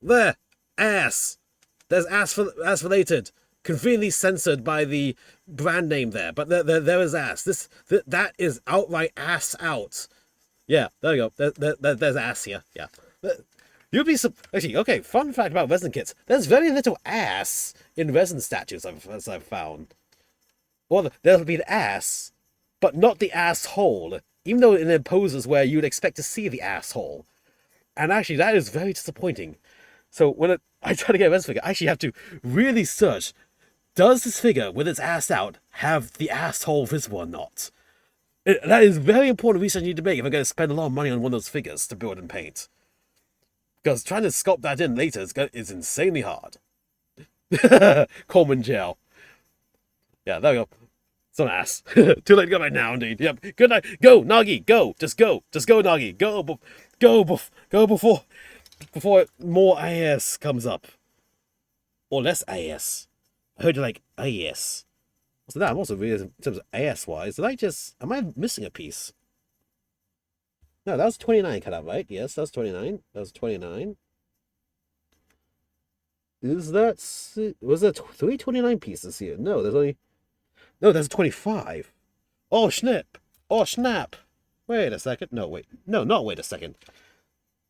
Speaker 1: There, ass. There's ass related. Conveniently censored by the brand name there, but there is ass. That is outright ass out. Yeah, there you go. There's ass here. Yeah. You'd be actually okay. Fun fact about resin kits: there's very little ass in resin statues, as I've found. Well, there'll be the ass, but not the asshole. Even though in poses where you'd expect to see the asshole, and actually that is very disappointing. So when I try to get a resin figure, I actually have to really search. Does this figure with its ass out have the asshole visible or not? That is very important research you need to make if I'm going to spend a lot of money on one of those figures to build and paint. Because trying to sculpt that in later is insanely hard. Coleman gel. Yeah, there we go. Some ass. Too late to go back now, indeed. Yep. Good night. Go, Nagi. Go. Just go, Nagi. Go before more ass comes up. or less AS. I heard like AS. So that I'm also weird in terms of AS wise. Did I just am I missing a piece? No, that was 29 cut out, right? Yes, that was 29. That was 29. Was there 329 pieces here? No, there's 25. Oh snap! Oh snap! Wait a second. No, wait. No, not wait a second.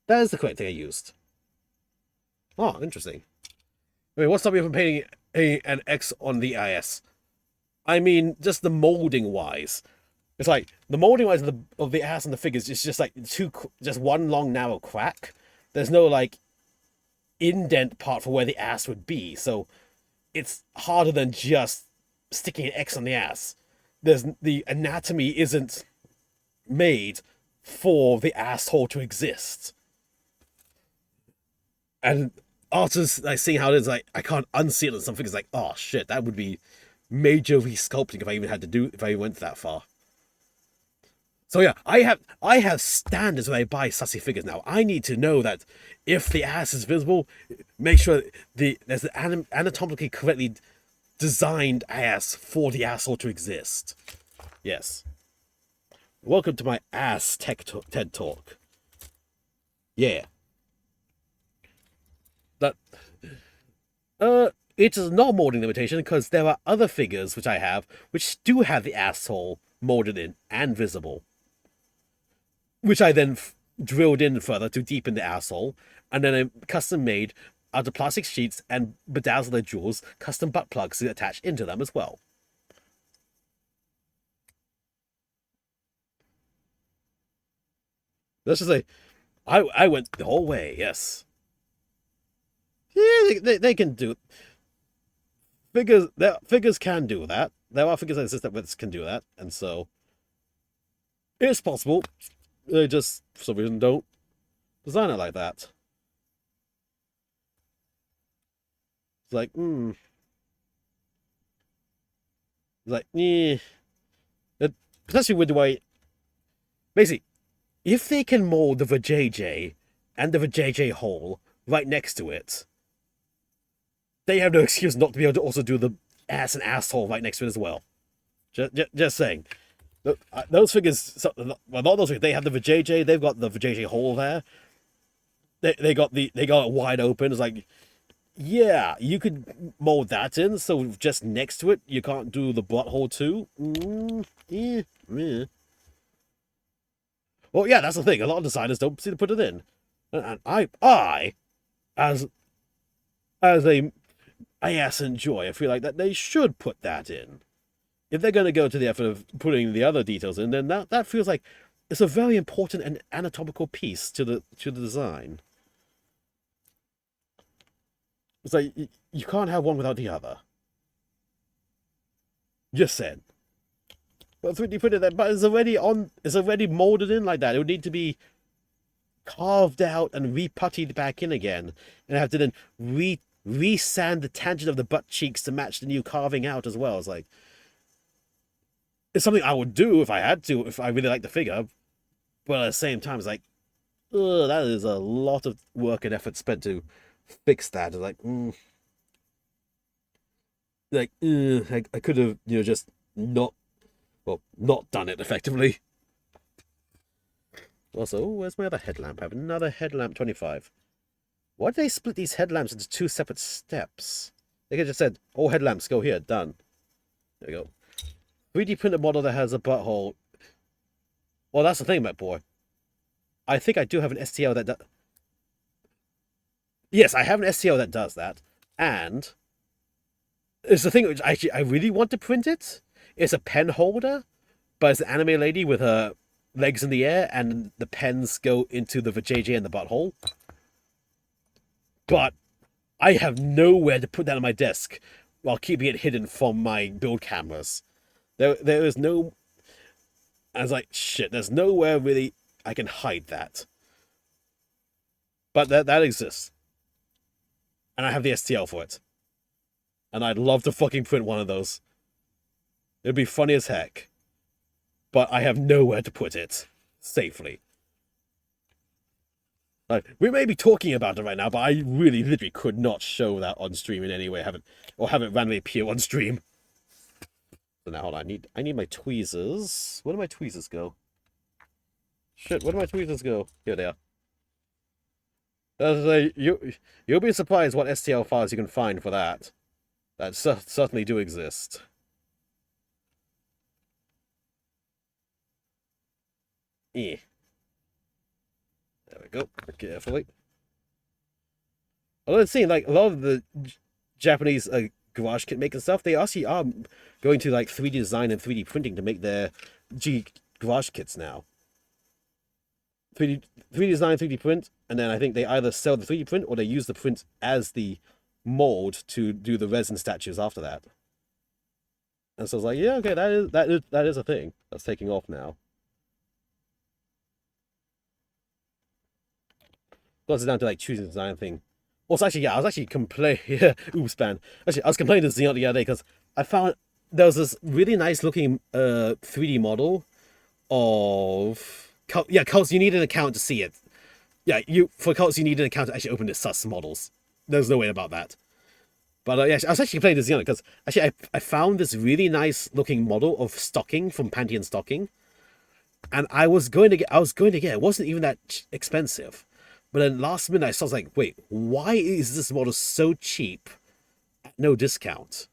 Speaker 1: That is the correct thing I used. Oh, interesting. I mean, what's stopping you from painting an X on the IS? I mean, just the molding wise. It's like the molding wise of the ass and the figures is just like just one long narrow crack. There's no like indent part for where the ass would be, so it's harder than just sticking an X on the ass. The anatomy isn't made for the asshole to exist. And after like seeing how it is, like I can't unseal it. Some figures like, oh shit, that would be major resculpting if I went that far. So yeah, I have standards when I buy sussy figures now. I need to know that if the ass is visible, make sure there's an anatomically correctly designed ass for the asshole to exist. Yes. Welcome to my ass TED Talk. Yeah. That it is not molding limitation because there are other figures which I have which do have the asshole molded in and visible, which I then drilled in further to deepen the asshole, and then I custom made out of plastic sheets and bedazzle their jewels, custom butt plugs to attach into them as well. Let's just say, I went the whole way. Yes. Yeah, they can do figures can do that. There are figures that exist that can do that, and so it's possible. They just for some reason don't design it like that. It's like, It's like, yeah. Especially with the way, basically, if they can mold the vajayjay and the vajayjay hole right next to it, they have no excuse not to be able to also do the ass and asshole right next to it as well. Just saying. Those figures, well, not those figures. They have the vajayjay. They've got the vajayjay hole there. They got it wide open. It's like, yeah, you could mold that in. So just next to it, you can't do the butthole too. Yeah. Well, yeah, that's the thing. A lot of designers don't seem to put it in, and I, as a ass and joy, I feel like that they should put that in. If they're going to go to the effort of putting the other details in, then that feels like it's a very important and anatomical piece to the design. It's like you can't have one without the other. Just said. But 3D printed that, but it's already molded in like that. It would need to be carved out and reputtied back in again, and have to then resand the tangent of the butt cheeks to match the new carving out as well. It's like it's something I would do if I had to, if I really like the figure, but at the same time, it's like, that is a lot of work and effort spent to fix that. It's like, I could have, just not done it effectively. Also, where's my other headlamp? I have another headlamp 25. Why did they split these headlamps into 2 separate steps? They could have just said, all headlamps go here, done. There we go. 3D printed model that has a butthole. Well, that's the thing, Matt boy. I think I do have an STL that does. Yes, I have an STL that does that. And it's the thing which I really want to print it. It's a pen holder, but it's an anime lady with her legs in the air, and the pens go into the vajayjay and the butthole. But I have nowhere to put that on my desk while keeping it hidden from my build cameras. There is no. I was like, shit. There's nowhere really I can hide that. But that exists, and I have the STL for it. And I'd love to fucking print one of those. It'd be funny as heck. But I have nowhere to put it safely. Like, we may be talking about it right now, but I really literally could not show that on stream in any way, have it randomly appear on stream. So now hold on, I need my tweezers. Where do my tweezers go? Shit, where do my tweezers go? Here they are. You'll be surprised what STL files you can find for that. That certainly do exist. Eh. There we go. Carefully. Although it's seeing like a lot of the Japanese garage kit making stuff, they actually are going to like 3D design and 3D printing to make their garage kits now. 3D design, 3D print, and then I think they either sell the 3D print or they use the print as the mold to do the resin statues after that. And so I was like, yeah, okay, that is a thing that's taking off now. Plus, it's down to like choosing the design thing. Also, actually, yeah, I was actually complaining. Yeah, oops, man. Actually, I was complaining to Xeon the other day because I found there was this really nice looking 3D model of. Yeah, Cults, you need an account to see it. Yeah, for Cults, you need an account to actually open the sus models. There's no way about that. But yeah, I was actually complaining to Xeon because actually I found this really nice looking model of stocking from Pantheon Stocking, and I was going to get it. It wasn't even that expensive. But then last minute, I was like, wait, why is this model so cheap at no discount?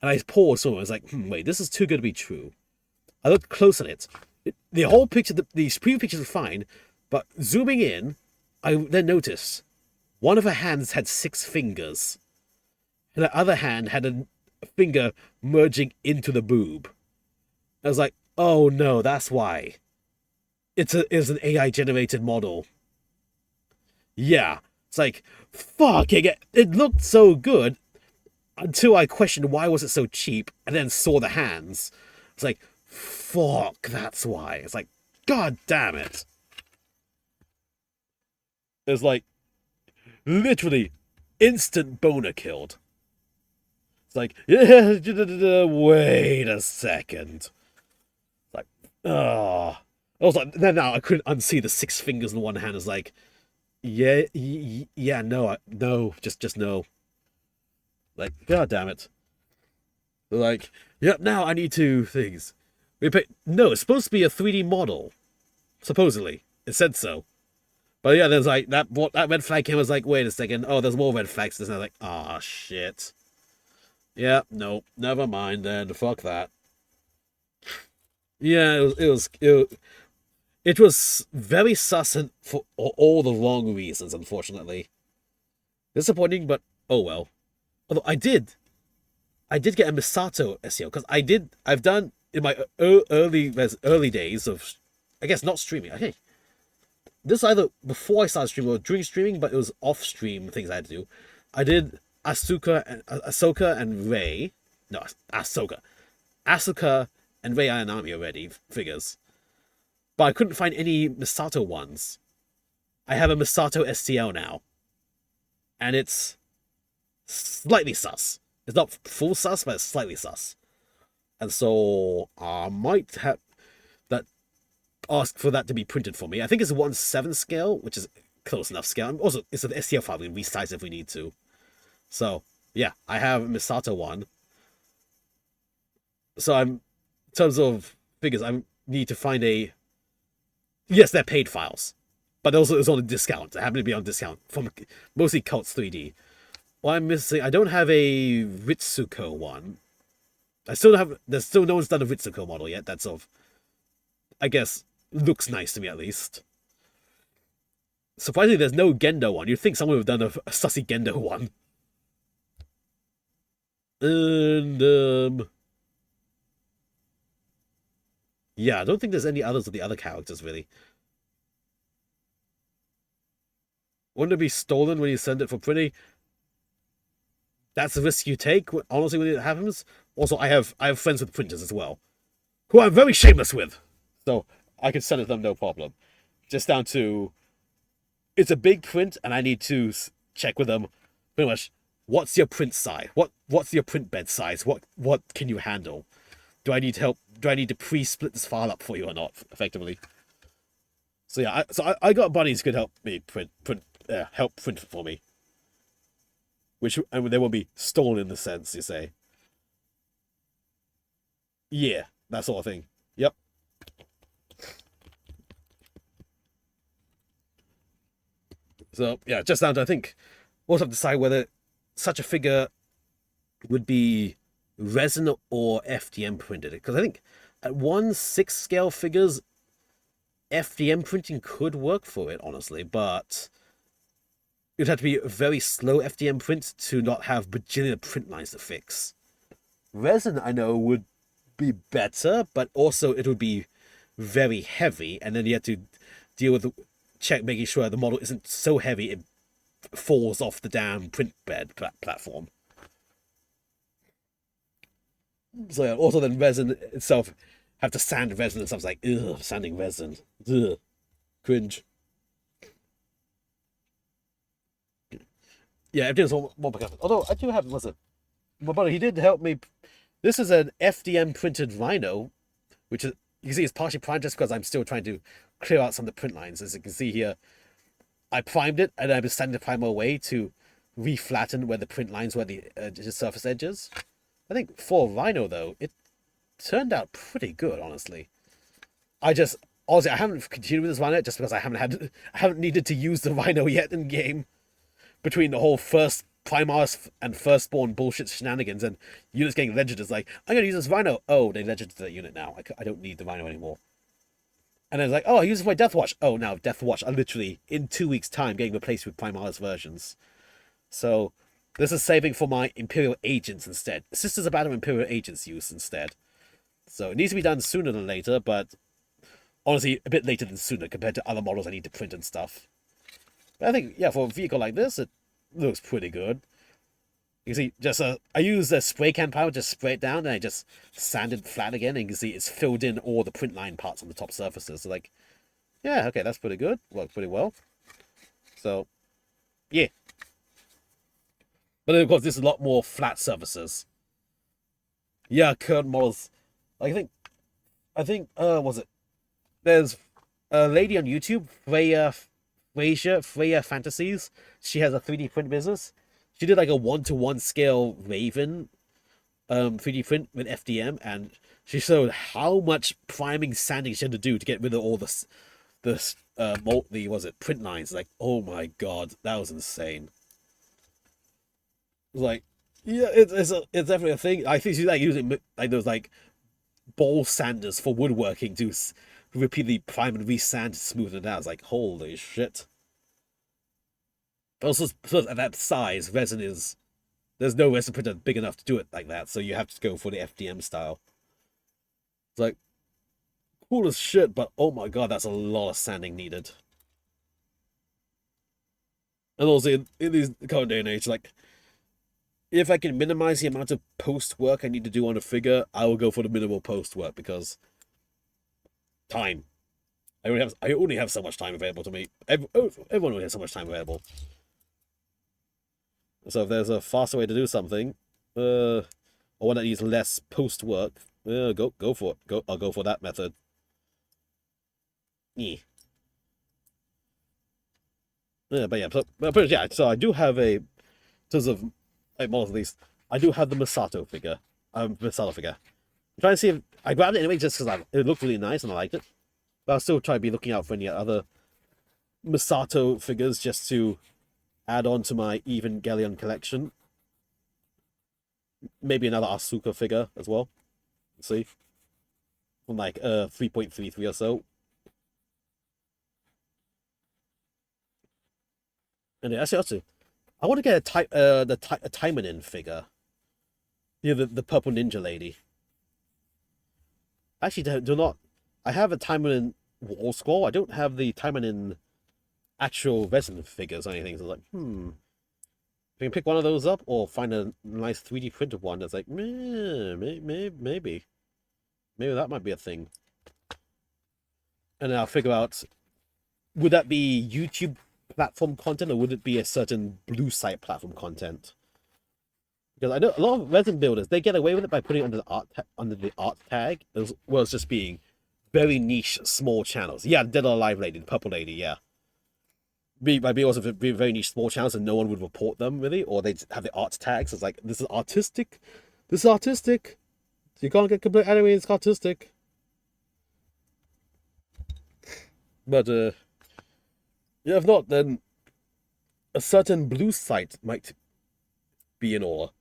Speaker 1: And I paused somewhere. I was like, wait, this is too good to be true. I looked close at it. The whole picture, the preview pictures are fine, but zooming in, I then noticed one of her hands had 6 fingers, and the other hand had a finger merging into the boob. I was like, oh no, that's why. It's an AI-generated model. Yeah, it's like, fuck, it looked so good until I questioned why was it so cheap, and then saw the hands. It's like, fuck, that's why. It's like, god damn it. It's like, literally, instant boner killed. It's like, yeah, wait a second. It's like, I was like, then now I couldn't unsee the 6 fingers in one hand. It's like, yeah, no, just no. Like, god damn it. Like, yep, now I need 2 things. No, it's supposed to be a 3D model. Supposedly. It said so. But yeah, there's like, that red flag came, I was like, wait a second. Oh, there's more red flags. And I was like, ah, shit. Yeah, no, never mind then. Fuck that. Yeah, it was very sus for all the wrong reasons, unfortunately. Disappointing, but oh well. Although I did get a Misato SEO, because I've done in my early days of, I guess, not streaming. Okay, this either before I started streaming or during streaming, but it was off stream things I had to do. I did Ahsoka and Rey. No, Ahsoka and Rey Ayanami already figures, but I couldn't find any Misato ones. I have a Misato STL now, and it's slightly sus. It's not full sus, but it's slightly sus. And so I might have ask for that to be printed for me. I think it's a 1/7 scale, which is close enough scale. Also, it's an STL file. We can resize if we need to. So yeah, I have Misato one. So in terms of figures, I need to find a. Yes, they're paid files, but also it's on a discount. They happen to be on discount from mostly Cults 3D. Well, I'm missing. I don't have a Ritsuko one. I still have. There's still no one's done a Ritsuko model yet. That's of. I guess looks nice to me at least. Surprisingly, there's no Gendo one. You'd think someone would have done a sussy Gendo one. And yeah, I don't think there's any others of the other characters really. Wouldn't it be stolen when you send it for printing? That's the risk you take, honestly, when it happens. Also, I have friends with printers as well, who I'm very shameless with. So I can send it to them no problem. Just down to, it's a big print, and I need to check with them, pretty much, what's your print size? What's your print bed size? What can you handle? Do I need help? Do I need to pre-split this file up for you or not, effectively? So yeah, I got buddies who could help me help print for me, which and they won't be stolen in the sense you say. Yeah, that sort of thing. Yep. So yeah, just down to I think we'll have to decide whether such a figure would be resin or FDM printed. Because I think at 1/6 scale figures, FDM printing could work for it, honestly, but it would have to be a very slow FDM print to not have bajillion print lines to fix. Resin, I know, would be better, but also it would be very heavy, and then you have to deal with making sure the model isn't so heavy it falls off the damn print bed platform. So yeah, also then resin itself have to sand resin and stuff. It's like, ugh, sanding resin. Ugh. Cringe. Yeah, everything's more because although I do have listen, my buddy he did help me. This is an FDM printed Rhino, which is you can see it's partially primed just because I'm still trying to clear out some of the print lines. As you can see here, I primed it and I've been sending the primer away to reflatten where the print lines were the surface edges. I think for Rhino though, it turned out pretty good, honestly. Honestly I haven't continued with this Rhino just because I haven't needed to use the Rhino yet in game. Between the whole first Primaris and Firstborn bullshit shenanigans and units getting legended, it's like, I'm gonna use this Rhino. Oh, they legended that unit now. I don't need the Rhino anymore. And then it's like, oh, I use it for my Death Watch. Oh, now Death Watch are literally in 2 weeks' time getting replaced with Primaris versions. So this is saving for my Imperial Agents instead. Sisters of Battle Imperial Agents use instead. So it needs to be done sooner than later, but honestly, a bit later than sooner compared to other models I need to print and stuff. But I think, yeah, for a vehicle like this, it looks pretty good. You can see, just I use the spray can powder, just spray it down, and I just sand it flat again, and you can see it's filled in all the print line parts on the top surfaces. So like, yeah, okay, that's pretty good. Worked pretty well. So, yeah. But then, of course, this is a lot more flat surfaces. Yeah, current models. I think, was it? There's a lady on YouTube, Freya Fantasies. She has a 3D print business. She did like a 1-to-1 scale Raven 3D print with FDM, and she showed how much priming sanding she had to do to get rid of all the print lines. Like, oh my god, that was insane. Like, yeah, it's definitely a thing. I think she's like using like those like ball sanders for woodworking to repeatedly prime and resand to smoothen it out. It's like, holy shit. Also, at that size, there's no resin printer big enough to do it like that, so you have to go for the FDM style. It's like, cool as shit, but oh my god, that's a lot of sanding needed. And also, in this current day and age, like, if I can minimize the amount of post work I need to do on a figure, I will go for the minimal post work because time. I only have so much time available to me. Everyone only has so much time available. So if there's a faster way to do something, or one that needs less post work, go for it. I'll go for that method. Yeah. But yeah, so I do have in terms of models at least, I do have the Masato figure. Masato figure. I'm trying to see if I grabbed it anyway just because it looked really nice and I liked it. But I'll still try to be looking out for any other Masato figures just to add on to my Evangelion collection. Maybe another Asuka figure as well. Let's see. From like 3.33 or so. And actually also, I want to get a Taimanin figure. You know, the purple ninja lady. Actually, do not. I have a Taimanin wall scroll. I don't have the Taimanin actual resin figures or anything. So it's like, if I can pick one of those up or find a nice 3D printed one that's like, maybe that might be a thing. And then I'll figure out, would that be YouTube platform content or would it be a certain blue site platform content? Because I know a lot of resin builders, they get away with it by putting it under the art tag, as well as just being very niche, small channels. Yeah, Dead or Alive Lady, the Purple Lady, yeah. Might be also be very niche, small channels, and no one would report them, really, or they'd have the art tags. It's like, this is artistic. This is artistic. You can't get complete anime, it's artistic. But, yeah, if not, then a certain blue site might be in order.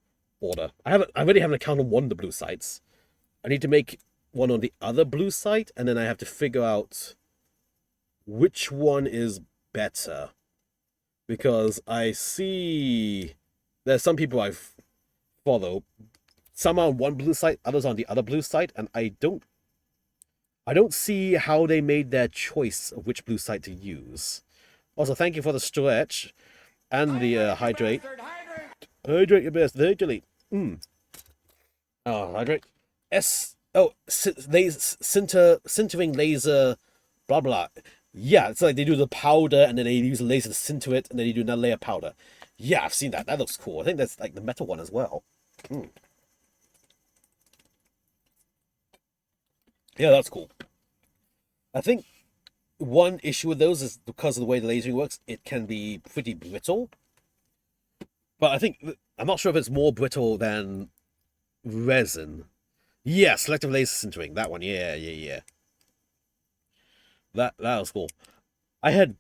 Speaker 1: I already have an account on one of the blue sites. I need to make one on the other blue site, and then I have to figure out which one is better. Because I see there's some people I follow. Some are on one blue site, others on the other blue site, and I don't see how they made their choice of which blue site to use. Also, thank you for the stretch and the hydrate. Hydrate your best, virtually. Oh, hydrate. Sintering laser, blah blah. Yeah, it's like they do the powder and then they use a laser to sinter it and then they do another layer of powder. Yeah, I've seen that. That looks cool. I think that's like the metal one as well. Yeah, that's cool. I think one issue with those is because of the way the lasering works, it can be pretty brittle. But I think, I'm not sure if it's more brittle than resin. Yeah, selective laser sintering. That one. Yeah. That was cool. I had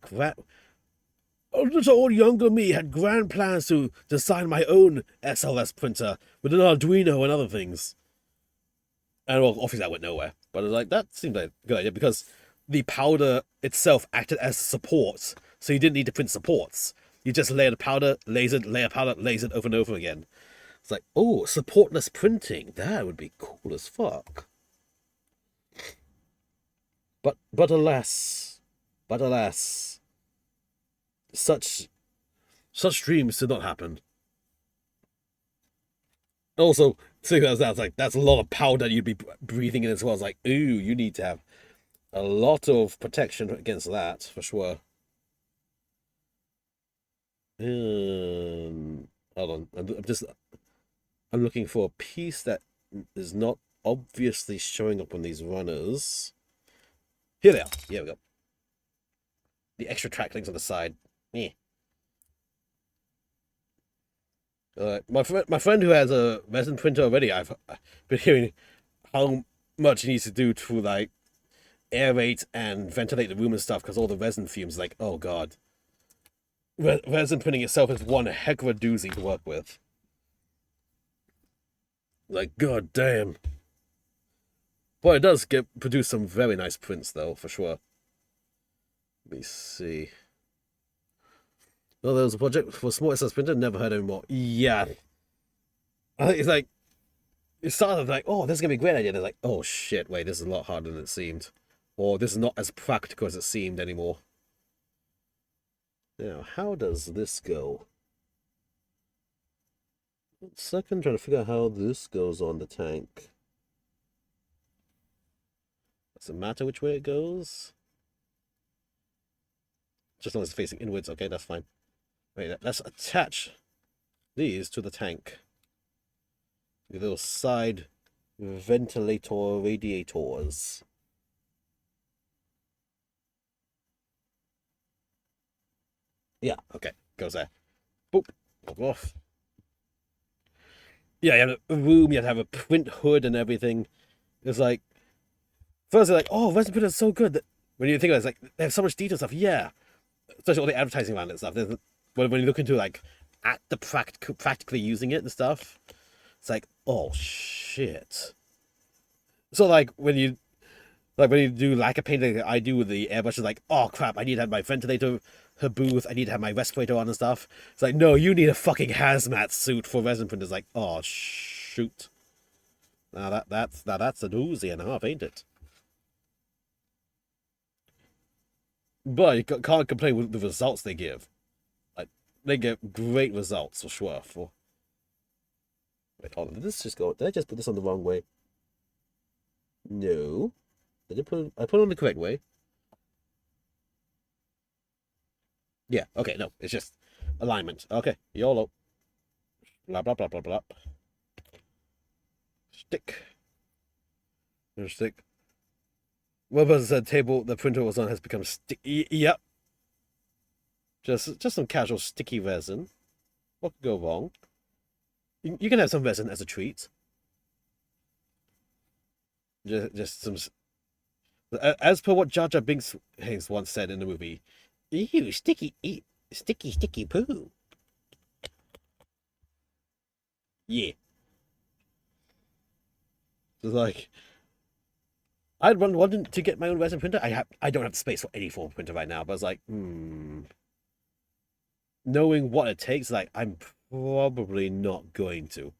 Speaker 1: little old younger me had grand plans to design my own SLS printer with an Arduino and other things. And well, obviously that went nowhere. But like that seemed like a good idea because the powder itself acted as support, so you didn't need to print supports. You just layer the powder, lasered, layer powder, lasered over and over again. It's like, oh, supportless printing. That would be cool as fuck. But alas, such dreams did not happen. Also, seeing as that's like that's a lot of powder you'd be breathing in as well. It's like, ooh, you need to have a lot of protection against that for sure. Hold on, I'm looking for a piece that is not obviously showing up on these runners. Here they are. Here we go. The extra track links on the side. Yeah. My friend who has a resin printer already, I've been hearing how much he needs to do to like aerate and ventilate the room and stuff because all the resin fumes. Like, oh god, resin printing itself is one heck of a doozy to work with. Like, god damn. Well, it does produce some very nice prints though, for sure. Let me see. Oh, there was a project for small SS printer. Never heard anymore. Yeah, I think it's like it started like, oh, this is gonna be a great idea. They're like, oh shit, wait, this is a lot harder than it seemed, or this is not as practical as it seemed anymore. Now, how does this go? 1 second, trying to figure out how this goes on the tank. Does it matter which way it goes? Just as long as it's facing inwards, okay, that's fine. Wait, let's attach these to the tank. With those side ventilator radiators. Yeah, okay, goes there. Boop, off. Yeah, you have a room, you have to have a print hood and everything. It's like, first they're like, oh, resin printer is so good. That when you think about it, it's like, they have so much detail stuff. Yeah, especially all the advertising around it and stuff. When you look into like at the practically using it and stuff, it's like, oh shit. So like when you do lacquer painting like I do with the airbrush, it's like, oh crap, I need to have my ventilator, her booth, I need to have my respirator on and stuff. It's like, no, you need a fucking hazmat suit for resin printers. Like, oh shoot. Now that's a doozy and a half, ain't it? But you can't complain with the results they give. Like, they get great results for sure. Wait, hold on. Did this just go? Did I just put this on the wrong way? No. I put it on the correct way. Yeah, okay, no. It's just alignment. Okay, YOLO. Blah, blah, blah, blah, blah. Stick. Stick. Whoever's the table the printer was on has become sticky. Yep. Just some casual sticky resin. What could go wrong? You can have some resin as a treat. Just some. As per what Jar Jar Binks once said in the movie, "Ew, sticky poo." Yeah. It's like I'd wanted to get my own resin printer. I don't have space for any form of printer right now, but I was like, knowing what it takes, like I'm probably not going to.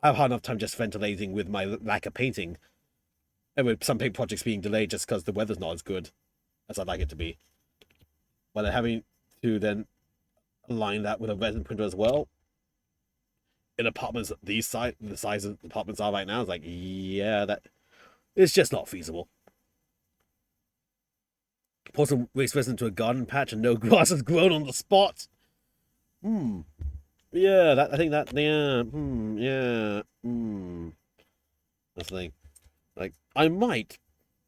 Speaker 1: I have hard enough time just ventilating with my lack of painting, and with some paint projects being delayed just because the weather's not as good as I'd like it to be. But having to then align that with a resin printer as well, in apartments the size of apartments are right now, it's like, yeah, that it's just not feasible. Pour some waste resin into a garden patch and no grass has grown on the spot. Yeah, I think that, yeah, That's the thing. Like, I might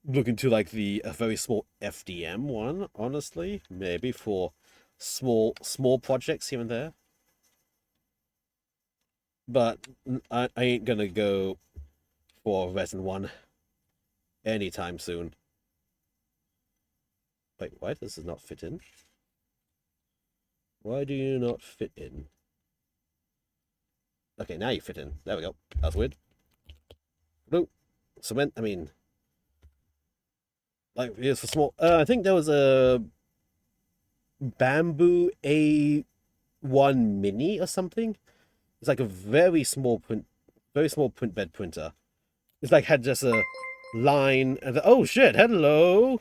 Speaker 1: look into, like, a very small FDM one, honestly. Maybe for small projects here and there. But I ain't gonna go for a resin one anytime soon. Wait, why does this not fit in? Why do you not fit in? Okay, now you fit in. There we go. That's weird. Blue. Cement, I mean... Like, here's for small... I think there was a... Bamboo A1 Mini or something. It's like a very small print bed printer. It's like had just a line and oh shit, hello.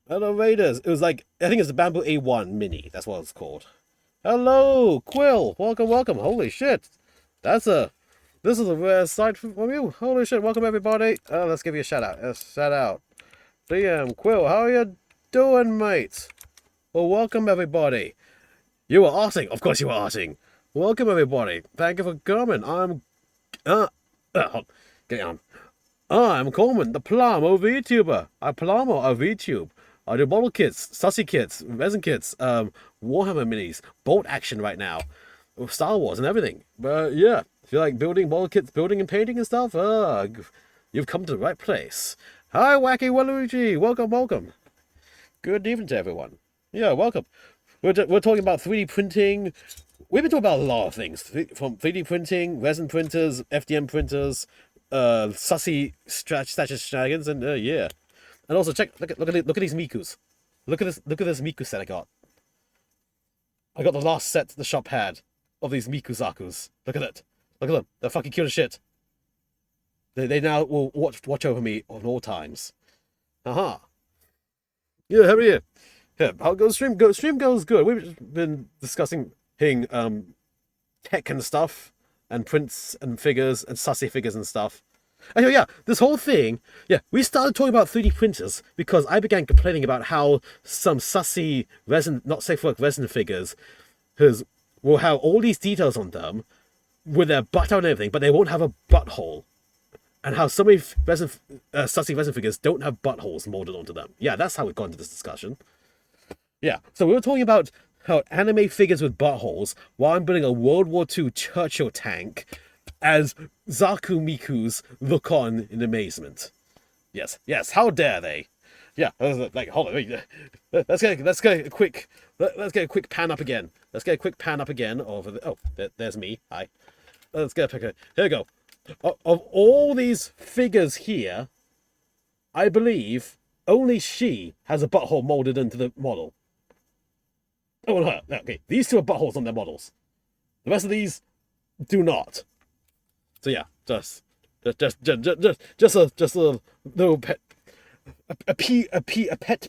Speaker 1: Hello Raiders. It was like I think it's the Bamboo A1 Mini, that's what it's called. Hello, Quill. Welcome. Holy shit. This is a rare sight from you. Holy shit, welcome everybody. Let's give you a shout out. Shout out. DM Quill, how are you doing, mate? Well, welcome everybody. You are arting. Of course you are arting. Welcome everybody. Thank you for coming. I'm I'm Coleman, the Plamo VTuber. I Plamo a VTube. I do model kits, sussy kits, resin kits, Warhammer minis, bolt action right now, Star Wars and everything. But yeah, if you like building model kits, building and painting and stuff, you've come to the right place. Hi, Wacky Waluigi. Welcome. Good evening to everyone. Yeah, welcome. We're talking about 3D printing. We've been talking about a lot of things, from 3D printing, resin printers, FDM printers, sussy shenanigans, and yeah. And also look at these Mikus. Look at this Miku set I got. I got the last set the shop had of these Miku Zakus. Look at it. Look at them. They're fucking cute as shit. They now will watch over me at all times. Haha. Yeah, how are you? Yeah, how goes stream? Stream goes good. We've been discussing tech and stuff, and prints and figures and sussy figures and stuff. Anyway, yeah, this whole thing, yeah, we started talking about 3D printers because I began complaining about how some sussy resin, not safe for work resin figures, will have all these details on them with their butt out and everything, but they won't have a butthole. And how so many sussy resin figures don't have buttholes molded onto them. Yeah, that's how we got into this discussion. Yeah, so we were talking about how anime figures with buttholes, while I'm building a World War II Churchill tank, as Zaku Mikus look on in amazement. Yes, how dare they? Yeah, like hold on, let's get a quick pan up again. Let's get a quick pan up again over the. Oh, there's me. Hi. Let's get a picture. Here we go. Of all these figures here, I believe only she has a butthole molded into the model. Oh, no, okay. These two are buttholes on their models. The rest of these do not. So yeah, just a little pet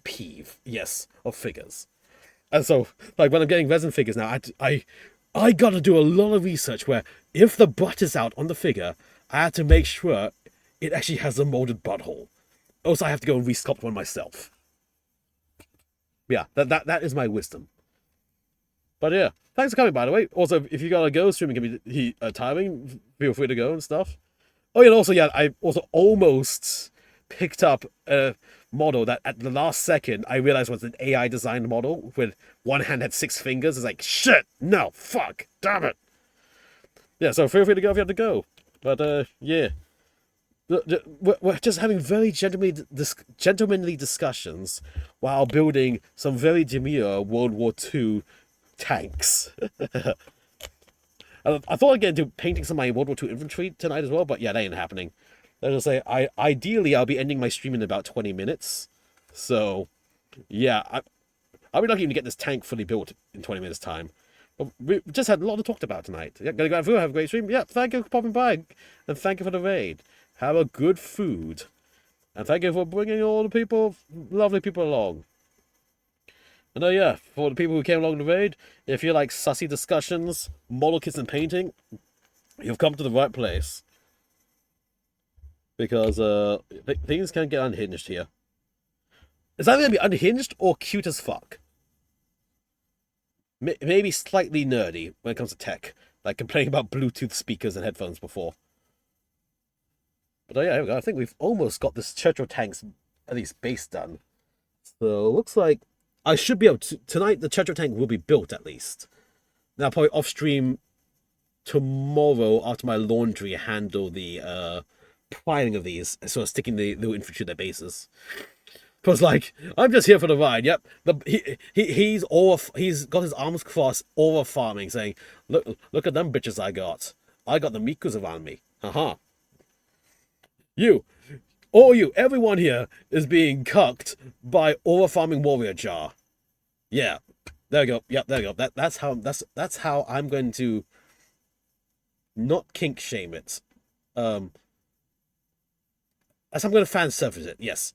Speaker 1: peeve, yes, of figures. And so, like when I'm getting resin figures now, I gotta do a lot of research where if the butt is out on the figure, I have to make sure it actually has a molded butthole. Also, I have to go and resculpt one myself. Yeah, that is my wisdom. But yeah, thanks for coming, by the way. Also, if you gotta go, streaming can be timing. Feel free to go and stuff. Oh, yeah, and also, yeah, I also almost picked up a model that at the last second I realized was an AI designed model with one hand had 6 fingers. It's like, shit, no, fuck, damn it. Yeah, so feel free to go if you have to go. But, yeah. We're just having very gentlemanly discussions while building some very demure World War II tanks. I thought I'd get into painting some of my World War II infantry tonight as well, but yeah, that ain't happening. Let's just say, ideally, I'll be ending my stream in about 20 minutes. So, yeah, I'll be lucky to get this tank fully built in 20 minutes' time. But we just had a lot to talk about tonight. Yeah, gonna go have a great stream. Yeah, thank you for popping by, and thank you for the raid. Have a good food. And thank you for bringing all the people, lovely people along. And yeah, for the people who came along the raid, if you like sussy discussions, model kits and painting, you've come to the right place. Because things can get unhinged here. It's either going to be unhinged or cute as fuck. Maybe slightly nerdy when it comes to tech. Like complaining about Bluetooth speakers and headphones before. But yeah, here we go. I think we've almost got this Churchill tank's at least base done. So it looks like I should be able to... Tonight, the Churchill tank will be built at least. Now, probably off stream tomorrow after my laundry handle the priming of these, sort of sticking the little infantry to their bases. Because like, I'm just here for the ride. Yep, he's got his arms crossed over farming, saying, "Look at them bitches I got. I got the Mikus around me. Haha. Everyone here is being cucked by over farming warrior jar. Yeah, there we go. Yep, there we go. That's how I'm going to not kink shame it. As I'm going to fan surface it. Yes,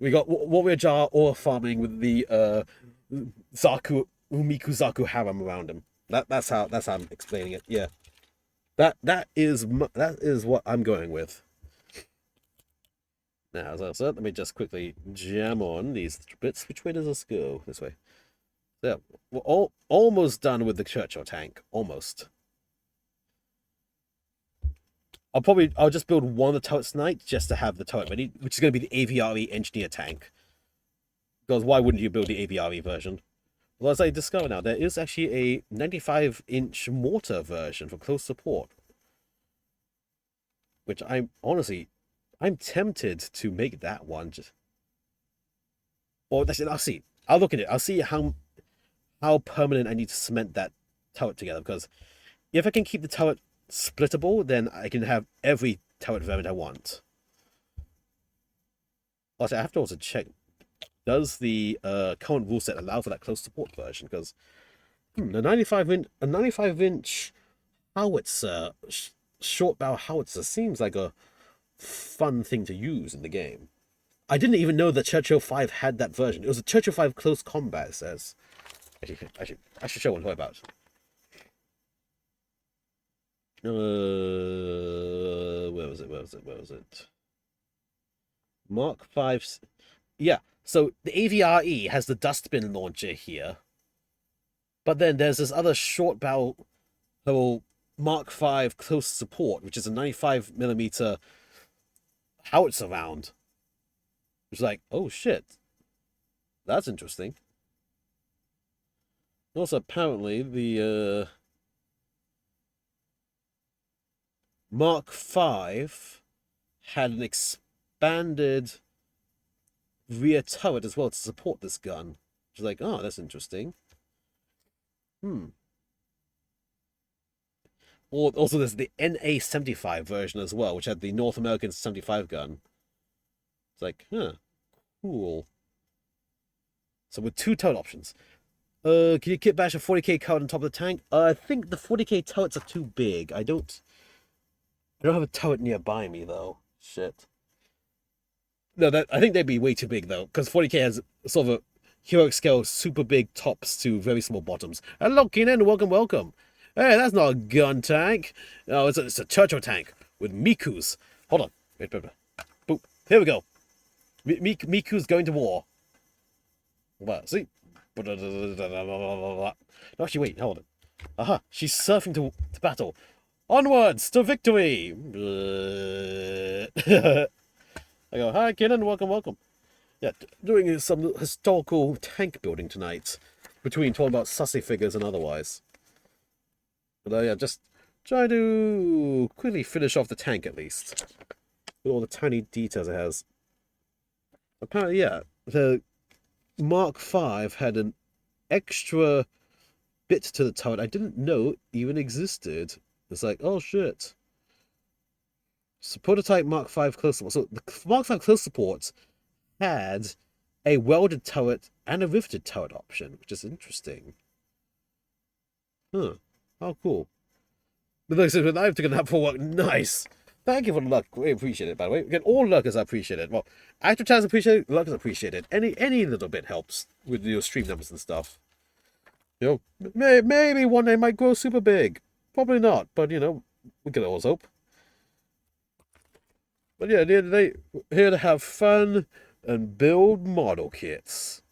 Speaker 1: we got warrior jar or farming with the Miku Zaku harem around him. That's how I'm explaining it. Yeah, that is what I'm going with. Now, as I said, let me just quickly jam on these bits. Which way does this go? This way. Yeah, we're almost done with the Churchill tank. Almost. I'll just build one of the turrets tonight just to have the turret ready, which is going to be the AVRE engineer tank. Because why wouldn't you build the AVRE version? Well, as I discover now, there is actually a 95-inch mortar version for close support. Which I'm tempted to make that one. Or I'll see. I'll look at it. I'll see how permanent I need to cement that turret together. Because if I can keep the turret splittable, then I can have every turret variant I want. Also, I have to also check, does the current rule set allow for that close support version? Because a 95-inch howitzer, short barrel howitzer seems like a fun thing to use in the game. I didn't even know that Churchill 5 had that version. It was a Churchill 5 close combat, it says. Actually, I should show one what about. Where was it? Mark 5. Yeah, so the AVRE has the dustbin launcher here. But then there's this other short barrel Mark 5 close support, which is a 95mm howitzer round. Which is like, oh shit. That's interesting. Also, apparently, the Mark 5 had an expanded rear turret as well to support this gun. Which is like, oh, that's interesting. Also, there's the NA-75 version as well, which had the North American 75 gun. It's like, huh, cool. So with 2 turret options. Can you kit bash a 40k turret on top of the tank? I think the 40k turrets are too big. I don't have a turret nearby me though. Shit. No, I think they'd be way too big though, because 40k has sort of a heroic scale, super big tops to very small bottoms. Hello, Keenan, welcome. Hey, that's not a gun tank. No, it's a Churchill tank with Mikus. Hold on. Wait. Boop. Here we go. Miku's going to war. Well, see? No, actually, wait, hold on. Aha, she's surfing to battle. Onwards to victory! I go, hi, Kenan, welcome, welcome. Yeah, doing some historical tank building tonight, between talking about sussy figures and otherwise. But yeah, just try to quickly finish off the tank at least, with all the tiny details it has. Apparently, yeah, the Mark V had an extra bit to the turret I didn't know even existed. It's like, oh shit. So prototype Mark V close support. So the Mark V close support had a welded turret and a rifted turret option, which is interesting. Huh. How cool. But like I said, I've taken that for work. Nice. Thank you for the luck. We appreciate it, by the way. Again, all luck is appreciated. Well, actual chance appreciated, luck is appreciated. Any little bit helps with your stream numbers and stuff. You know, maybe one day might grow super big. Probably not, but you know, we can always hope. But yeah, they here to have fun and build model kits.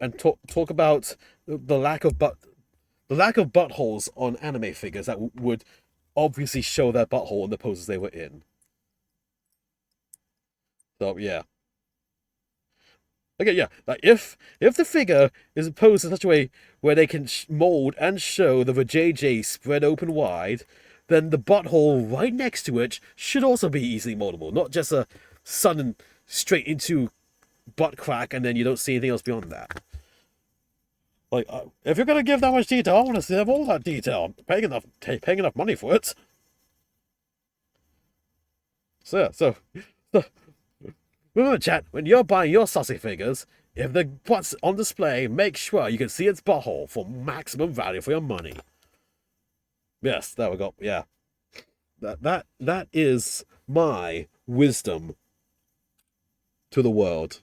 Speaker 1: And talk about the lack of buttholes on anime figures that would obviously show their butthole in the poses they were in. So yeah. Okay, yeah. Like if the figure is posed in such a way where they can mold and show the vajayjay spread open wide, then the butthole right next to it should also be easily moldable, not just a sudden straight into butt crack and then you don't see anything else beyond that. Like, if you're gonna give that much detail, I want to see all that detail. I'm paying enough money for it. So yeah, so remember, chat, when you're buying your sussy figures, if the butt's on display, make sure you can see its butthole for maximum value for your money. Yes, there we go. Yeah, that is my wisdom to the world.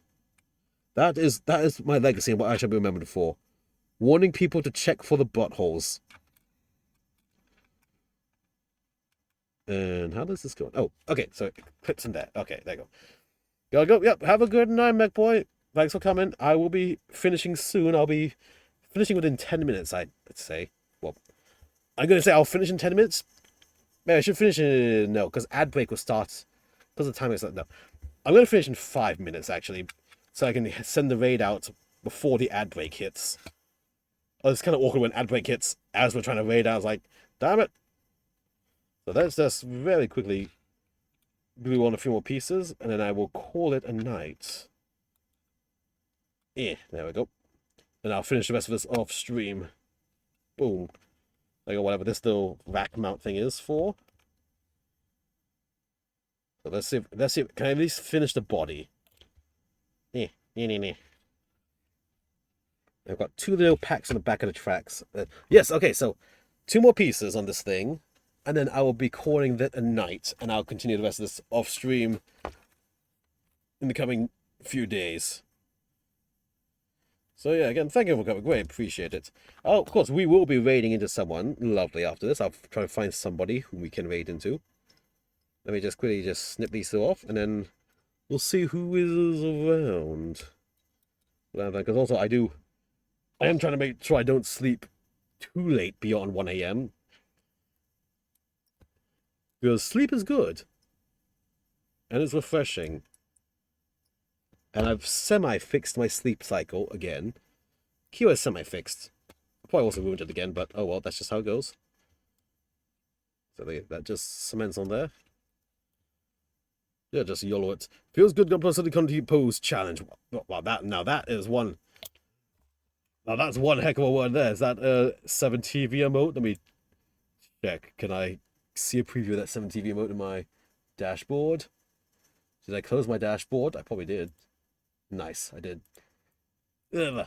Speaker 1: That is my legacy and what I shall be remembered for. Warning people to check for the buttholes. And how does this go? Oh, okay, so clips in there. Okay, there you go. Gotta go. Yep, have a good night, Mech Boy. Thanks for coming. I will be finishing soon. I'll be finishing within 10 minutes, I'd say. Well, I'm going to say I'll finish in 10 minutes. Maybe I should finish in... No, because ad break will start... Because of the time it's... No. I'm going to finish in 5 minutes, actually. So I can send the raid out before the ad break hits. Oh, it's kind of awkward when ad break hits as we're trying to raid out. I was like, damn it. So let's just very quickly glue on a few more pieces, and then I will call it a night. There we go. And I'll finish the rest of this off stream. Boom. Like whatever this little rack mount thing is for. So let's see. Can I at least finish the body? I've got 2 little packs on the back of the tracks. Yes, okay, so 2 more pieces on this thing, and then I will be calling that a night, and I'll continue the rest of this off stream in the coming few days. So yeah, again, thank you for coming. Great, appreciate it. Oh, of course, we will be raiding into someone lovely after this. I'll try to find somebody who we can raid into. Let me just quickly snip these 2 off, and then we'll see who is around. Because also I am trying to make sure I don't sleep too late beyond 1 a.m. Because sleep is good. And it's refreshing. And I've semi-fixed my sleep cycle again. Q is semi-fixed. Probably also ruined it again, but oh well, that's just how it goes. So that just cements on there. Yeah, just YOLO it. Feels good to plus the country pose challenge. Well, that is one. Now that's one heck of a word there. Is that 7TV emote? Let me check. Can I see a preview of that 7TV emote in my dashboard? Did I close my dashboard? I probably did. Nice, I did. Ugh.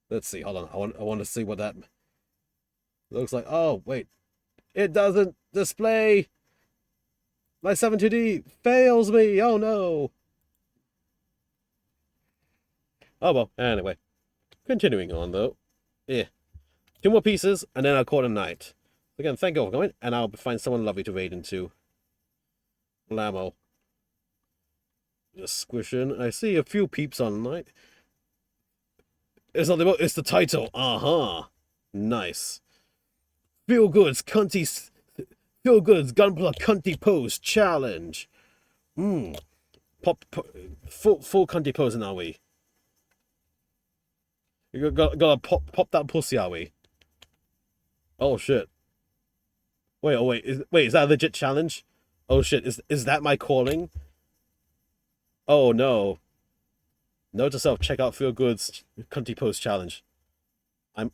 Speaker 1: Let's see. Hold on. I want to see what that looks like. Oh, wait. It doesn't display. My 720D fails me. Oh, no. Oh, well. Anyway. Continuing on, though. Yeah. 2 more pieces, and then I'll call it a night. Again, thank you for coming, and I'll find someone lovely to raid into. Lamo. Just squishing. I see a few peeps on night. It's not the it's the title. Nice. Feel Good's Gunpla Cunty Pose Challenge. Full cunty posing, are we? You gotta pop that pussy, are we? Oh shit. Wait, is that a legit challenge? Oh shit, is that my calling? Oh no. Note to self, check out Feel Good's cunty post challenge. I'm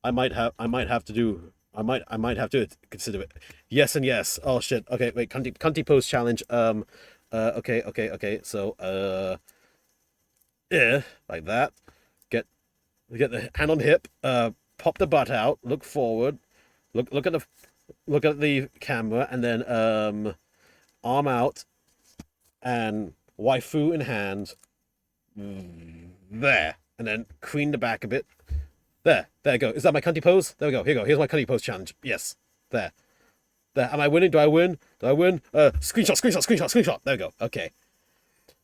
Speaker 1: I might have to do I might have to consider it. Yes and yes. Oh shit. Okay, wait, cunty post challenge. Okay. So yeah, like that. Get the hand on the hip, pop the butt out, look forward, look at the camera, and then arm out and waifu in hand. There. And then queen the back a bit. There you go. Is that my cunty pose? There we go. Here you go. Here's my cunty pose challenge. Yes. There. Am I winning? Do I win? Screenshot. There we go. Okay.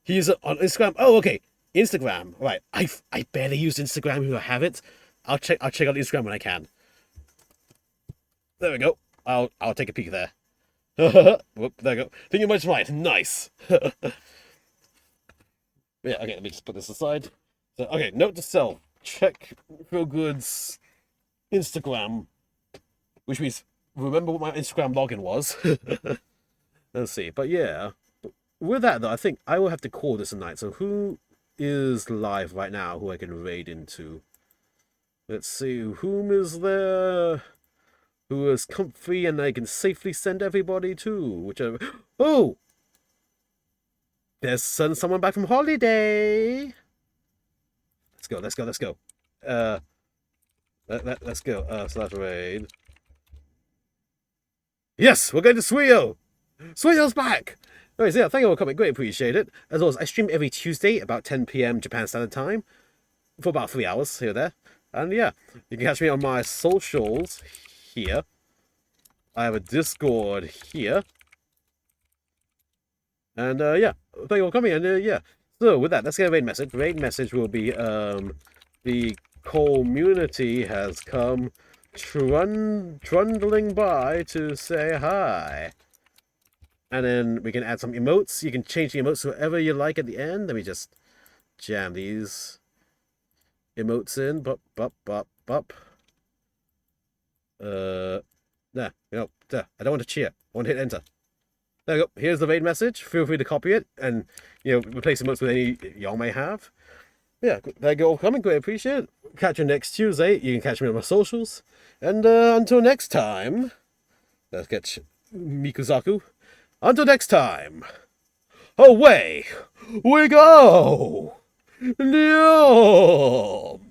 Speaker 1: He's on Instagram. Oh, okay. Instagram. Right. I barely use Instagram. If I have it, I'll check out Instagram when I can. There we go. I'll take a peek there. Whoop, there we go. Think you might right. Nice. Yeah. Okay. Let me just put this aside. So okay. Note to self. Check Feel Good's Instagram, which means remember what my Instagram login was. Let's see. But yeah, with that though, I think I will have to call this a night. So who is live right now who I can raid into? Let's see. Whom is there who is comfy and I can safely send everybody to? Whichever. Oh! There's someone back from holiday. Let's go. Let's go. Slash raid. Yes, we're going to Suyo. Suyo's back. Anyways, yeah, thank you for coming. Great, appreciate it. As always, I stream every Tuesday about 10 p.m. Japan Standard Time for about 3 hours here or there. And yeah, you can catch me on my socials here. I have a Discord here. And yeah, thank you for coming. And yeah. So with that, let's get a raid message. Raid message will be the community has come trundling by to say hi. And then we can add some emotes. You can change the emotes to whatever you like at the end. Let me just jam these emotes in. Bup. There. I don't want to cheer. I want to hit enter. There you go. Here's the raid message. Feel free to copy it and, replace emotes with any y'all may have. Yeah, there you go. Coming. Great. Appreciate it. Catch you next Tuesday. You can catch me on my socials. And until next time, let's get Mikuzaku. Until next time, away we go! No!